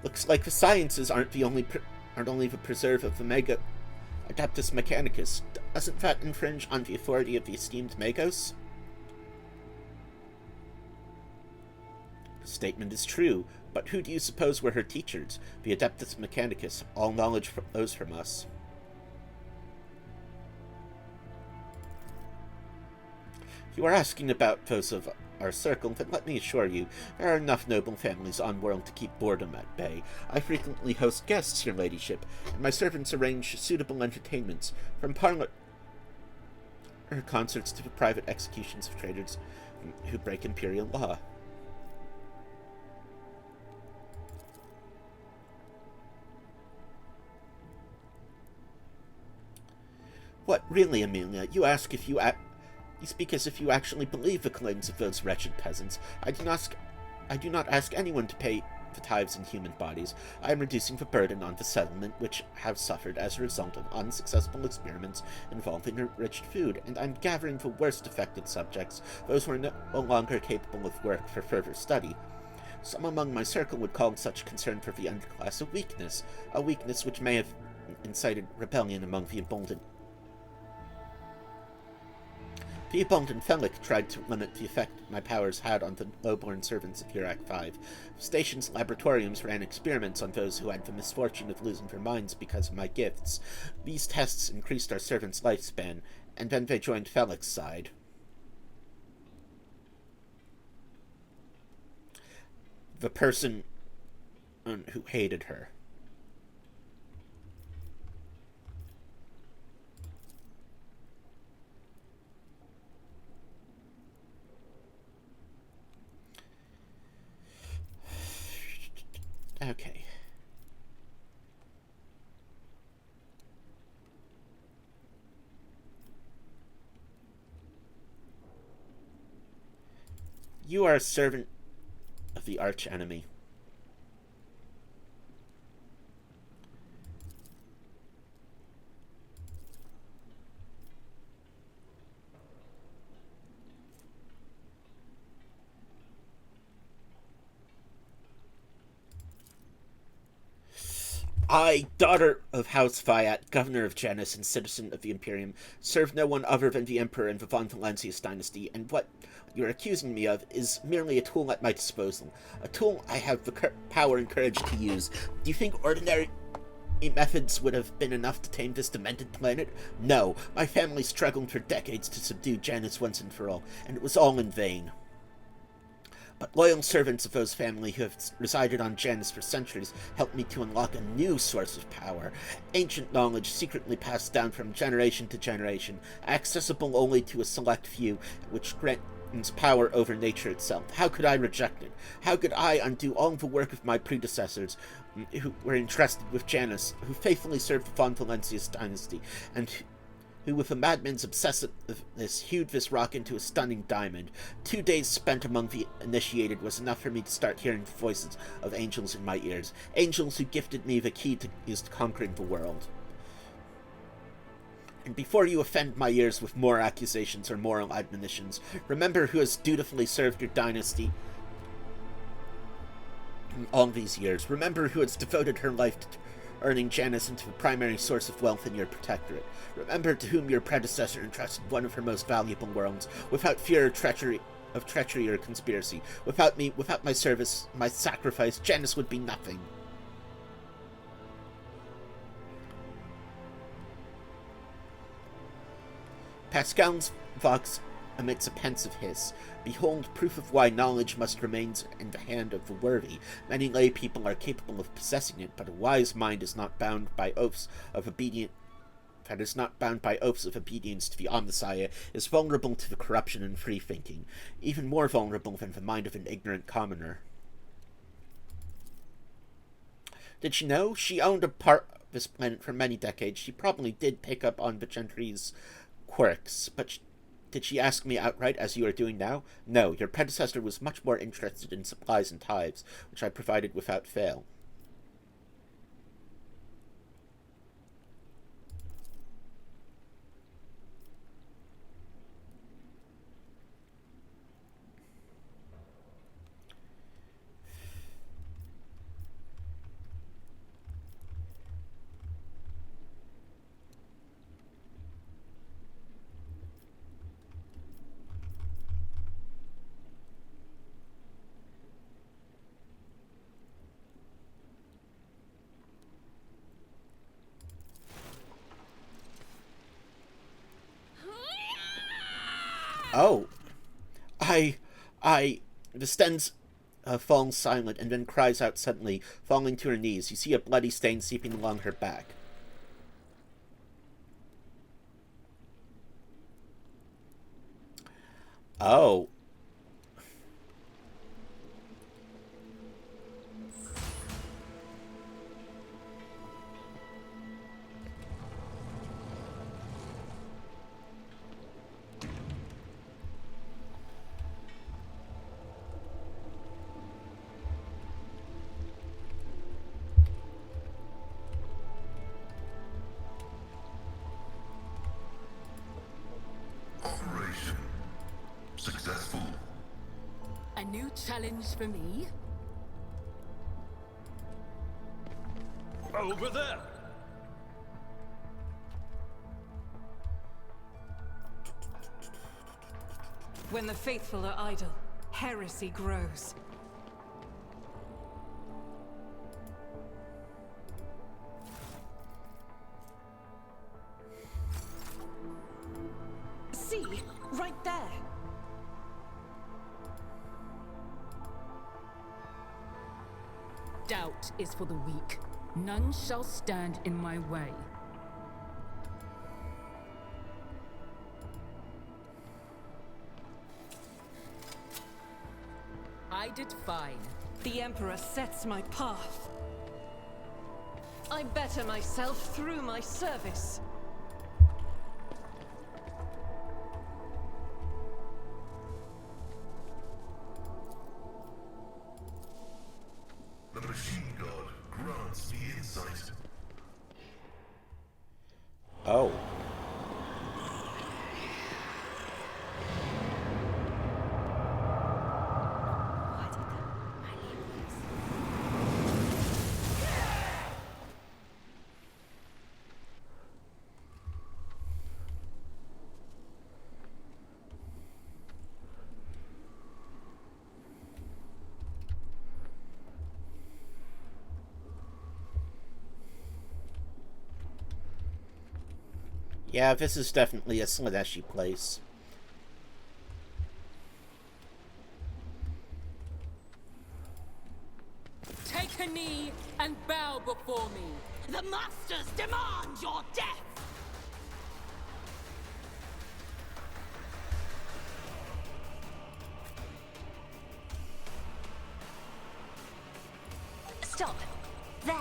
Looks like the sciences aren't only the preserve of the mega Adeptus Mechanicus. Doesn't that infringe on the authority of the esteemed Magos? The statement is true, but who do you suppose were her teachers? The Adeptus Mechanicus. All knowledge flows from us. If you are asking about those of our circle, then let me assure you, there are enough noble families on world to keep boredom at bay. I frequently host guests, your ladyship, and my servants arrange suitable entertainments, from parlor concerts to the private executions of traitors who break imperial law. What, really, Emilia? You speak as if you actually believe the claims of those wretched peasants. I do not ask anyone to pay the tithes in human bodies. I am reducing the burden on the settlement, which have suffered as a result of unsuccessful experiments involving enriched food, and I'm gathering the worst affected subjects, those who are no longer capable of work, for further study. Some among my circle would call such concern for the underclass a weakness which may have incited rebellion among the emboldened. The abundant Felic tried to limit the effect my powers had on the low-born servants of Urak 5. The station's laboratoriums ran experiments on those who had the misfortune of losing their minds because of my gifts. These tests increased our servants' lifespan, and then they joined Felic's side. The person who hated her. Okay. You are a servant of the arch-enemy. I, daughter of House Viat, governor of Janus, and citizen of the Imperium, serve no one other than the Emperor and the von Valencius dynasty, and what you're accusing me of is merely a tool at my disposal. A tool I have the power and courage to use. Do you think ordinary methods would have been enough to tame this demented planet? No, my family struggled for decades to subdue Janus once and for all, and it was all in vain. But loyal servants of those family who have resided on Janus for centuries helped me to unlock a new source of power. Ancient knowledge secretly passed down from generation to generation, accessible only to a select few, which grants power over nature itself. How could I reject it? How could I undo all the work of my predecessors, who were entrusted with Janus, who faithfully served the Von Valencius dynasty, and who with a madman's obsessiveness hewed this rock into a stunning diamond. 2 days spent among the initiated was enough for me to start hearing the voices of angels in my ears, angels who gifted me the key to conquering the world. And before you offend my ears with more accusations or moral admonitions, remember who has dutifully served your dynasty all these years. Remember who has devoted her life to earning Janus into the primary source of wealth in your protectorate. Remember to whom your predecessor entrusted one of her most valuable worlds, without fear of treachery or conspiracy. Without me, without my service, my sacrifice, Janus would be nothing. Pascal's vox emits a pensive hiss. Behold, proof of why knowledge must remain in the hand of the worthy. Many lay people are capable of possessing it, but a wise mind is not bound by oaths of obedience. That is not bound by oaths of obedience to the Omnissiah, is vulnerable to the corruption and free thinking, even more vulnerable than the mind of an ignorant commoner. Did she know? She owned a part of this planet for many decades. She probably did pick up on the Gentry's quirks, but did she ask me outright, as you are doing now? No, your predecessor was much more interested in supplies and tithes, which I provided without fail. Oh, the Sten's falls silent and then cries out suddenly, falling to her knees. You see a bloody stain seeping along her back. Oh. Operation successful. A new challenge for me? Over there! When the faithful are idle, heresy grows. See, right there. Doubt is for the weak. None shall stand in my way. I did fine. The Emperor sets my path. I better myself through my service. The machine god grants me insight. Oh. Yeah, this is definitely a Slaaneshi place. Take a knee and bow before me. The masters demand your death! Stop. There.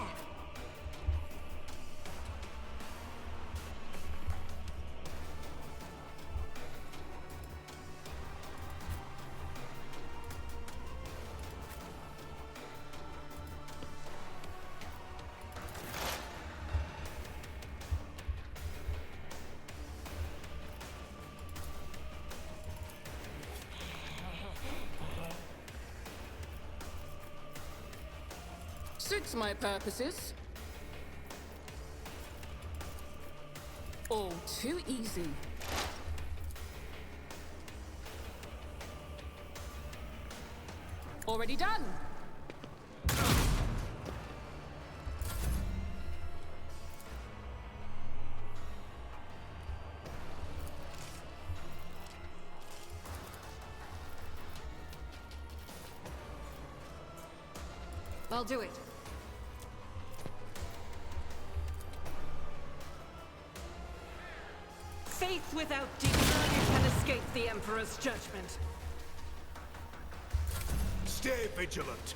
Suits my purposes. All too easy. Already done. I'll do it. Faith without deep learning can escape the Emperor's judgment. Stay vigilant.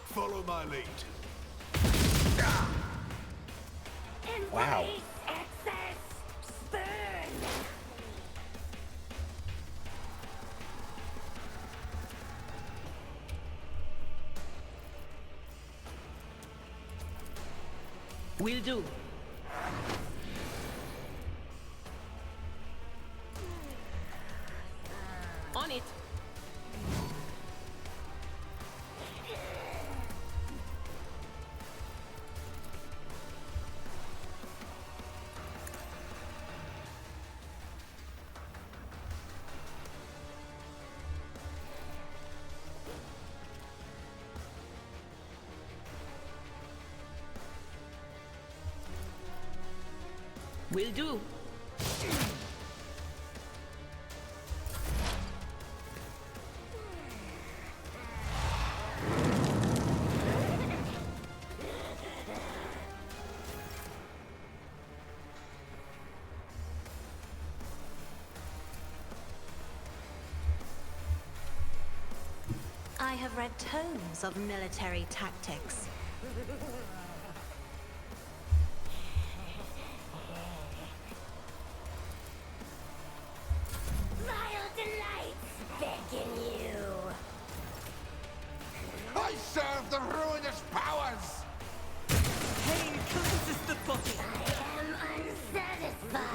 Follow my lead. Wow. Excess burn. Will do. On it. Will do. I have read tomes of military tactics. Vile delights beckon you. I serve the ruinous powers! Pain cleanses the body. I am unsatisfied.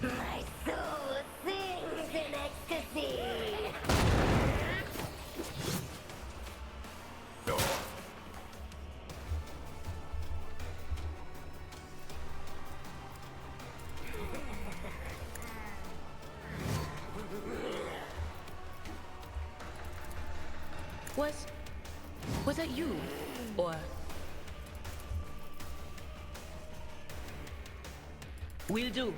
My soul sings in ecstasy. Was that you? Or... Will do.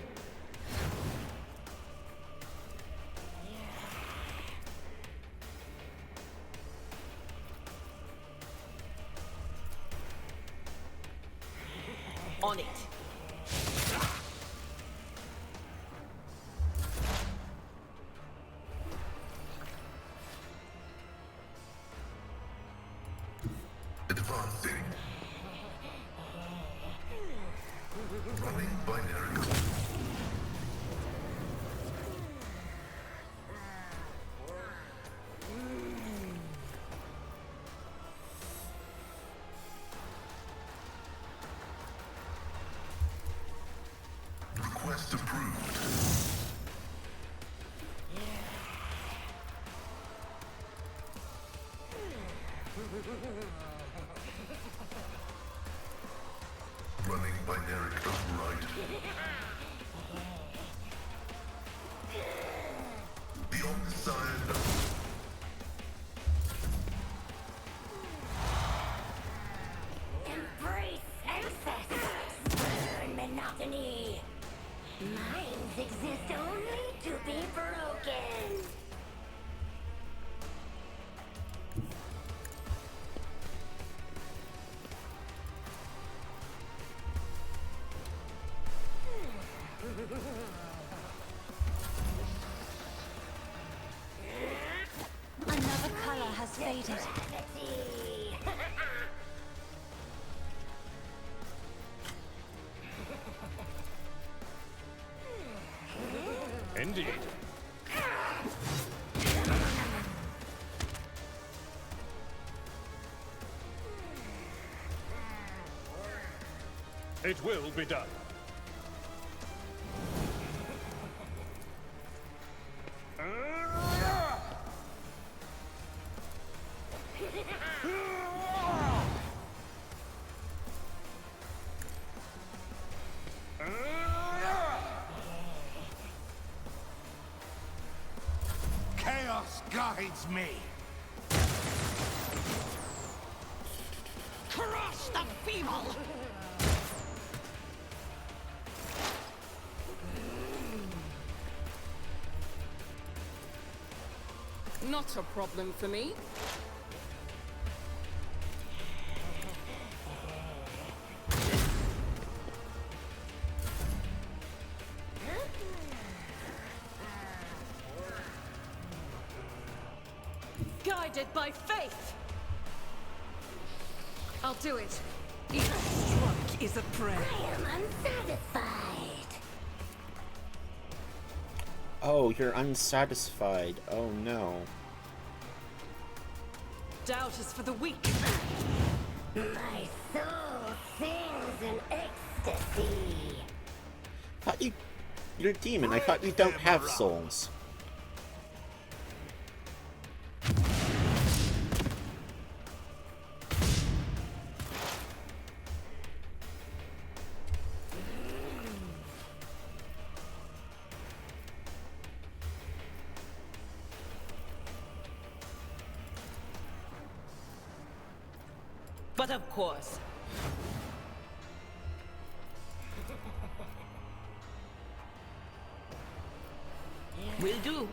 On it. Advancing. Running binary code. Running binary override. Beyond the side of Embrace excess. Burn monotony. Minds exist only to be broken. Another color has faded. Indeed. It will be done. Chaos guides me. Crush the feeble! Not a problem for me. Guided by faith! I'll do it. Each strike is a prayer. I am unsatisfied. Oh, you're unsatisfied. Oh no. Doubt is for the weak. My soul sings in ecstasy. Thought you're a demon. I thought you don't have souls. But of course. Will do.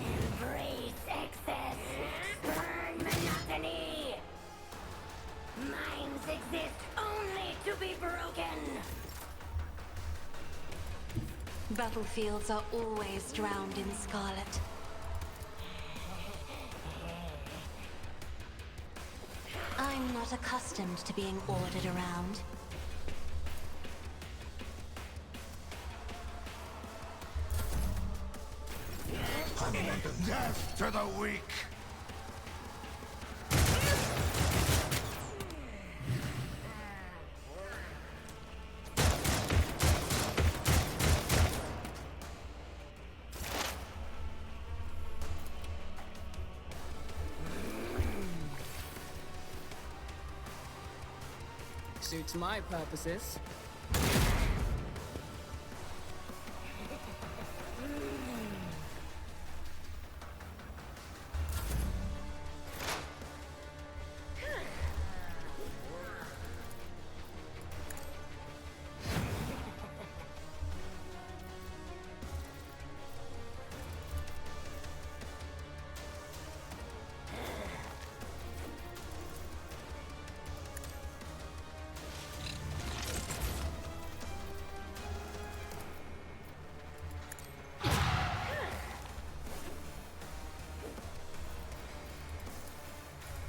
Embrace excess. Burn monotony. Minds exist only to be broken. Battlefields are always drowned in scarlet. I'm not accustomed to being ordered around. Death to the weak. Suits my purposes.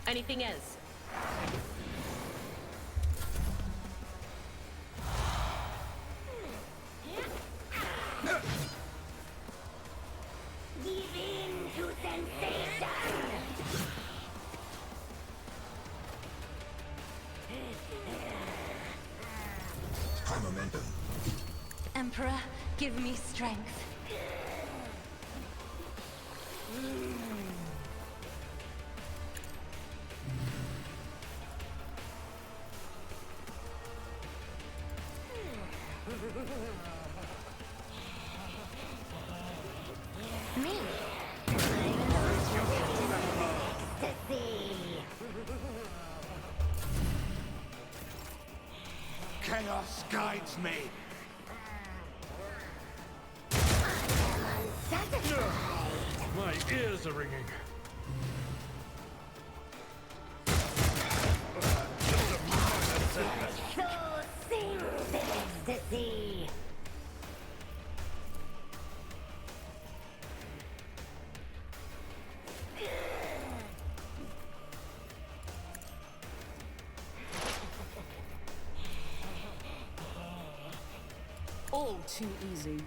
Anything else? Give in to sensation. Am Emperor, give me strength. Me? Ecstasy. Chaos guides me. My ears are ringing. Soul sings in ecstasy. All too easy.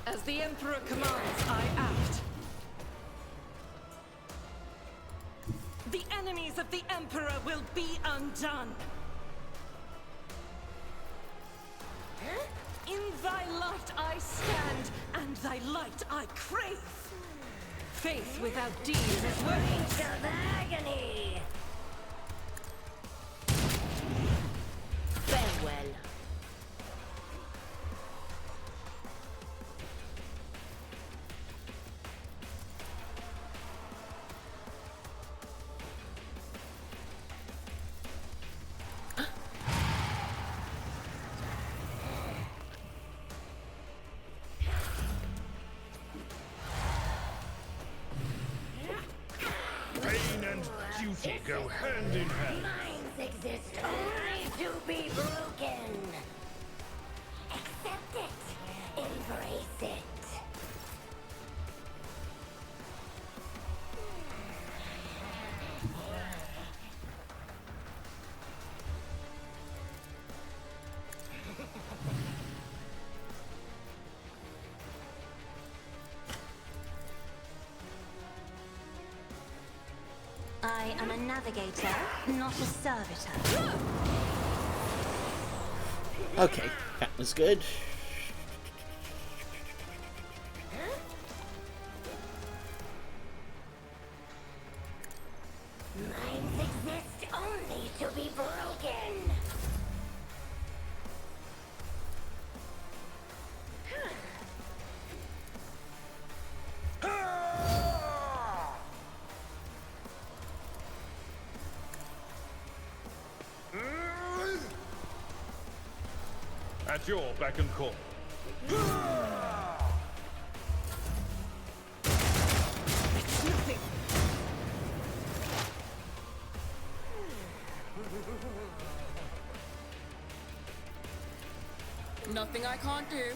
As the Emperor commands, I act. The enemies of the Emperor will be undone. In thy light I stand, and thy light I crave. Faith without deeds is worthless. Of agony. Farewell. Pain and duty go hand in hand. Minds exist only to be broken. Accept it. Embrace it. I am a navigator, not a servitor. Okay, that was good. Minds exist only to be broken. At your beck and call. It's nothing. Nothing I can't do.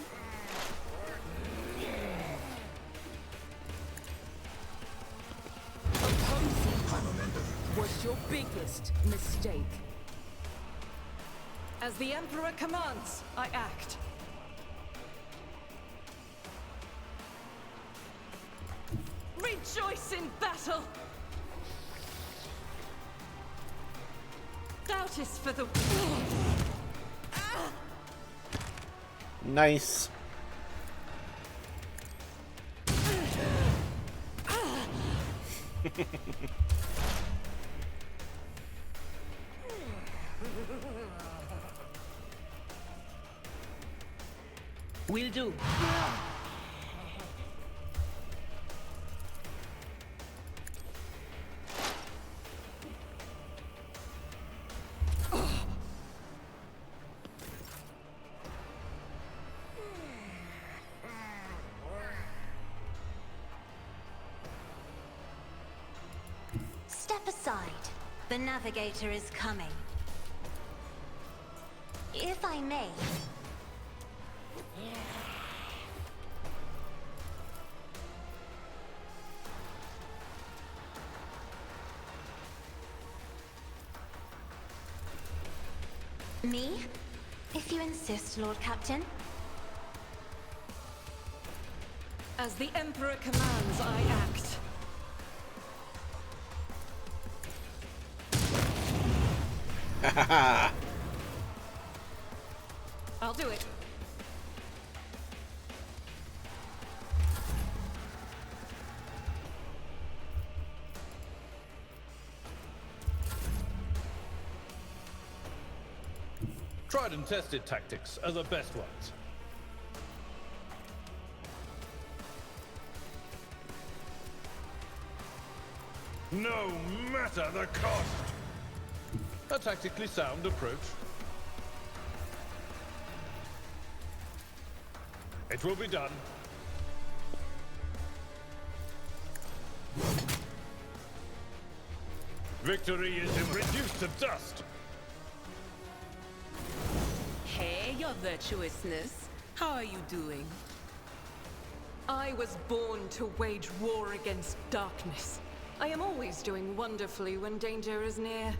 Opposing was your biggest mistake. As the Emperor commands, I act. Rejoice in battle! Doubt is for the... Nice. Will do. Step aside. The navigator is coming. If I may. Me? If you insist, Lord Captain. As the Emperor commands, I act. Ha ha ha! I'll do it. Tried and tested tactics are the best ones. No matter the cost! A tactically sound approach. It will be done. Victory is reduced to dust! Hey, your virtuousness. How are you doing? I was born to wage war against darkness. I am always doing wonderfully when danger is near.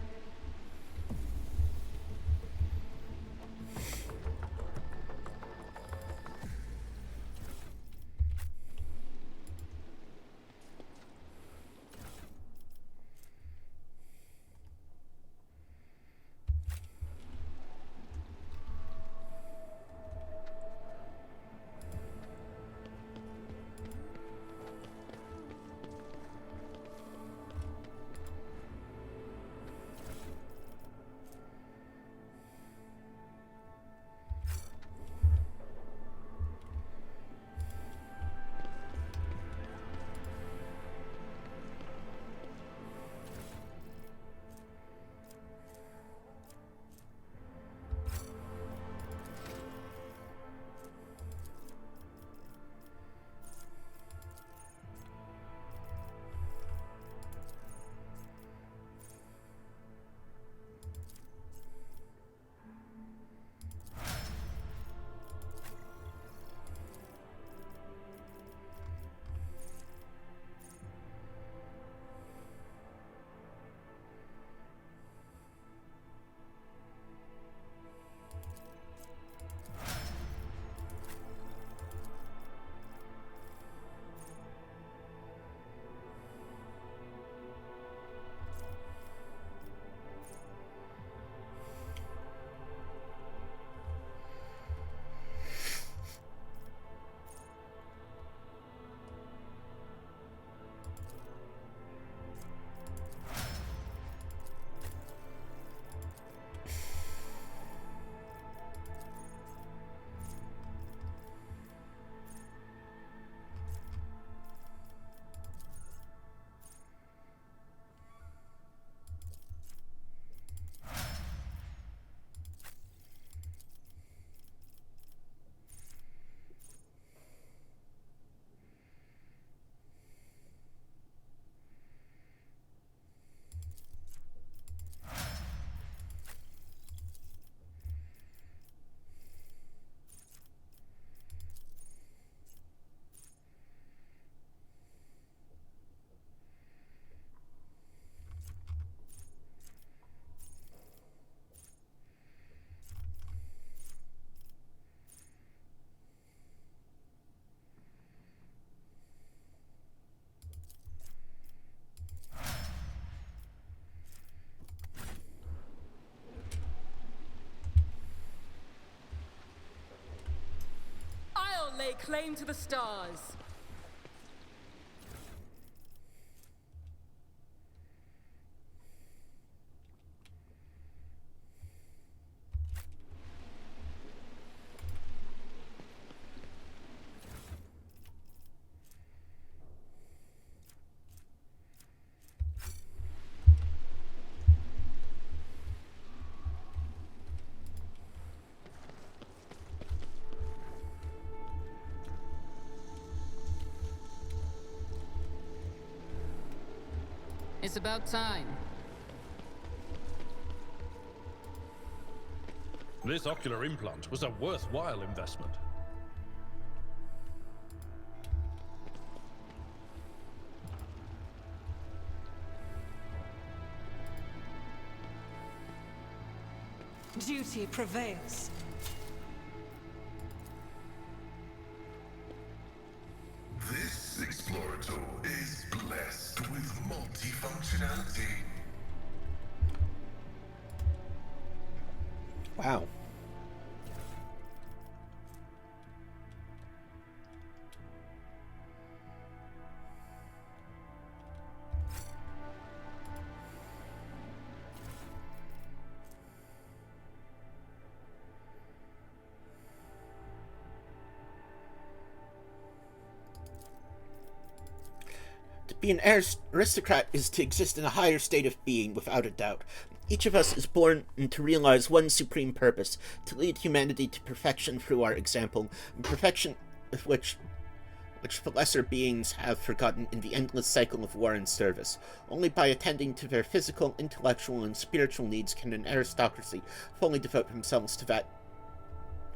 I'll lay claim to the stars. It's about time. This ocular implant was a worthwhile investment. Duty prevails. Wow. To be an aristocrat is to exist in a higher state of being, without a doubt. Each of us is born to realize one supreme purpose, to lead humanity to perfection through our example, perfection of which the lesser beings have forgotten in the endless cycle of war and service. Only by attending to their physical, intellectual, and spiritual needs can an aristocracy fully devote themselves to that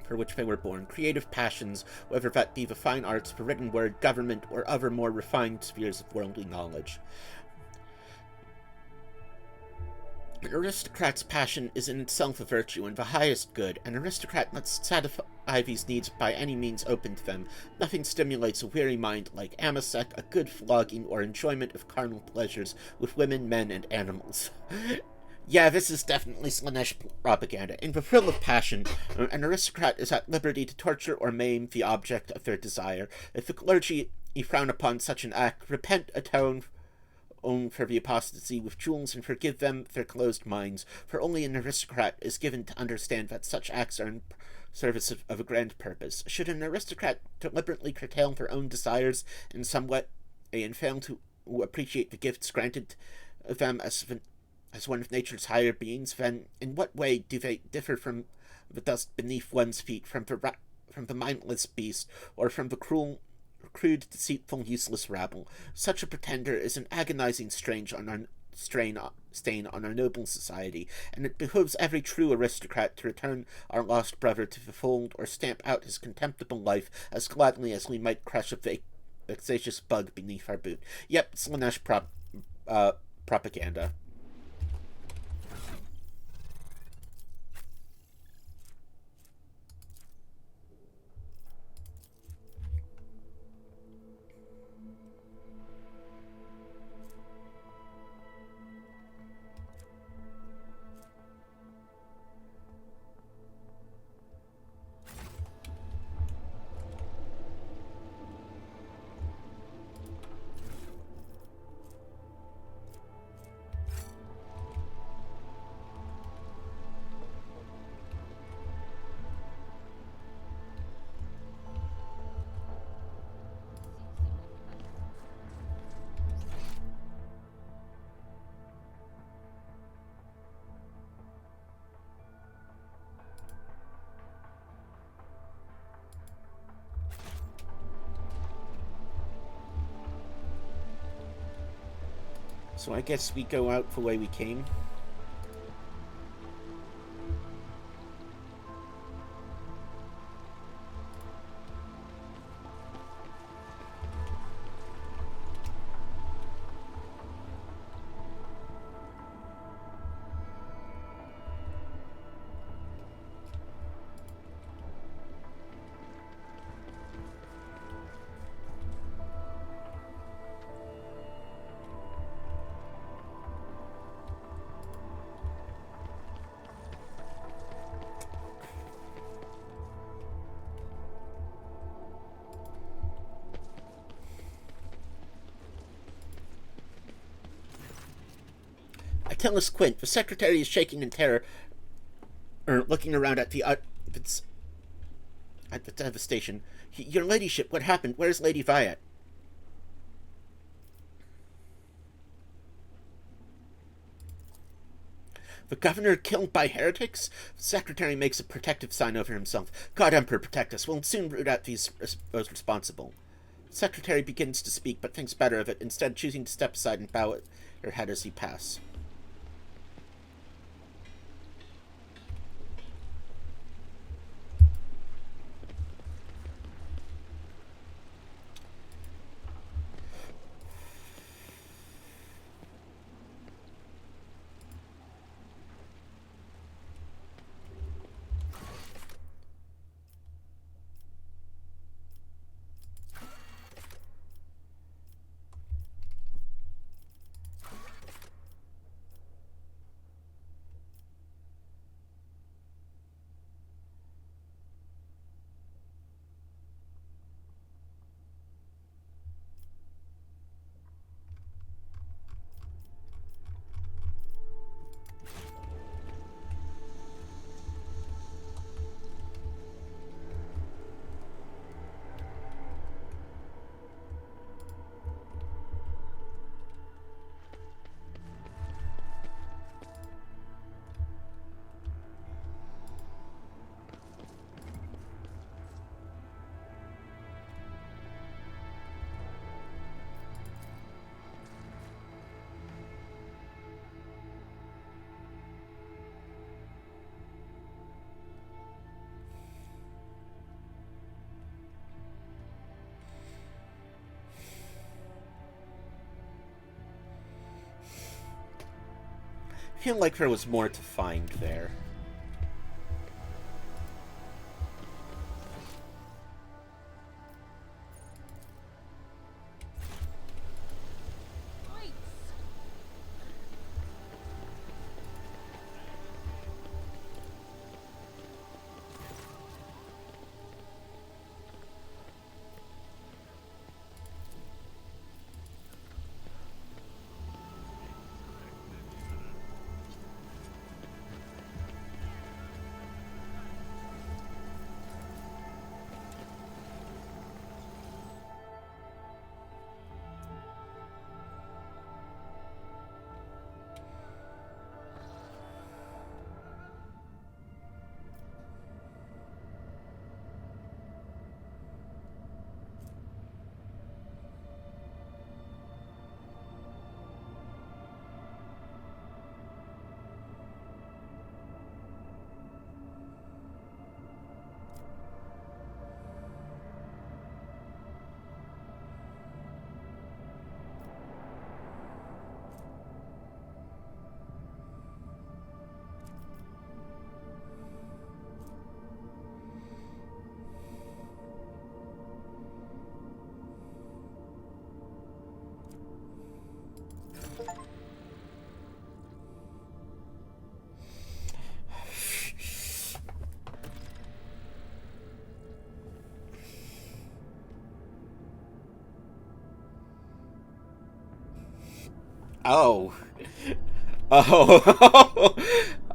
for which they were born, creative passions, whether that be the fine arts, the written word, government, or other more refined spheres of worldly knowledge. An aristocrat's passion is in itself a virtue and the highest good. An aristocrat must satisfy these needs by any means open to them. Nothing stimulates a weary mind like amasec, a good flogging, or enjoyment of carnal pleasures with women, men, and animals. Yeah, this is definitely Slaanesh propaganda. In the thrill of passion, an aristocrat is at liberty to torture or maim the object of their desire. If the clergy frown upon such an act, repent, atone for the apostasy with jewels, and forgive them their closed minds, for only an aristocrat is given to understand that such acts are in service of a grand purpose. Should an aristocrat deliberately curtail their own desires in some way and fail to appreciate the gifts granted them as one of nature's higher beings, then in what way do they differ from the dust beneath one's feet, from the mindless beast, or from the crude, deceitful, useless rabble? Such a pretender is an agonizing stain on our noble society, and it behooves every true aristocrat to return our lost brother to the fold, or stamp out his contemptible life as gladly as we might crush a vexatious bug beneath our boot. Yep, Slaanesh propaganda. So I guess we go out the way we came. I tell us Quint. The secretary is shaking in terror, looking around at the devastation. Your ladyship, what happened? Where's Lady Viat? The governor killed by heretics? The secretary makes a protective sign over himself. God Emperor, protect us. We'll soon root out those responsible. The secretary begins to speak, but thinks better of it, instead choosing to step aside and bow at her head as he pass. feel like there was more to find there. Oh. Oh.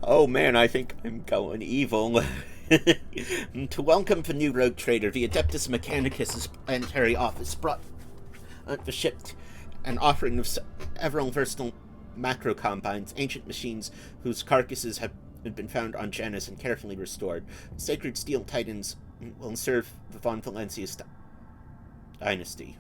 Oh man, I think I'm going evil. To welcome the new rogue trader, the Adeptus Mechanicus' planetary office brought the ship an offering of several versatile macro combines, ancient machines whose carcasses have been found on Janus and carefully restored. Sacred steel titans will serve the Von Valencius dynasty.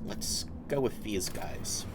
Let's go with these guys.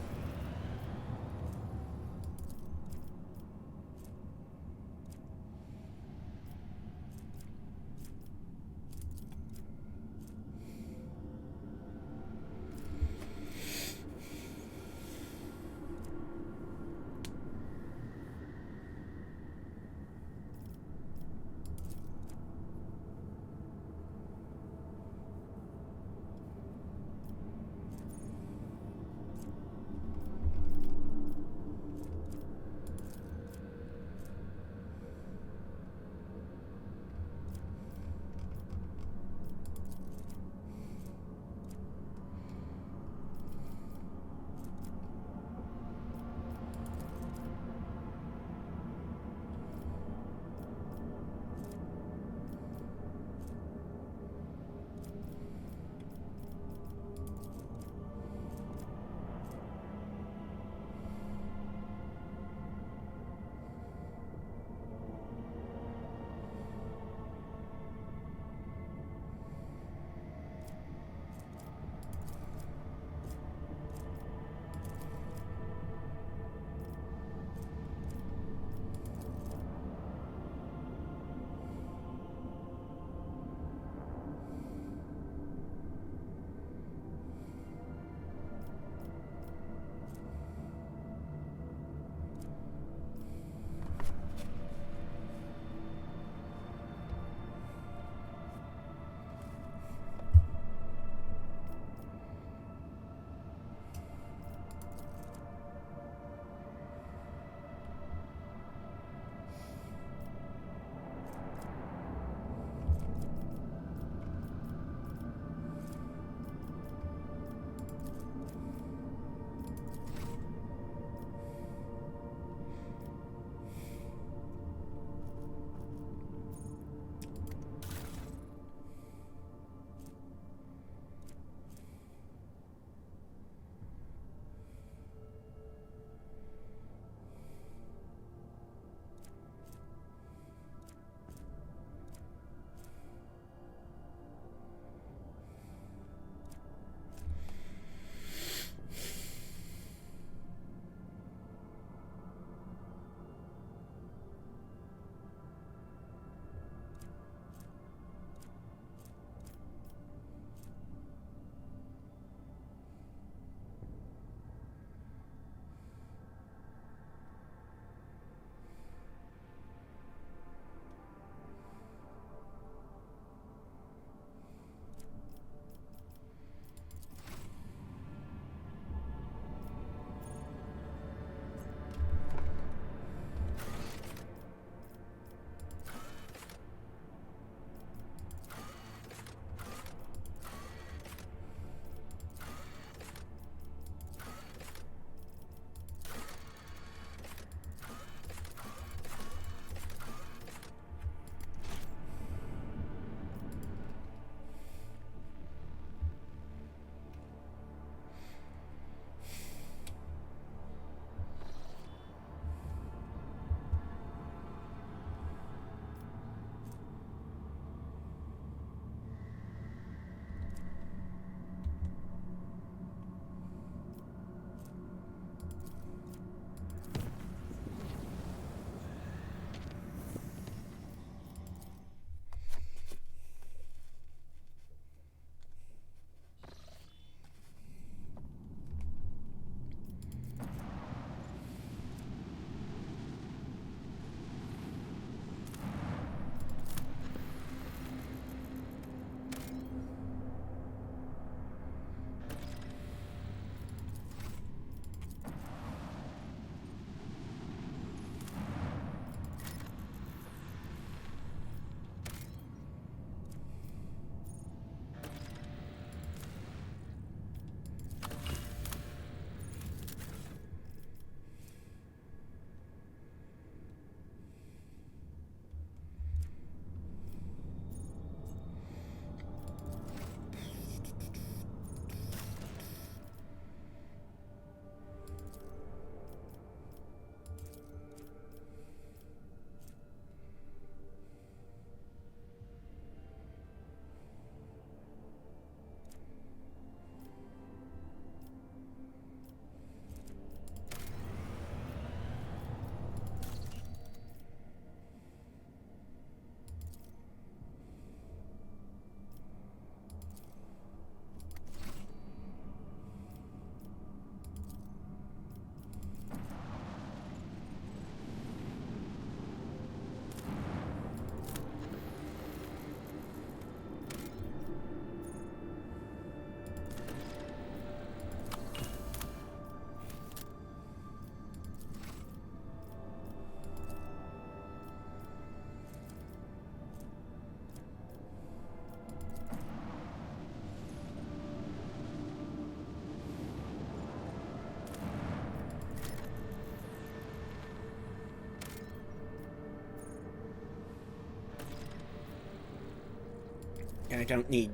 I don't need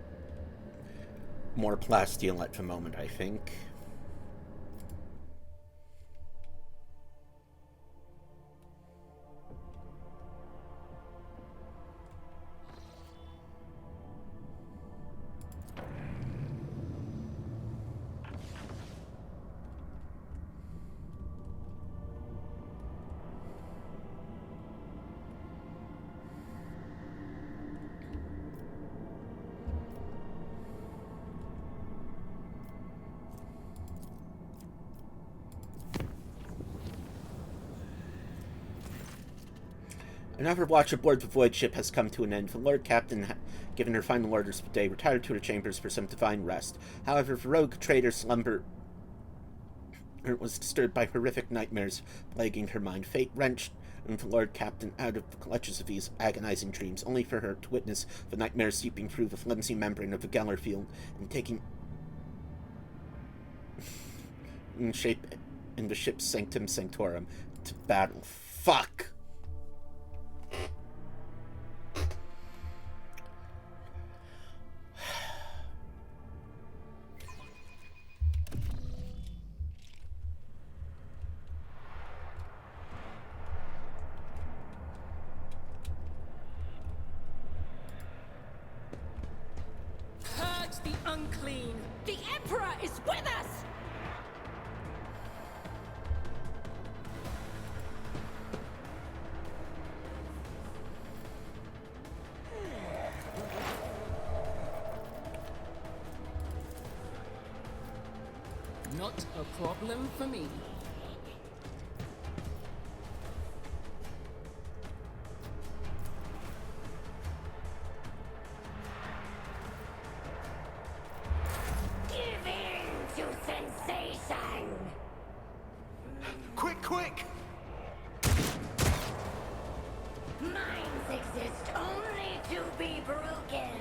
more plasteel at the moment, I think. Another watch aboard the void ship has come to an end. The Lord Captain, given her final orders for the day, retired to her chambers for some divine rest. However, the rogue trader's slumber was disturbed by horrific nightmares plaguing her mind. Fate wrenched the Lord Captain out of the clutches of these agonizing dreams, only for her to witness the nightmares seeping through the flimsy membrane of the Geller field and taking shape in the ship's sanctum sanctorum to battle. Fuck! Purge the unclean! The Emperor is with us! Not a problem for me. Give in to sensation! Quick, quick! Minds exist only to be broken.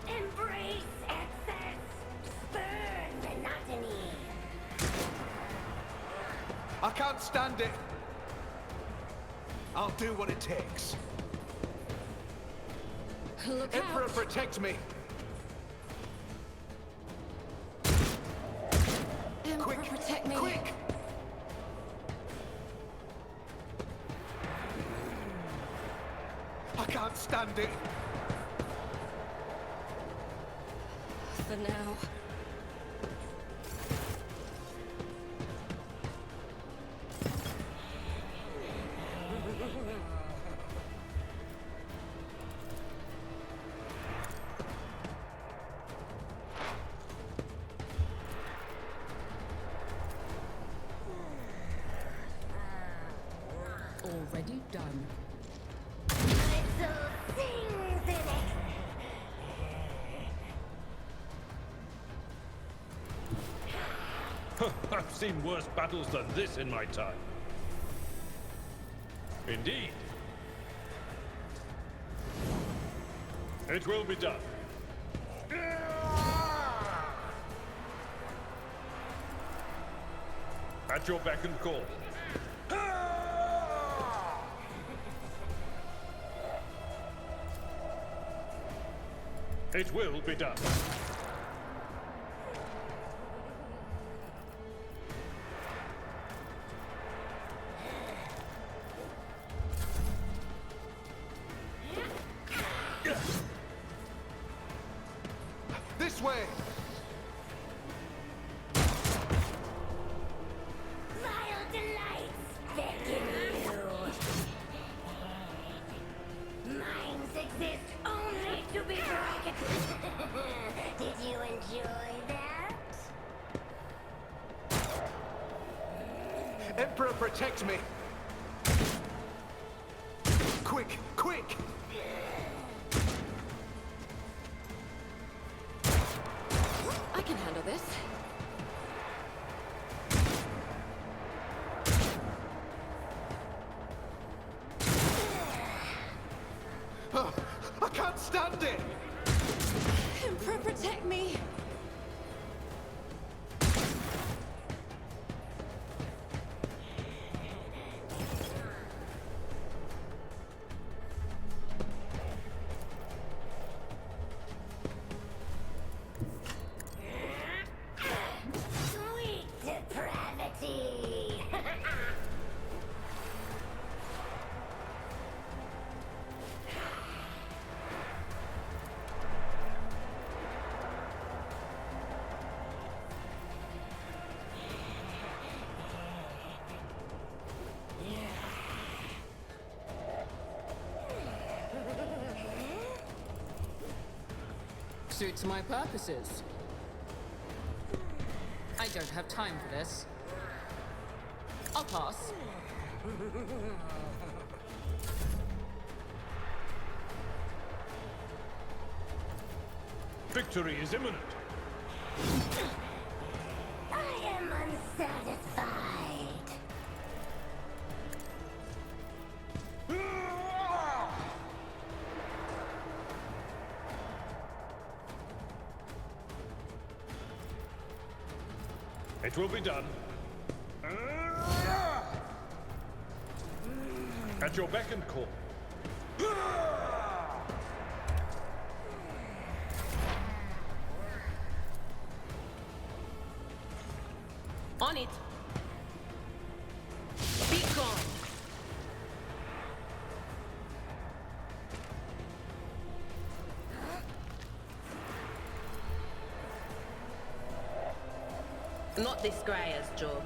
Embrace excess. Spurn monotony. I can't stand it. I'll do what it takes. Look Emperor, out! protect me! Emperor, Quick, protect me! quick! I can't stand it. For now. Already done. Little things in it. I've seen worse battles than this in my time. Indeed. It will be done. At your beck and call. It will be done. This way! Vile delights beckon you. Minds exist only to be broken. Did you enjoy that? Emperor, protect me! Quick, quick! I can handle this. Oh, I can't stand it! Emperor, protect me! Suits my purposes. I don't have time for this. I'll pass. Victory is imminent. I am unsatisfied. It will be done. At your beck and call. On it. Be gone. Not this Greyer's job.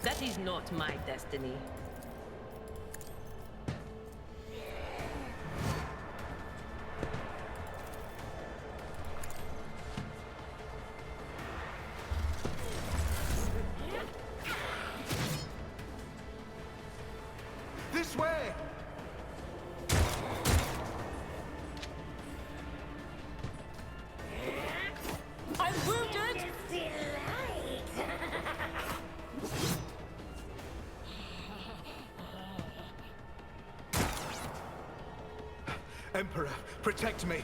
That is not my destiny. This way! I'm wounded! Emperor, protect me!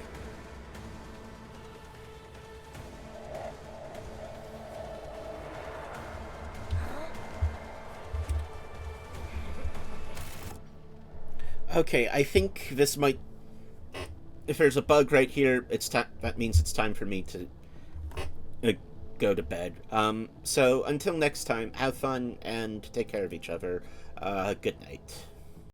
Okay, I think this might... If there's a bug right here, it's that means it's time for me to go to bed. So until next time, have fun and take care of each other. Good night.